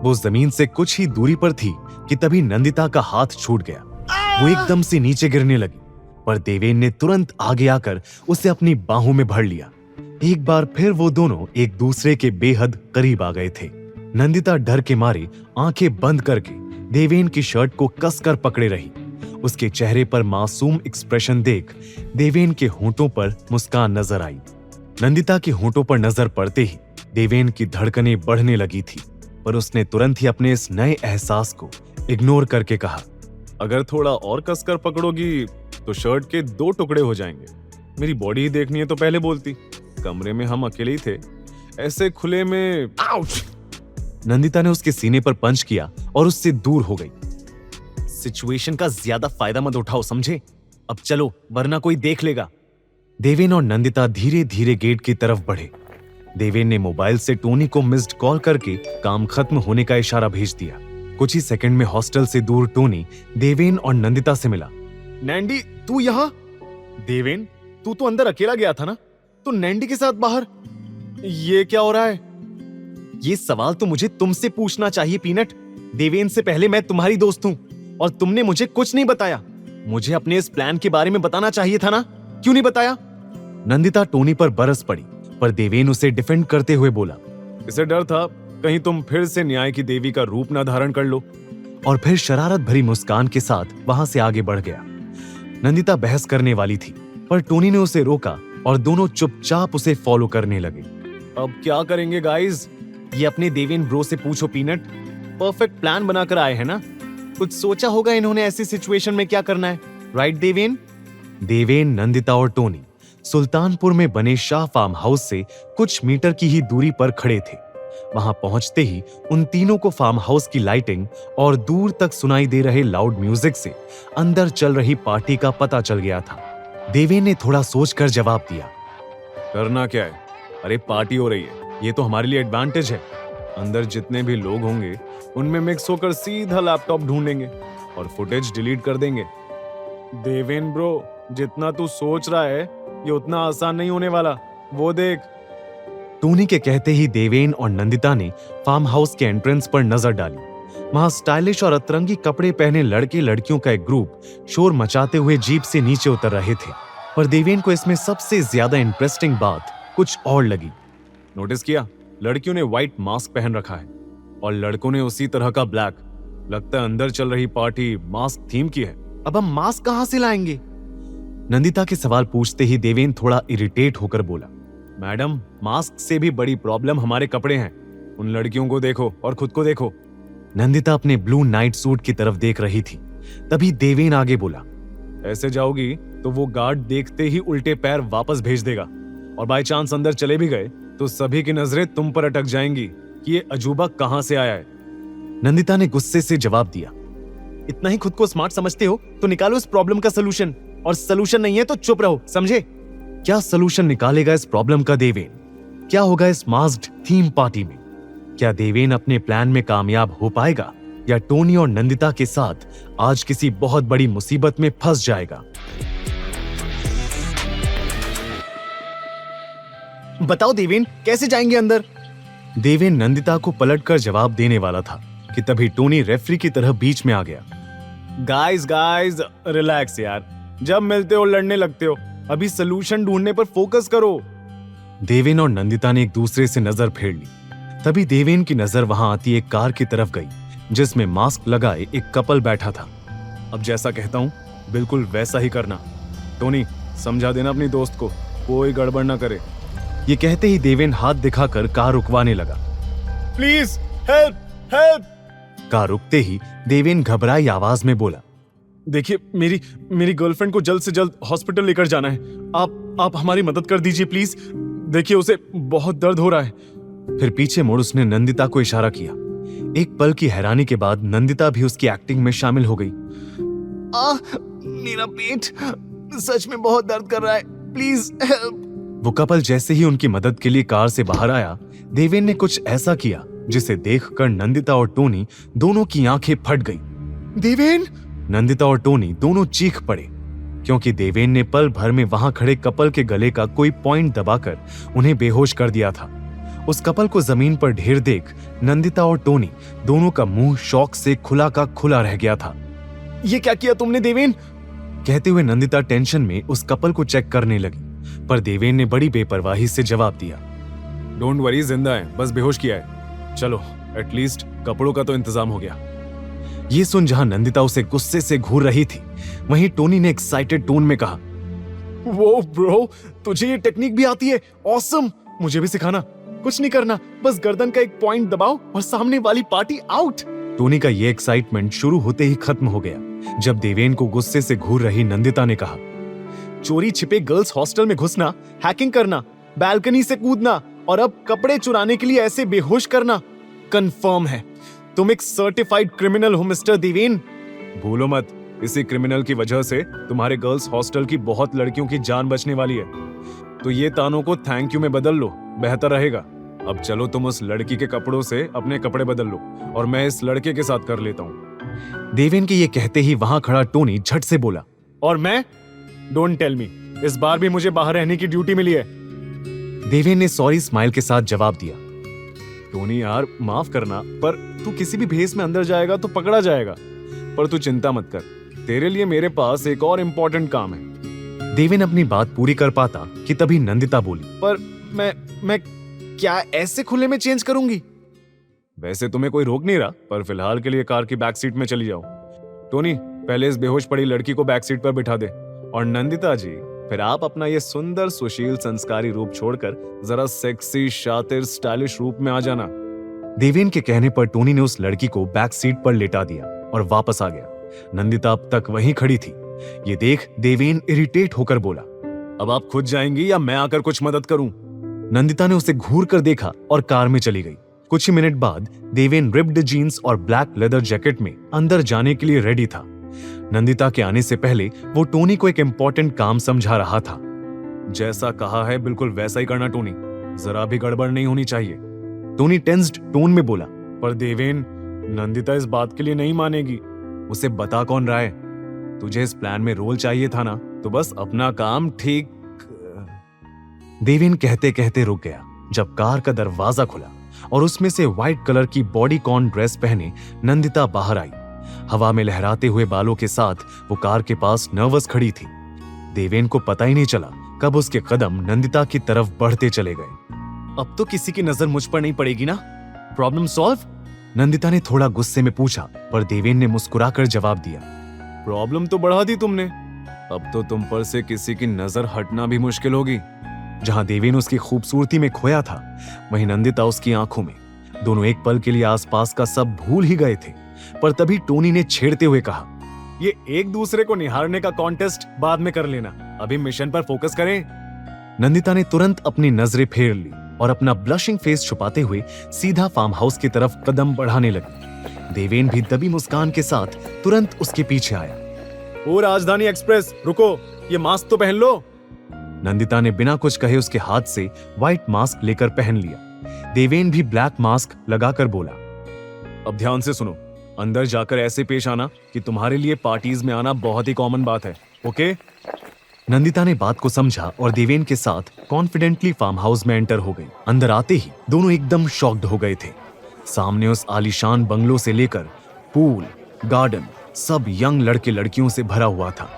वो जमीन से कुछ ही दूरी पर थी कि तभी नंदिता का हाथ छूट गया। वो एकदम से नीचे गिरने लगी, पर देवेन ने तुरंत आगे आकर उसे अपनी बाहों में भर लिया। एक बार फिर वो दोनों एक दूसरे के बेहद करीब आ गए थे। नंदिता डर के मारे आंखें बंद करके देवेन की शर्ट को कसकर पकड़े रही। उसके चेहरे पर मासूम एक्सप्रेशन देख देवेन के होंठों पर मुस्कान नजर आई। नंदिता के होंठों पर नजर पड़ते ही देवेन की धड़कनें बढ़ने लगी थी, पर उसने तुरंत ही अपने इस नए एहसास को इग्नोर करके कहा, अगर थोड़ा और कसकर पकड़ोगी तो शर्ट के 2 टुकड़े हो जाएंगे। मेरी बॉडी ही देखनी है तो पहले बोलती। कमरे में हम अकेले ही थे, ऐसे खुले में। आउच! नंदिता ने उसके सीने पर पंच किया और उससे दूर हो गई। सिचुएशन का ज्यादा फायदा मत उठाओ, समझे? अब चलो, वरना कोई देख लेगा। देवेन और नंदिता धीरे धीरे गेट की तरफ बढ़े। देवेन ने मोबाइल से टोनी को मिस्ड कॉल करके काम खत्म होने का इशारा भेज दिया। कुछ ही सेकंड में हॉस्टल से दूर टोनी देवेन और नंदिता से मिला। नैंडी, तू यहाँ? देवेन, तू तो अंदर अकेला गया था ना, तो नैंडी के साथ बाहर ये क्या हो रहा है? ये सवाल तो मुझे तुमसे पूछना चाहिए पीनट। देवेन से पहले मैं तुम्हारी दोस्त हूँ और तुमने मुझे कुछ नहीं बताया। मुझे अपने इस प्लान के बारे में बताना चाहिए था ना, क्यों नहीं बताया? नंदिता टोनी पर बरस पड़ी, पर देवेन उसे डिफेंड करते हुए बोला, इसे डर था कहीं तुम फिर से न्याय की देवी का रूप ना धारण कर लो। और फिर शरारत भरी मुस्कान के साथ वहां से आगे बढ़ गया। नंदिता बहस करने वाली थी, पर टोनी ने उसे रोका और दोनों चुपचाप उसे फॉलो करने लगे। अब क्या करेंगे गाइस? ये अपने देवेन ब्रो से पूछो पीनट। परफेक्ट प्लान बनाकर आए हैं ना, कुछ सोचा होगा इन्होंने ऐसी सिचुएशन में क्या करना है, राइट देवेन? देवेन, नंदिता और टोनी सुल्तानपुर में बने शाह फार्म हाउस से कुछ मीटर की ही दूरी पर खड़े थे। वहां पहुंचते ही उन तीनों को फार्म हाउस की लाइटिंग और दूर तक सुनाई दे रहे लाउड म्यूजिक से अंदर चल रही पार्टी का पता चल गया था। देवेन ने थोड़ा सोचकर जवाब दिया, करना क्या है? अरे पार्टी हो रही है, ये तो हमारे लिए एडवांटेज है। अंदर जितने भी लोग होंगे उनमें मिक्स होकर सीधा लैपटॉप ढूंढेंगे और फुटेज डिलीट कर देंगे। देवेन ब्रो, जितना तू सोच रहा है ये उतना आसान नहीं होने वाला, वो देख। टोनी के कहते ही देवेन और नंदिता ने फार्म हाउस के एंट्रेंस पर नजर डाली। वहां स्टाइलिश और अतरंगी कपड़े पहने लड़के लड़कियों का एक ग्रुप शोर मचाते हुए जीप से नीचे उतर रहे थे। पर देवेन को इसमें सबसे ज्यादा इंटरेस्टिंग बात कुछ और लगी। नोटिस किया, लड़कियों ने व्हाइट मास्क पहन रखा है और लड़कों ने उसी तरह का ब्लैक। लगता है अंदर चल रही पार्टी मास्क थीम की है। अब हम मास्क कहां से लाएंगे? नंदिता के सवाल पूछते ही देवेन थोड़ा इरिटेट होकर बोला, मैडम, मास्क से भी बड़ी प्रॉब्लम हमारे कपड़े हैं। उन लड़कियों को देखो और खुद को देखो। नंदिता अपने ब्लू नाइट सूट की तरफ देख रही थी। तभी देवेन आगे बोला, ऐसे जाओगी तो वो गार्ड देखते ही उल्टे पैर वापस भेज देगा, और बाय चांस अंदर चले भी गए तो सभी की नजरें तुम पर अटक जाएंगी कि ये अजूबा कहां से आया है। नंदिता ने गुस्से से जवाब दिया, इतना ही खुद को स्मार्ट समझते हो तो निकालो इस प्रॉब्लम का सलूशन, और सलूशन नहीं है तो चुप रहो, समझे? क्या सलूशन निकालेगा इस प्रॉब्लम का देवेन? क्या होगा इस मास्क्ड थीम पार्टी में? क्या देवेन अपने प्लान में कामयाब हो पाएगा या टोनी और नंदिता के साथ आज किसी बहुत बड़ी मुसीबत में फंस जाएगा? बताओ देवेन, कैसे जाएंगे अंदर? देवेन नंदिता को पलटकर जवाब देने वाला था कि तभी टोनी रेफरी की तरह बीच में आ गया। गाइस रिलैक्स यार, जब मिलते हो लड़ने लगते हो, अभी सलूशन ढूंढने पर फोकस करो। देवेन और नंदिता ने एक दूसरे से नजर फेर ली। तभी देवेन की नजर वहां आती एक कार की तरफ गई जिसमें मास्क लगाए एक कपल बैठा था। अब जैसा कहता हूं बिल्कुल वैसा ही करना। टोनी, समझा देना अपनी दोस्त को, कोई गड़बड़ ना करे। ये कहते ही देवेन हाथ दिखाकर कार रुकवाने लगा। Please help help. कार रुकते ही देवेन घबराई आवाज में बोला, देखिए, मेरी गर्लफ्रेंड को जल्द से जल्द हॉस्पिटल लेकर जाना है। आप हमारी मदद कर दीजिए प्लीज। देखिए, उसे बहुत दर्द हो रहा है। फिर पीछे मुड़ उसने नंदिता को इशारा किया। एक पल की हैरानी के बाद नंदिता भी उसकी एक्टिंग में शामिल हो गई। मेरा पेट सच में बहुत दर्द कर रहा है, प्लीज हेल्प। वो कपल जैसे ही उनकी मदद के लिए कार से बाहर आया, देवेन ने कुछ ऐसा किया जिसे देखकर नंदिता और टोनी दोनों की आंखें फट गई। देवेन! नंदिता और टोनी दोनों चीख पड़े। क्योंकि देवेन ने पल भर में वहां खड़े कपल के गले का कोई पॉइंट दबाकर उन्हें बेहोश कर दिया था। उस कपल को जमीन पर ढेर देख नंदिता और टोनी दोनों का मुंह शौक से खुला का खुला रह गया था। ये क्या किया तुमने देवेन? कहते हुए नंदिता टेंशन में उस कपल को चेक करने लगी, पर देवेन ने बड़ी बेपरवाही से जवाब दिया, डोंट वरी, जिंदा है, बस बेहोश किया है। चलो, एटलीस्ट कपड़ों का तो इंतजाम हो गया। ये सुन जहां नंदिता उसे गुस्से से घूर रही थी, वहीं टोनी ने एक्साइटेड टोन में कहा, वो ब्रो, तुझे ये टेक्निक भी आती है? ऑसम, मुझे भी सिखाना। कुछ नहीं करना, बस गर्दन का एक पॉइंट दबाओ और सामने वाली पार्टी आउट। टोनी का ये एक्साइटमेंट शुरू होते ही खत्म हो गया जब देवेन को गुस्से से घूर रही नंदिता ने कहा, चोरी छिपे गर्ल्स हॉस्टल में घुसना, हैकिंग करना, बालकनी से कूदना और अब कपड़े चुराने के लिए ऐसे बेहोश करना, कंफर्म है तुम एक सर्टिफाइड क्रिमिनल हो मिस्टर देवेन। भूलो मत, इसी क्रिमिनल की वजह से तुम्हारे गर्ल्स हॉस्टल की बहुत लड़कियों की जान बचने वाली है। तो ये तानों को थैंक यू में बदल लो, बेहतर रहेगा। अब चलो, तुम उस लड़की के कपड़ों से अपने कपड़े बदल लो और मैं इस लड़के के साथ कर लेता हूँ। देवेन के ये कहते ही वहां खड़ा टोनी झट से बोला, और मैं? डोंट टेल मी, इस बार भी मुझे बाहर रहने की ड्यूटी मिली है। देवेन ने सॉरी स्माइल के साथ जवाब दिया, टोनी यार, माफ करना, पर तू किसी भी भेस में अंदर जाएगा तो पकड़ा जाएगा। पर तू चिंता मत कर, तेरे लिए मेरे पास एक और इम्पोर्टेंट काम है। देवेन अपनी बात पूरी कर पाता कि तभी नंदिता बोली, पर मैं क्या ऐसे खुले में चेंज करूंगी? वैसे तुम्हें कोई रोक नहीं रहा, पर फिलहाल के लिए कार की बैक सीट में चली जाओ। टोनी, पहले इस बेहोश पड़ी लड़की को बैक सीट पर बिठा दे, और नंदिता जी, फिर आप अपना ये सुंदर सुशील संस्कारी रूप छोड़कर जरा सेक्सी, शातिर, स्टाइलिश रूप में आ जाना। देवेन के कहने पर टोनी ने उस लड़की को बैक सीट पर लेटा दिया और वापस आ गया। नंदिता अब तक वहीं खड़ी थी। ये देख देवेन इरिटेट होकर बोला, अब आप खुद जाएंगी या मैं आकर कुछ मदद करूं? नंदिता ने उसे घूर कर देखा और कार में चली गई। कुछ ही मिनट बाद देवेन रिप्ड जीन्स और ब्लैक लेदर जैकेट में अंदर जाने के लिए रेडी था। नंदिता के आने से पहले वो टोनी को एक इंपॉर्टेंट काम समझा रहा था। जैसा कहा है बिल्कुल वैसा ही करना टोनी, जरा भी गड़बड़ नहीं होनी चाहिए। टोनी टेंस्ड टोन में बोला, पर देवेन, नंदिता इस बात के लिए नहीं मानेगी। उसे बता कौन रहा है? तुझे इस प्लान में रोल चाहिए था ना, तो बस अपना काम ठीक। देवेन कहते कहते रुक गया जब कार का दरवाजा खुला और उसमें से व्हाइट कलर की बॉडीकॉन ड्रेस पहने नंदिता बाहर आई। हवा में लहराते हुए बालों के साथ वो कार के पास नर्वस खड़ी थी। देवेन को पता ही नहीं चला कब उसके कदम नंदिता की तरफ बढ़ते चले गए। अब तो किसी की नजर मुझ पर नहीं पड़ेगी ना? Problem solve? नंदिता ने थोड़ा गुस्से में पूछा, पर देवेन ने मुस्कुराकर जवाब दिया, प्रॉब्लम तो बढ़ा दी तुमने, अब तो तुम पर से किसी की नजर हटना भी मुश्किल होगी। जहां देवेन उसकी खूबसूरती में खोया था, वहीं नंदिता उसकी आंखों में। दोनों एक पल के लिए आसपास का सब भूल ही गए थे, पर तभी टोनी ने छेड़ते हुए कहा, ये एक दूसरे को निहारने का कॉन्टेस्ट बाद में कर लेना, अभी मिशन पर फोकस करें। नंदिता ने तुरंत अपनी नजरें फेर ली और अपना ब्लशिंग फेस छुपाते हुए सीधा फार्म हाउस की तरफ कदम बढ़ाने लगी। देवेन भी दबी मुस्कान के साथ तुरंत उसके पीछे आया। ओ राजधानी एक्सप्रेस, रुको, ये मास्क तो पहन लो। नंदिता ने बिना कुछ कहे उसके हाथ से व्हाइट मास्क लेकर पहन लिया। देवेन भी ब्लैक मास्क लगाकर बोला, अब ध्यान से सुनो, अंदर जाकर ऐसे पेश आना कि तुम्हारे लिए पार्टीज में आना बहुत ही कॉमन बात है, ओके? नंदिता ने बात को समझा और देवेन के साथ कॉन्फिडेंटली फार्म हाउस में एंटर हो गई। अंदर आते ही दोनों एकदम शॉक्ड हो गए थे। सामने उस आलीशान बंगलो से लेकर पूल, गार्डन, सब यंग लड़के लड़कियों से भरा हुआ था।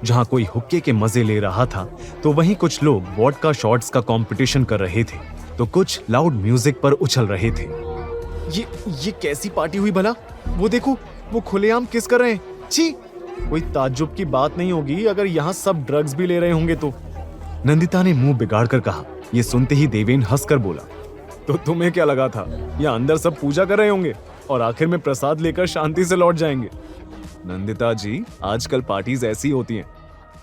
जहां कोई हुक्के के मजे ले रहा था, तो वहीं कुछ लोग वोडका शॉट्स का कंपटीशन कर रहे थे, तो कुछ लाउड म्यूजिक पर उछल रहे थे। ये कैसी पार्टी हुई भला? वो देखो, वो खुलेआम किस कर रहे हैं। छी, कोई ताज्जुब की बात नहीं होगी अगर यहाँ सब ड्रग्स भी ले रहे होंगे तो। नंदिता ने मुंह बिगाड़ कर कहा। ये सुनते ही देवेन हंसकर बोला, तो तुम्हें क्या लगा था यहाँ अंदर सब पूजा कर रहे होंगे और आखिर में प्रसाद लेकर शांति से लौट जाएंगे? नंदिता जी, आजकल पार्टीज ऐसी होती हैं।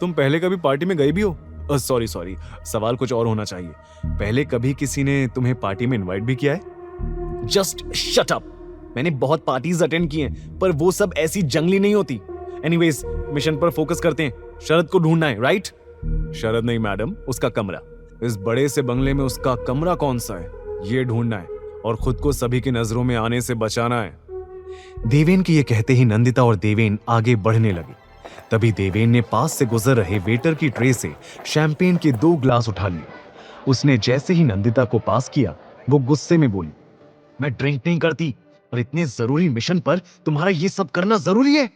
तुम पहले कभी पार्टी में गई भी हो? सॉरी, सवाल कुछ और होना चाहिए। पहले कभी किसी ने तुम्हें पार्टी में इनवाइट भी किया है? Just shut up. मैंने बहुत पार्टीज अटेंड की हैं, पर वो सब ऐसी जंगली नहीं होती। एनीवेज, मिशन पर फोकस करते हैं। शरद को ढूंढना है, राइट? शरद नहीं मैडम, उसका कमरा। इस बड़े से बंगले में उसका कमरा कौन सा है, ये ढूंढना है और खुद को सभी की नजरों में आने से बचाना है। देवेन के ये कहते ही नंदिता और देवेन आगे बढ़ने लगे। तभी देवेन ने पास से गुजर रहे वेटर की ट्रे से शैंपेन के 2 ग्लास उठा लिए। उसने जैसे ही नंदिता को पास किया, वो गुस्से में बोली, मैं ड्रिंक नहीं करती और इतने जरूरी मिशन पर तुम्हारा ये सब करना जरूरी है?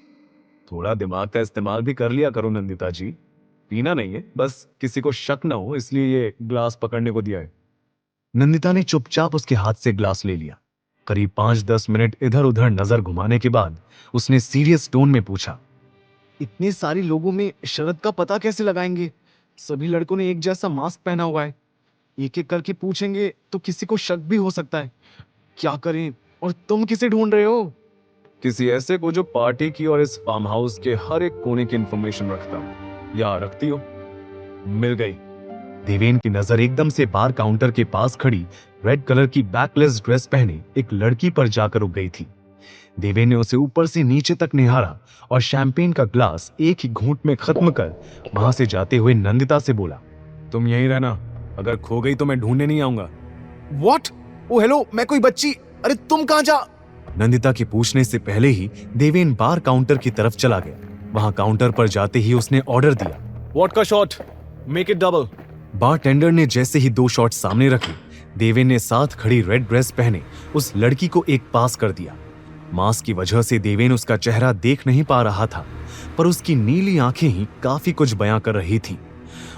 थोड़ा दिमाग का इस्तेमाल भी कर लिया करो नंदिता जी। पीना नहीं है, बस किसी को शक ना हो इसलिए ये ग्लास पकड़ने को दिया है। नंदिता ने चुपचाप उसके हाथ से ग्लास ले लिया। करीब 5-10 मिनट इधर उधर नजर घुमाने के बाद उसने सीरियस टोन में पूछा, इतने सारे लोगों में शरद का पता कैसे लगाएंगे? सभी लड़कों ने एक जैसा मास्क पहना हुआ है। एक एक करके पूछेंगे तो किसी को शक भी हो सकता है। क्या करें? और तुम किसे ढूंढ रहे हो? किसी ऐसे को जो पार्टी की और इस फार्म हाउस के हर एक कोने की इंफॉर्मेशन रखता हो या रखती हो। मिल गई। देवेन की नजर एकदम से बार काउंटर के पास खड़ी रेड कलर की बैकलेस ड्रेस पहने एक लड़की पर जाकर रुक गई थी। देवेन ने उसे ऊपर से नीचे तक निहारा और शैंपेन का ग्लास एक ही घूंट में खत्म कर वहां से जाते हुए नंदिता से बोला, तुम यहीं रहना, अगर खो गई तो मैं ढूंढने नहीं आऊंगा। व्हाट? ओ हेलो, मैं कोई बच्ची, अरे तुम कहां जा? नंदिता के पूछने से पहले ही देवेन बार काउंटर की तरफ चला गया। वहां काउंटर पर जाते ही उसने ऑर्डर दिया, vodka shot, make it double. Bartender ने जैसे ही 2 शॉट सामने रखे, देवेन ने साथ खड़ी रेड ड्रेस पहने उस लड़की को एक पास कर दिया। मास्क की वजह से देवेन उसका चेहरा देख नहीं पा रहा था, पर उसकी नीली आंखें ही काफी कुछ बयां कर रही थी।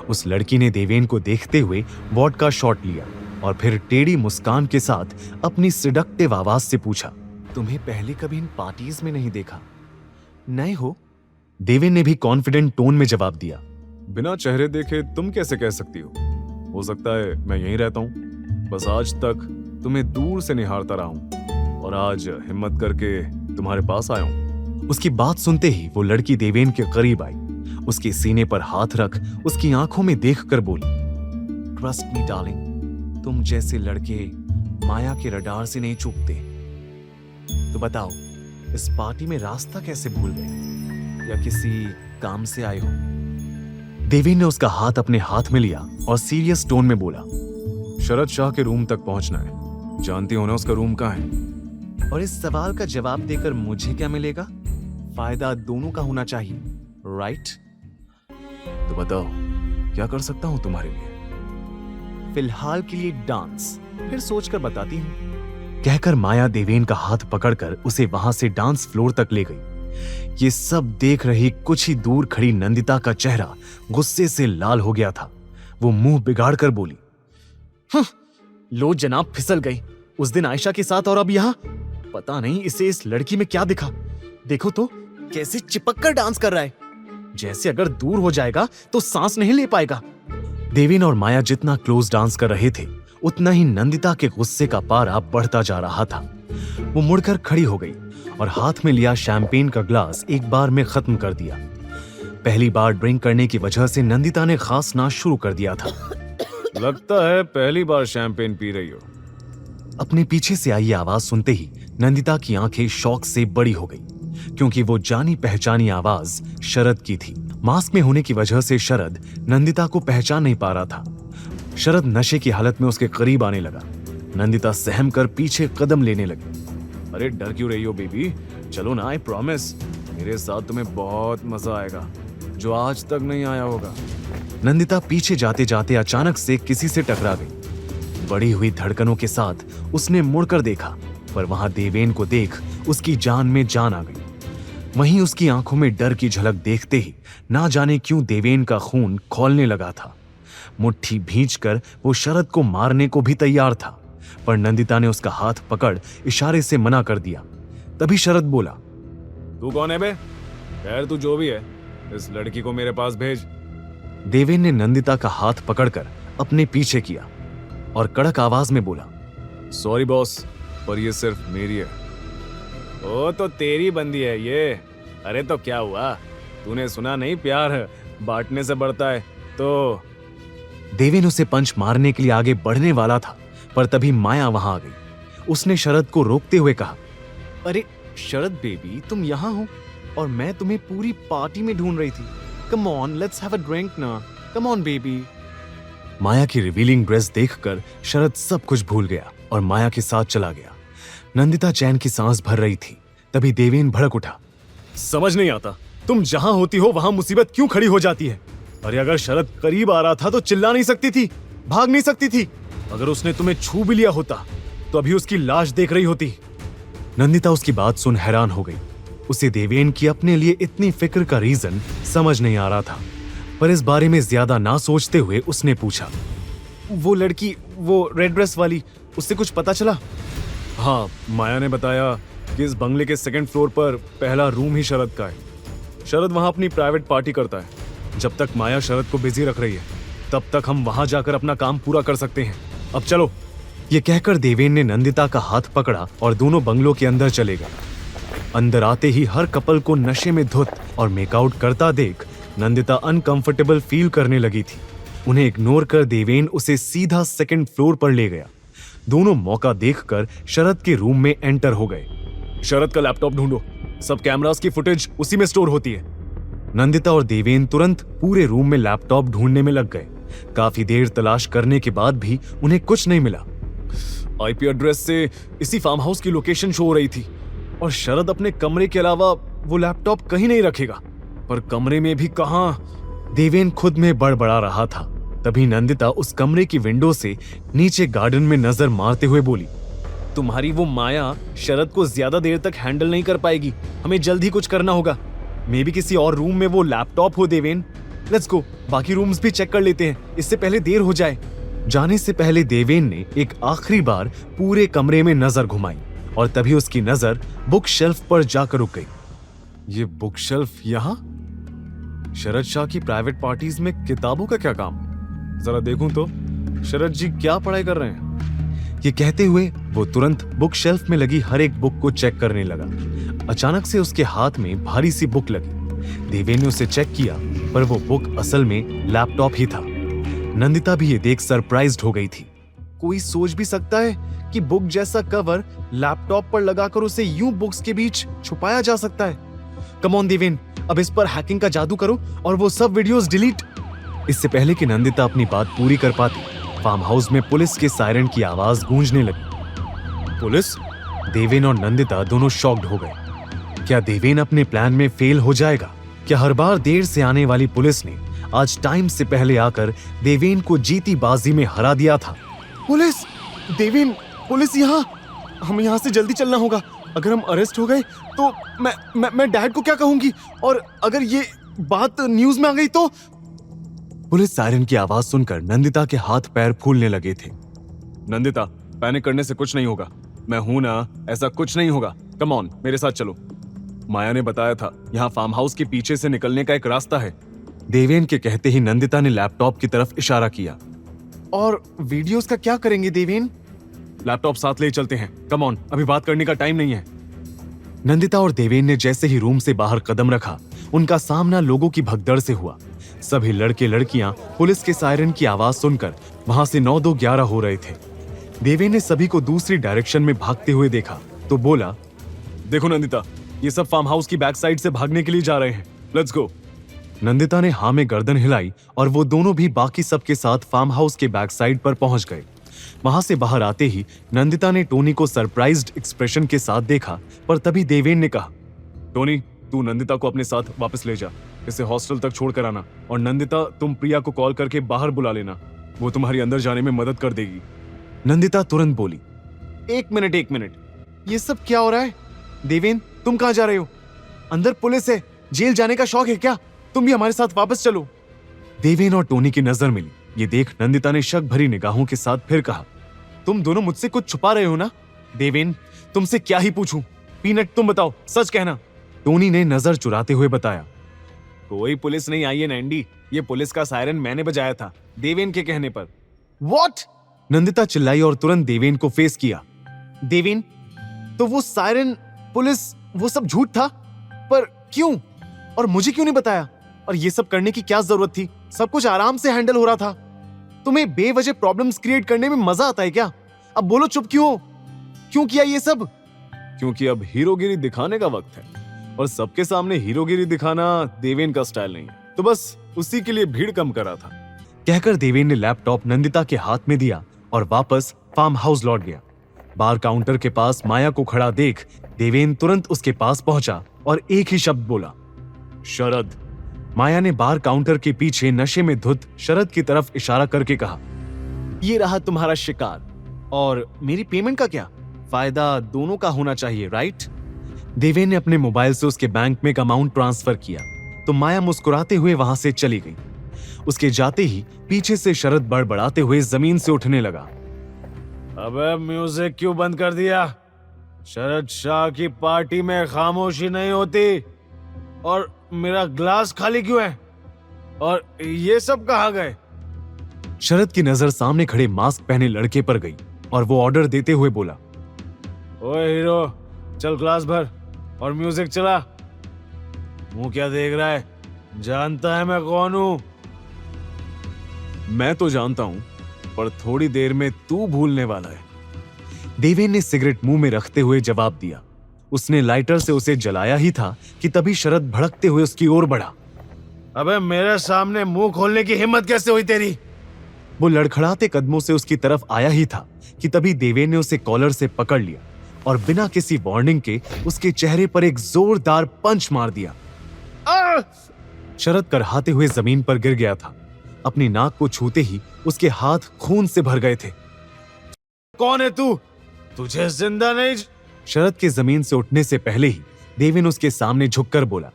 उस लड़की ने देवेन को देखते हुए वॉडका शॉट लिया और फिर टेढ़ी मुस्कान के साथ अपनी सिडक्टिव आवाज से पूछा, तुम्हें पहले कभी इन पार्टीज में नहीं देखा? नए हो? देवेन ने भी कॉन्फिडेंट टोन में जवाब दिया, बिना चेहरे देखे तुम कैसे कह सकती हो सकता है मैं यहीं रहता हूं, बस आज तक तुम्हें दूर से निहारता रहा हूं और आज हिम्मत करके तुम्हारे पास आया हूं। उसकी बात सुनते ही वो लड़की देवेन के करीब आई, उसके सीने पर हाथ रख उसकी आंखों में देखकर बोली, ट्रस्ट मी डार्लिंग, तुम जैसे लड़के माया के रडार से नहीं चूकते। तो बताओ, इस पार्टी में रास्ता कैसे भूल गए या किसी काम से आए हो? देवेन ने उसका हाथ अपने हाथ में लिया और सीरियस टोन में बोला, शरद शाह के रूम तक पहुंचना है, जानती हो ना उसका रूम कहाँ है? और इस सवाल का जवाब देकर मुझे क्या मिलेगा? फायदा दोनों का होना चाहिए, राइट? तो बताओ क्या कर सकता हूं तुम्हारे लिए? फिलहाल के लिए डांस, फिर सोचकर बताती हूँ, कहकर माया देवेन का हाथ पकड़कर उसे वहां से डांस फ्लोर तक ले गई। ये सब देख रही कुछ ही दूर खड़ी नंदिता का चेहरा गुस्से से लाल हो गया था। वो मुंह बिगाड़ कर बोली, लो जनाब, फिसल गई। उस दिन आयशा के साथ और अब यहां। पता नहीं इसे इस लड़की में क्या दिखा। देखो तो कैसे चिपक कर डांस कर रहा है, जैसे अगर दूर हो जाएगा तो सांस नहीं ले पाएगा। देवेन और माया जितना क्लोज डांस कर रहे थे, उतना ही नंदिता के गुस्से का पारा बढ़ता जा रहा था। वो मुड़कर खड़ी हो गई और हाथ में लिया शैंपेन का ग्लास एक बार में खत्म कर दिया। पहली बार ड्रिंक करने की वजह से नंदिता ने खांसना शुरू कर दिया था। लगता है पहली बार शैंपेन पी रही हो। अपने पीछे से आई आवाज सुनते ही नंदिता की आंखें शौक से बड़ी हो गई, क्योंकि वो जानी पहचानी आवाज शरद की थी। मास्क में होने की वजह से शरद नंदिता को पहचान नहीं पा रहा था। शरद नशे की हालत में उसके करीब आने लगा। नंदिता सहम कर पीछे कदम लेने लगी। अरे डर क्यों रही हो बेबी, चलो ना, आई प्रॉमिस मेरे साथ तुम्हें बहुत मजा आएगा, जो आज तक नहीं आया होगा। नंदिता पीछे जाते जाते अचानक से किसी से टकरा गई। बढ़ी हुई धड़कनों के साथ उसने मुड़कर देखा, पर वहां देवेन को देख उसकी जान में जान आ गई। वहीं उसकी आंखों में डर की झलक देखते ही ना जाने क्यों देवेन का खून खौलने लगा था। मुट्ठी भींचकर वो शरद को मारने को भी तैयार था, पर नंदिता ने उसका हाथ पकड़ इशारे से मना कर दिया। तभी शरद बोला, तू कौन है बे? खैर तू जो भी है, इस लड़की को मेरे पास भेज। देवेन ने नंदिता का हाथ पकड़कर अपने पीछे किया और कड़क आवाज में बोला, सॉरी बॉस, पर ये सिर्फ मेरी है। ओ तो तेरी बंदी है ये। अरे तो क्या हुआ, तूने सुना नहीं, प्यार बांटने से बढ़ता है। तो देवेन उसे पंच मारने के लिए आगे बढ़ने वाला था, पर तभी माया वहां आ गई। उसने शरद को रोकते हुए कहा, अरे शरद बेबी, तुम यहाँ हो और मैं तुम्हें पूरी पार्टी में ढूंढ रही थी। Come on, let's have a drink ना, कम ऑन बेबी। माया की रिवीलिंग ड्रेस देखकर शरद सब कुछ भूल गया और माया के साथ चला गया। नंदिता चैन की सांस भर रही थी। तभी देवेन भड़क उठा, समझ नहीं आता, तुम जहां होती हो वहां मुसीबत क्यों खड़ी हो जाती है? अरे अगर शरद करीब आ रहा था तो चिल्ला नहीं सकती थी, भाग नहीं सकती थी। अगर उसने तुम्हें छू भी लिया होता तो अभी उसकी लाश देख रही होती। नंदिता उसकी बात सुन हैरान हो गई। उसे देवेन की अपने लिए इतनी फिक्र का रीजन समझ नहीं आ रहा था, पर इस बारे में ज्यादा ना सोचते हुए उसने पूछा, वो लड़की, वो रेड ड्रेस वाली, उससे कुछ पता चला? हाँ, माया ने बताया कि इस बंगले के सेकंड फ्लोर पर पहला रूम ही शरद का है। शरद वहां अपनी प्राइवेट पार्टी करता है। जब तक माया शरद को बिजी रख रही है तब तक हम वहां जाकर अपना काम पूरा कर सकते हैं। अब चलो। ये कहकर देवेन ने नंदिता का हाथ पकड़ा और दोनों बंगलों के अंदर चले गए। अंदर आते ही हर कपल को नशे में धुत और मेकआउट करता देख नंदिता अनकंफर्टेबल फील करने लगी थी। उन्हें इग्नोर कर देवेन उसे सीधा सेकंड फ्लोर पर ले गया। दोनों मौका देखकर शरद के रूम में एंटर हो गए। शरद का लैपटॉप ढूंढो, सब कैमरास की फुटेज उसी में स्टोर होती है। नंदिता और देवेन तुरंत पूरे रूम में लैपटॉप ढूंढने में लग गए। काफी देर तलाश करने के बाद भी उन्हें कुछ नहीं मिला। आईपी एड्रेस से इसी फार्म हाउस की लोकेशन शो हो रही थी और शरद अपने कमरे के अलावा वो लैपटॉप कहीं नहीं रखेगा। पर कमरे में भी कहां? देवेन खुद में बड़बड़ा रहा था। तभी नंदिता उस कमरे की विंडो से नीचे गार्डन में नजर मारते हुए बोली, तुम्हारी वो माया शरद को ज्यादा देर तक हैंडल नहीं कर पाएगी। हमें जल्द ही कुछ करना होगा। मे भी किसी और रूम में वो लैपटॉप हो। देवेन, लेट्स गो, बाकी रूम्स भी चेक कर लेते हैं, इससे पहले देर हो जाए। जाने से पहले देवेन ने एक आखिरी बार पूरे कमरे में नजर घुमाई और तभी उसकी नजर बुक शेल्फ पर जाकर रुक गई। ये बुक शेल्फ यहाँ? शरद शाह की प्राइवेट पार्टीज में किताबों का क्या काम? जरा देखूं तो शरद जी क्या पढ़ाई कर रहे हैं। ये कहते हुए वो तुरंत बुक शेल्फ में लगी हर एक बुक को चेक करने लगा। अचानक से उसके हाथ में भारी सी बुक लगी। देवेन ने उसे चेक किया पर वो बुक असल में लैपटॉप ही था। नंदिता भी ये देख सरप्राइज्ड हो गई थी। कोई सोच भी सकता है कि बुक जैसा कवर लैपटॉप पर लगाकर उसे यूं बुक्स के बीच छुपाया जा सकता है। कम ऑन देवेन, अब इस पर हैकिंग का जादू करो और वो सब वीडियोस डिलीट। इससे पहले कि नंदिता अपनी बात पूरी कर पाती, फार्म हाउस में पुलिस के सायरन की आवाज गूंजने लगी। पुलिस? देवेन और नंदिता दोनों शॉक्ड हो गए। क्या देवेन अपने प्लान में फेल हो जाएगा? क्या हर बार देर से आने वाली पुलिस ने आज टाइम से पहले आकर देवेन को जीती बाजी में हरा दिया था? पुलिस! देवेन, पुलिस यहाँ! हम यहाँ से जल्दी चलना होगा। अगर हम अरेस्ट हो गए तो मैं डैड को क्या कहूंगी? और अगर ये बात न्यूज में आ गई तो? पुलिस सायरन की आवाज सुनकर नंदिता के हाथ पैर फूलने लगे थे। नंदिता, पैनिक करने से कुछ नहीं होगा। मैं हूं ना, ऐसा कुछ नहीं होगा। कम ऑन, मेरे साथ चलो। माया ने बताया था यहाँ फार्म हाउस के पीछे से निकलने का एक रास्ता है। देवेन के कहते ही नंदिता ने लैपटॉप की तरफ इशारा किया। और वीडियोस का क्या करेंगे देवेन? लैपटॉप साथ ले चलते हैं। कम ऑन, अभी बात करने का टाइम नहीं है। नंदिता और देवेन ने जैसे ही रूम से बाहर कदम रखा, उनका सामना लोगों की भगदड़ से हुआ। सभी लड़के लड़कियां पुलिस के सायरन की आवाज सुनकर वहां से 9-2-11 हो रहे थे। देवेन ने सभी को दूसरी डायरेक्शन में भागते हुए देखा तो बोला, देखो नंदिता, ये सब फार्म हाउस की बैक साइड से भागने के लिए जा रहे हैं। Let's go. नंदिता ने हाँ में गर्दन हिलाई और वो दोनों भी बाकी सबके साथ फार्म हाउस के बैक साइड पर पहुंच गए। वहां से बाहर आते ही नंदिता ने टोनी को सरप्राइज्ड एक्सप्रेशन के साथ देखा, पर तभी देवेन ने कहा, टोनी, तू नंदिता को अपने साथ वापस ले जा, इसे हॉस्टल तक छोड़ कर आना। और नंदिता, तुम प्रिया को कॉल करके बाहर बुला लेना, वो तुम्हारी अंदर जाने में मदद कर देगी। नंदिता तुरंत बोली, एक मिनट, ये सब क्या हो रहा है? देवेन, तुम कहां जा रहे हो? अंदर पुलिस है, जेल जाने का शौक है क्या? तुम भी हमारे साथ वापस चलो। देवेन और टोनी की नजर मिली। ये देख नंदिता ने शक भरी निगाहों के साथ फिर कहा, तुम दोनों मुझसे कुछ छुपा रहे हो ना? देवेन, तुमसे क्या ही पूछूं? पीनट, तुम बताओ, सच कहना। टोनी ने नजर चुराते हुए बताया, कोई पुलिस नहीं आई है नैंडी, ये पुलिस का सायरन मैंने बजाया था देवेन के कहने पर। व्हाट? नंदिता चिल्लाई और तुरंत देवेन को फेस किया। देवेन, तो वो सायरन, पुलिस, वो सब झूठ था? पर क्यों? और मुझे क्यों नहीं बताया? और ये सब करने की क्या जरूरत थी? सब कुछ आराम से हैंडल हो रहा था। तुम्हें बेवजह प्रॉब्लम्स क्रिएट करने में मजा आता है क्या? अब बोलो, चुप क्यों? क्यों किया ये सब? क्योंकि अब हीरोगिरी दिखाने का वक्त है और सबके सामने हीरोगिरी दिखाना देवेन का स्टाइल नहीं है, तो बस उसी के लिए भीड़ कम करा था। कहकर देवेन ने लैपटॉप नंदिता के हाथ में दिया और वापस फार्म हाउस लौट गया। बार काउंटर के पास माया को खड़ा देख देवेन तुरंत उसके पास पहुंचा और एक ही शब्द बोला, शरद। माया ने बार काउंटर के पीछे नशे में धुत शरद की तरफ इशारा करके कहा, ये रहा तुम्हारा शिकार, और मेरी पेमेंट का क्या? फायदा दोनों का होना चाहिए, राइट? देवेन ने अपने मोबाइल से उसके बैंक में एक अमाउंट ट्रांसफर किया तो माया मुस्कुराते हुए वहां से चली गई। उसके जाते ही पीछे से शरद बड़बड़ाते हुए जमीन से उठने लगा। अबे म्यूजिक क्यों बंद कर दिया? शरद शाह की पार्टी में खामोशी नहीं होती। और मेरा ग्लास खाली क्यों है? और ये सब कहाँ गए? शरद की नजर सामने खड़े मास्क पहने लड़के पर गई और वो ऑर्डर देते हुए बोला, ओए हीरो, चल ग्लास भर और म्यूजिक चला। मुंह क्या देख रहा है? जानता है मैं कौन हूं? मैं तो जानता हूं, पर थोड़ी देर में तू भूलने वाला है। देवेन ने सिगरेट मुंह में रखते हुए जवाब दिया। उसने लाइटर से उसे जलाया ही था कि तभी शरद भड़कते हुए उसकी ओर बढ़ा। अबे मेरे सामने मुंह खोलने की हिम्मत कैसे हुई तेरी? वो लड़खड़ाते कदमों से उसकी तरफ आया ही था कि तभी देवेन ने उसे कॉलर से पकड़ लिया और बिना किसी वार्निंग के उसके चेहरे पर एक जोरदार पंच मार दिया। शरद करहाते हुए जमीन पर गिर गया था। अपनी नाक को छूते ही उसके हाथ खून से भर गए थे। कौन है तू? तुझे जिंदा नहीं। शरद के जमीन से उठने से पहले ही देवेन उसके सामने झुककर बोला,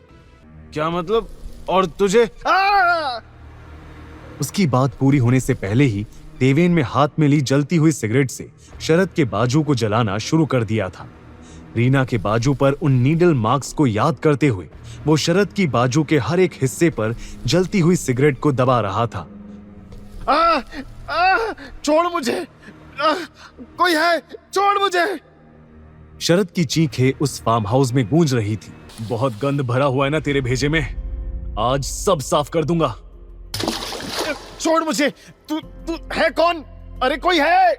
क्या मतलब? और तुझे? उसकी बात पूरी होने से पहले ही देवेन में हाथ में ली जलती हुई सिगरेट से शरद के बाजू को जलाना शुरू कर दिया था। रीना के बाजू पर उन नीडल मार्क्स को याद करते हुए वो शरद की बाजू के हर एक हिस्से पर जलती हुई सिगरेट को दबा रहा था। छोड़ मुझे! कोई है? छोड़ मुझे! शरद की चीखें उस फार्म हाउस में गूंज रही थी। बहुत गंद भरा हुआ है ना तेरे भेजे में, आज सब साफ कर दूंगा। छोड़ मुझे! तू है कौन? अरे कोई है?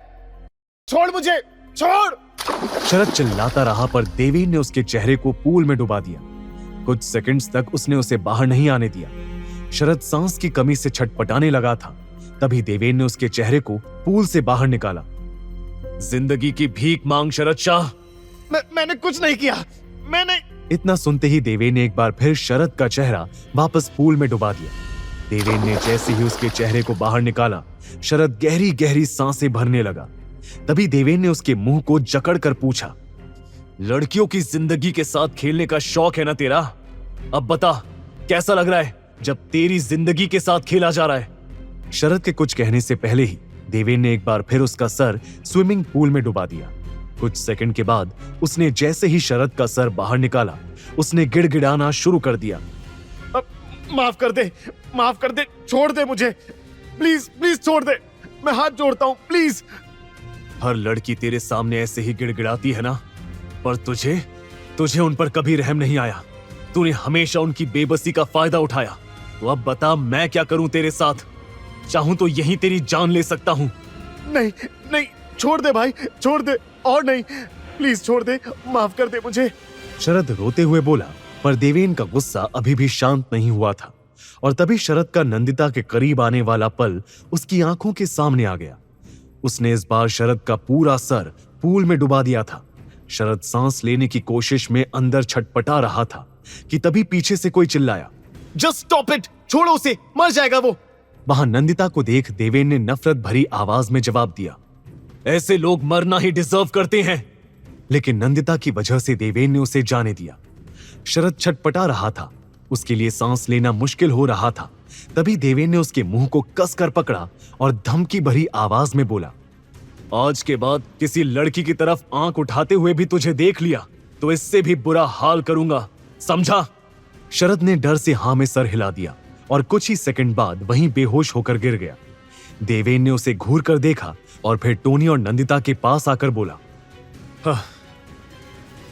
छोड़ मुझे! छोड़! शरद चिल्लाता रहा पर देवेन ने उसके चेहरे को पूल में डुबा दिया। कुछ सेकंड्स तक उसने उसे बाहर नहीं आने दिया। शरद सांस की कमी से छटपटाने लगा था। तभी देवेन ने उसके चेहरे को पूल से बाहर निकाला। जिंदगी की भीख मांग शरद शाह। मैंने कुछ नहीं किया। मैंने इतना सुनते ही देवेन ने एक बार फिर शरद का चेहरा वापस पूल में डुबा दिया। देवेन ने जैसे ही उसके चेहरे को बाहर निकाला, शरद गहरी गहरी सांसें भरने लगा। तभी देवेन ने उसके मुंह को जकड़कर पूछा, लड़कियों की जिंदगी के साथ खेलने का शौक है ना तेरा? अब बता, कैसा लग रहा है जब तेरी जिंदगी के साथ खेला जा रहा है? शरद के कुछ कहने से पहले ही देवेन ने एक बार फिर उसका सर स्विमिंग पूल में डुबा दिया। कुछ सेकंड के बाद उसने जैसे ही शरद का सर बाहर निकाला, उसने गिड़गिड़ाना शुरू कर दिया। माफ कर दे, माफ कर दे, छोड़ दे मुझे, प्लीज प्लीज छोड़ दे, मैं हाथ जोड़ता हूं, प्लीज। हर लड़की तेरे सामने ऐसे ही गिड़गिड़ाती है ना, पर तुझे उन पर कभी रहम नहीं आया। तूने हमेशा उनकी बेबसी का फायदा उठाया। तो अब बता, मैं क्या करूं तेरे साथ? चाहूं तो यहीं तेरी जान ले सकता हूं। नहीं नहीं, छोड़ दे भाई, छोड़ दे, और नहीं, प्लीज छोड़ दे, माफ कर दे मुझे। शरद रोते हुए बोला, पर देवेन का गुस्सा अभी भी शांत नहीं हुआ था। और तभी शरद का नंदिता के करीब आने वाला पल उसकी आंखों के सामने आ गया। उसने इस बार शरद का पूरा सर पूल में डुबा दिया था। शरद सांस लेने की कोशिश में अंदर छटपटा रहा था कि तभी पीछे से कोई चिल्लाया, जस्ट स्टॉप इट, छोड़ो उसे, मर जाएगा वो। वहां नंदिता को देख देवेन ने नफरत भरी आवाज में जवाब दिया, ऐसे लोग मरना ही डिजर्व करते हैं। लेकिन नंदिता की वजह से देवेन ने उसे जाने दिया। शरद छटपटा रहा था, उसके लिए सांस लेना मुश्किल हो रहा था। तभी देवेन ने उसके मुंह को कसकर पकड़ा और धमकी भरी आवाज में बोला, आज के बाद किसी लड़की की तरफ आंख उठाते हुए भी तुझे देख लिया तो इससे भी बुरा हाल करूंगा, समझा? शरद ने डर से हां में सर हिला दिया और कुछ ही सेकंड बाद वहीं बेहोश होकर गिर गया। देवेन ने उसे घूर कर देखा और फिर टोनी और नंदिता के पास आकर बोला,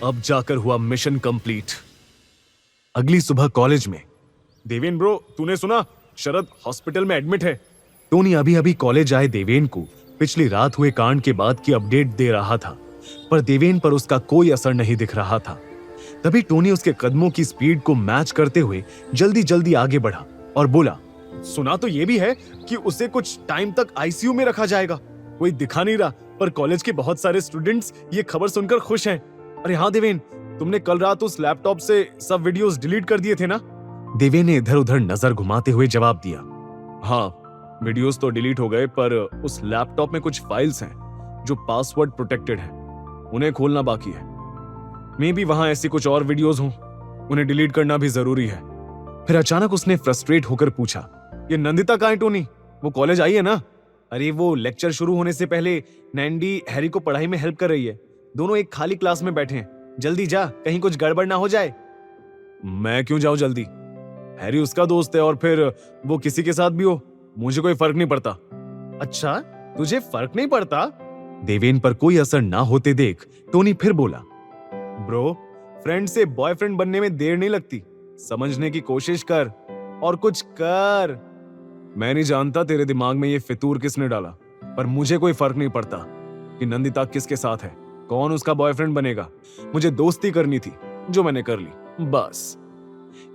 अब जाकर हुआ मिशन कंप्लीट। अगली सुबह कॉलेज में, देवेन ब्रो, तूने सुना? शरद हॉस्पिटल में एडमिट है। टोनी अभी अभी कॉलेज आए देवेन को पिछली रात हुए कांड के बाद की अपडेट दे रहा था, पर देवेन पर उसका कोई असर नहीं दिख रहा था। तभी टोनी उसके कदमों की स्पीड को मैच करते हुए जल्दी जल्दी आगे बढ़ा और बोला, सुना तो ये भी है कि उसे कुछ टाइम तक आईसीयू में रखा जाएगा। कोई दिखा नहीं रहा, पर कॉलेज के बहुत सारे स्टूडेंट्स ये खबर सुनकर खुश हैं। अरे हाँ देवेन, तुमने कल रात उस लैपटॉप से सब वीडियोस डिलीट कर दिए थे ना? देवेन ने इधर उधर नजर घुमाते हुए जवाब दिया। हाँ, वीडियोस तो डिलीट हो गए, पर उस लैपटॉप में कुछ फाइल्स हैं जो पासवर्ड प्रोटेक्टेड हैं। उन्हें खोलना बाकी है। मे बी वहां ऐसी कुछ और वीडियोस हों, उन्हें डिलीट करना भी जरूरी है। फिर अचानक उसने फ्रस्ट्रेट होकर पूछा, ये नंदिता कहाँ है टोनी? वो कॉलेज आई है ना? अरे वो लेक्चर शुरू होने से पहले नैंडी हैरी को पढ़ाई में हेल्प कर रही है। दोनों एक खाली क्लास में बैठे हैं। जल्दी जा, कहीं कुछ गड़बड़ ना हो जाए। मैं क्यों जाऊं जल्दी? हैरी उसका दोस्त है, और फिर वो किसी के साथ भी हो, मुझे कोई फर्क नहीं पड़ता। अच्छा, तुझे फर्क नहीं पड़ता? देवेन पर कोई असर ना होते देख टोनी फिर बोला, ब्रो, फ्रेंड से बॉयफ्रेंड बनने में देर नहीं लगती। समझने की कोशिश कर और कुछ कर। मैं नहीं जानता तेरे दिमाग में ये फितूर किसने डाला, पर मुझे कोई फर्क नहीं पड़ता कि नंदिता किसके साथ है, कौन उसका बॉयफ्रेंड बनेगा। मुझे दोस्ती करनी थी, जो मैंने कर ली, बस।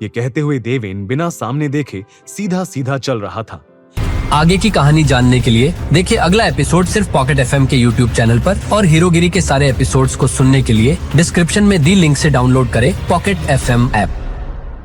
ये कहते हुए देवेन बिना सामने देखे सीधा सीधा चल रहा था। आगे की कहानी जानने के लिए देखिए अगला एपिसोड सिर्फ पॉकेट एफएम के यूट्यूब चैनल पर, और हीरोगिरी के सारे एपिसोड्स को सुनने के लिए डिस्क्रिप्शन में दी लिंक से डाउनलोड करें पॉकेट एफएम ऐप।